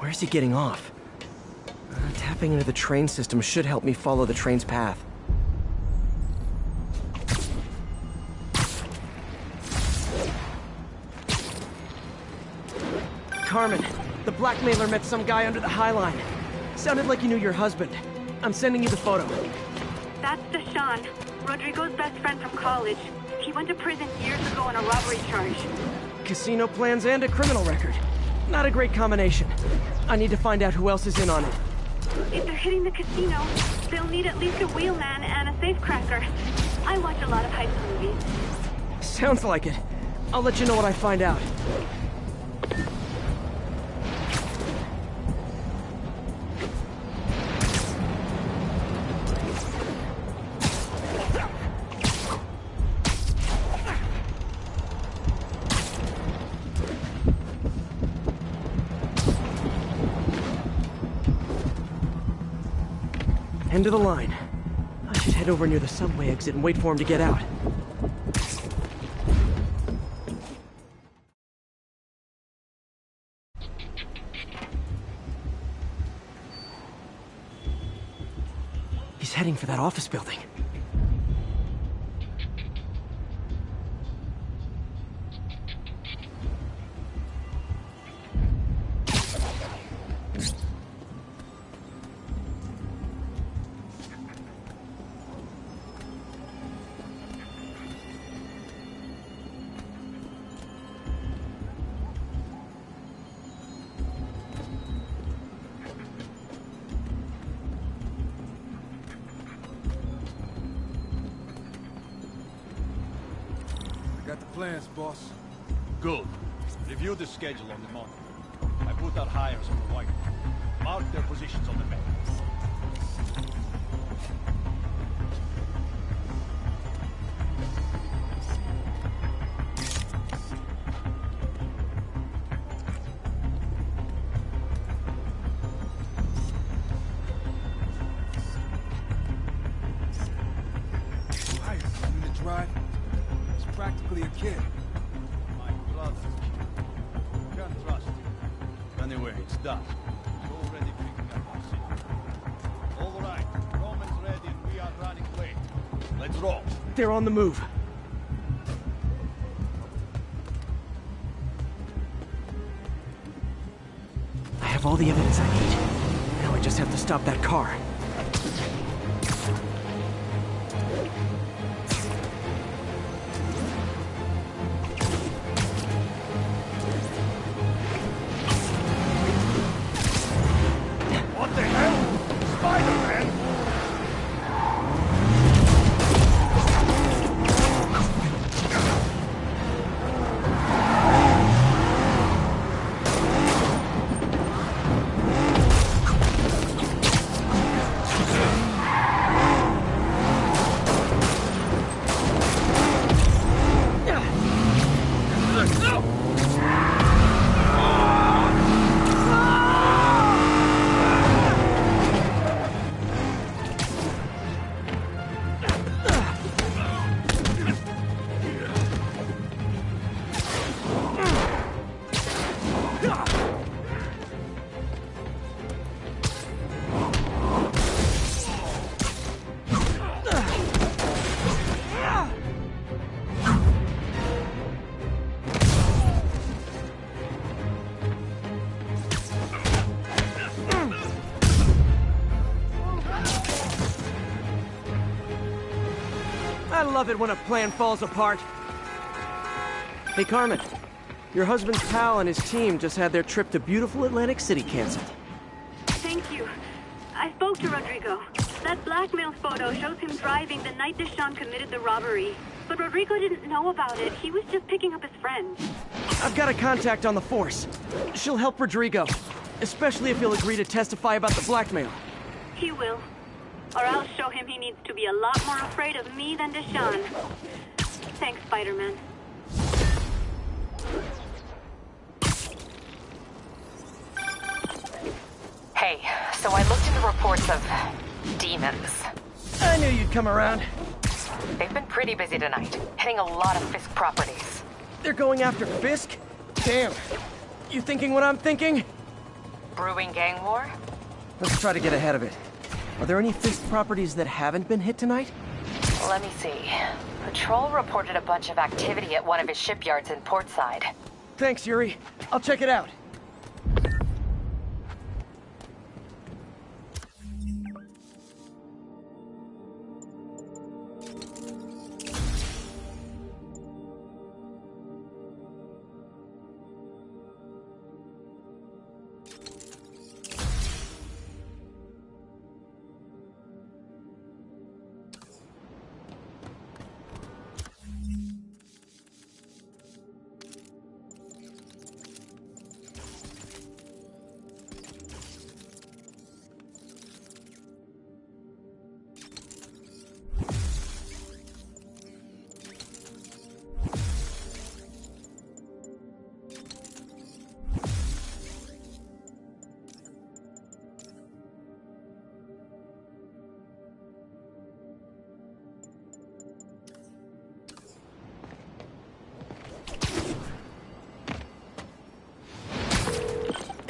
Where's he getting off? Tapping into the train system should help me follow the train's path. Carmen, the blackmailer met some guy under the High Line. Sounded like you knew your husband. I'm sending you the photo. That's Deshaun, Rodrigo's best friend from college. He went to prison years ago on a robbery charge. Casino plans and a criminal record. Not a great combination. I need to find out who else is in on it. If they're hitting the casino, they'll need at least a wheelman and a safecracker. I watch a lot of heist movies. Sounds like it. I'll let you know what I find out. End of the line. I should head over near the subway exit and wait for him to get out. He's heading for that office building. Got the plans, boss. Good. Review the schedule on the monitor. I put our hires on the whiteboard. Mark their positions on the map. Right, a minute drive. He's practically a kid. My brother. Can't trust him. Anyway, it's done. He's already picking up our signal. All right, Roman's ready and we are running late. Let's roll. They're on the move. I have all the evidence I need. Now I just have to stop that car. What the hell? Spider-Man? I love it when a plan falls apart. Hey, Carmen. Your husband's pal and his team just had their trip to beautiful Atlantic City canceled. Thank you. I spoke to Rodrigo. That blackmail photo shows him driving the night Deshaun committed the robbery. But Rodrigo didn't know about it. He was just picking up his friend. I've got a contact on the force. She'll help Rodrigo, especially if he'll agree to testify about the blackmail. He will. Or I'll show him he needs to be a lot more afraid of me than Deshaun. Thanks, Spider-Man. Hey, so I looked into reports of demons. I knew you'd come around. They've been pretty busy tonight, hitting a lot of Fisk properties. They're going after Fisk? Damn. You thinking what I'm thinking? Brewing gang war? Let's try to get ahead of it. Are there any Fisk properties that haven't been hit tonight? Let me see. Patrol reported a bunch of activity at one of his shipyards in Portside. Thanks, Yuri. I'll check it out.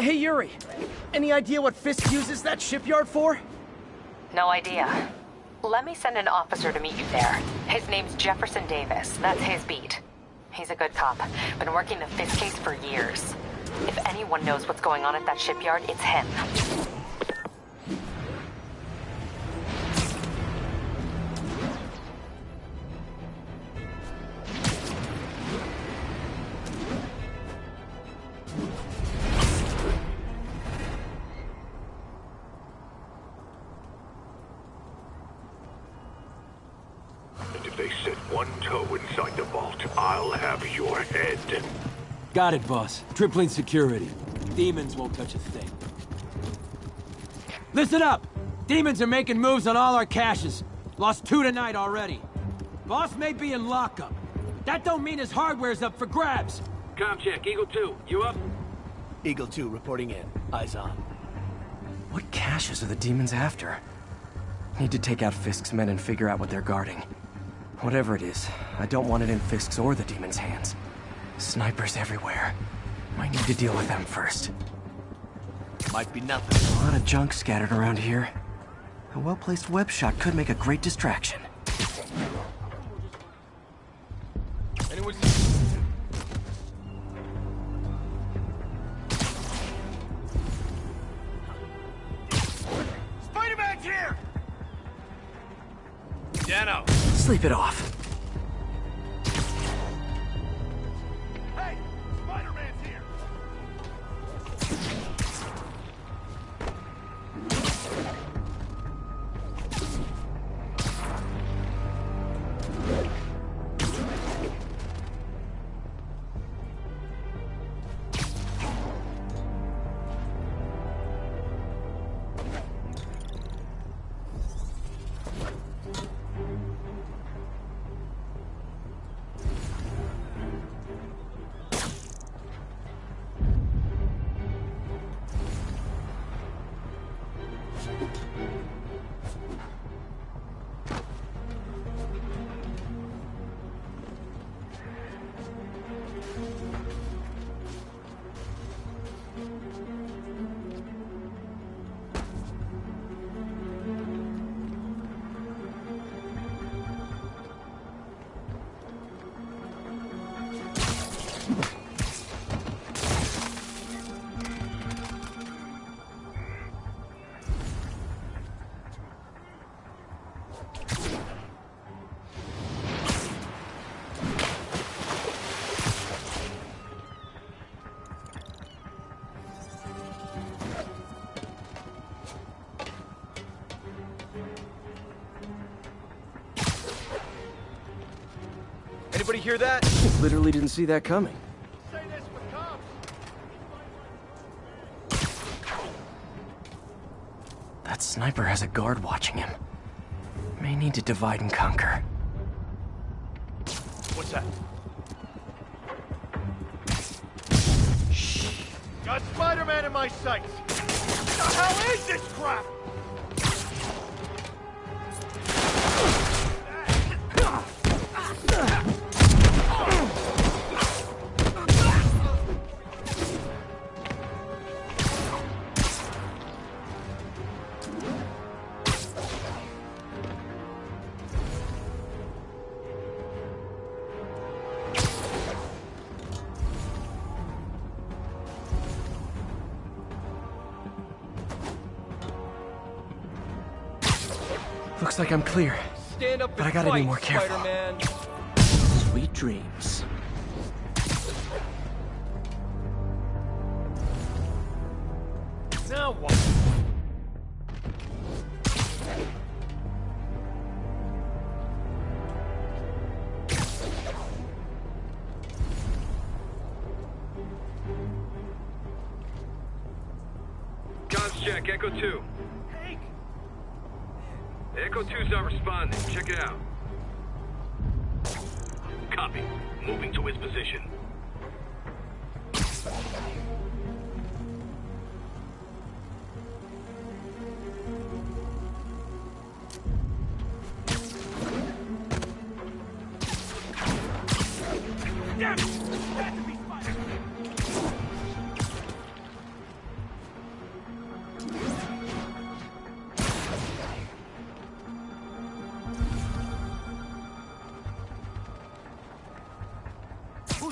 Hey, Yuri. Any idea what Fisk uses that shipyard for? No idea. Let me send an officer to meet you there. His name's Jefferson Davis. That's his beat. He's a good cop. Been working the Fisk case for years. If anyone knows what's going on at that shipyard, it's him. And if they set one toe inside the vault, I'll have your head. Got it, boss. Tripling security. Demons won't touch a thing. Listen up! Demons are making moves on all our caches. Lost 2 tonight already. Boss may be in lockup. That don't mean his hardware's up for grabs. Com check, Eagle 2, you up? Eagle 2 reporting in. Eyes on. What caches are the demons after? Need to take out Fisk's men and figure out what they're guarding. Whatever it is, I don't want it in Fisk's or the demons' hands. Snipers everywhere. Might need to deal with them first. Might be nothing. A lot of junk scattered around here. A well-placed web shot could make a great distraction. Anyone Spider-Man's here! Dano! Sleep it off. Hey! Spider-Man's here! Anybody hear that? Literally didn't see that coming. Say this with cops! That sniper has a guard watching him. May need to divide and conquer. What's that? Shh! Got Spider-Man in my sights! What the hell is this crap? Looks like I'm clear. Stand up But I and gotta be fight, more careful. Spider-Man. Sweet dreams. Now what? Comms check, Echo 2. Echo 2's not responding. Check it out. Copy. Moving to his position.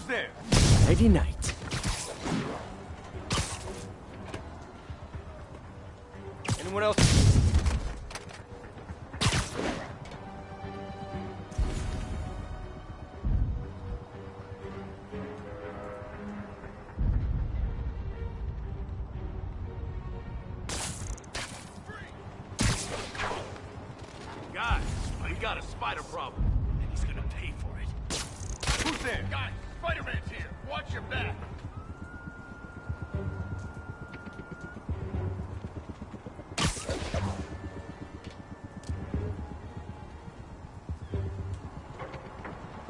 Who's there? Nighty night. Anyone else? Guys, we got a spider problem, and he's gonna pay for it. Who's there? Guys, Spider-Man's here. Watch your back.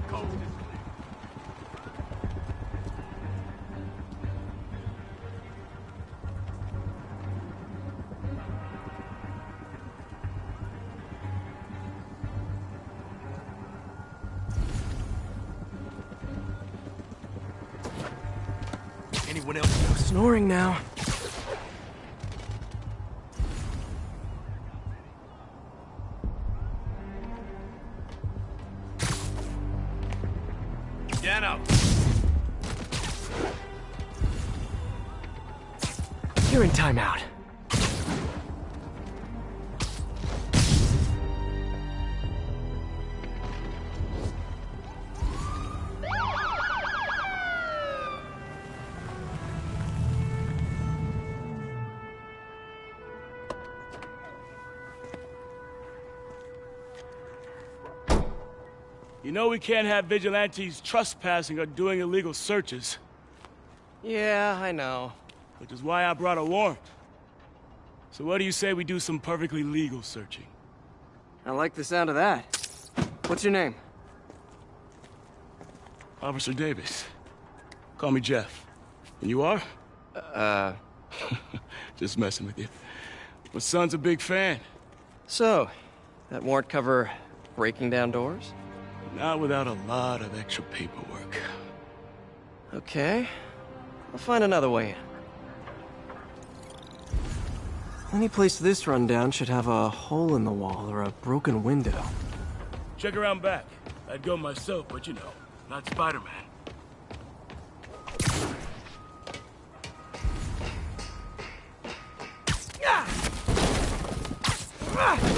Coast is clear. Anyone else? Snoring now. Dano. You're in timeout. You know we can't have vigilantes trespassing or doing illegal searches. Yeah, I know. Which is why I brought a warrant. So what do you say we do some perfectly legal searching? I like the sound of that. What's your name? Officer Davis. Call me Jeff. And you are? Just messing with you. My son's a big fan. So, that warrant cover breaking down doors? Not without a lot of extra paperwork. Okay. I'll find another way in. Any place this rundown should have a hole in the wall or a broken window. Check around back. I'd go myself, but you know, not Spider-Man. Ah!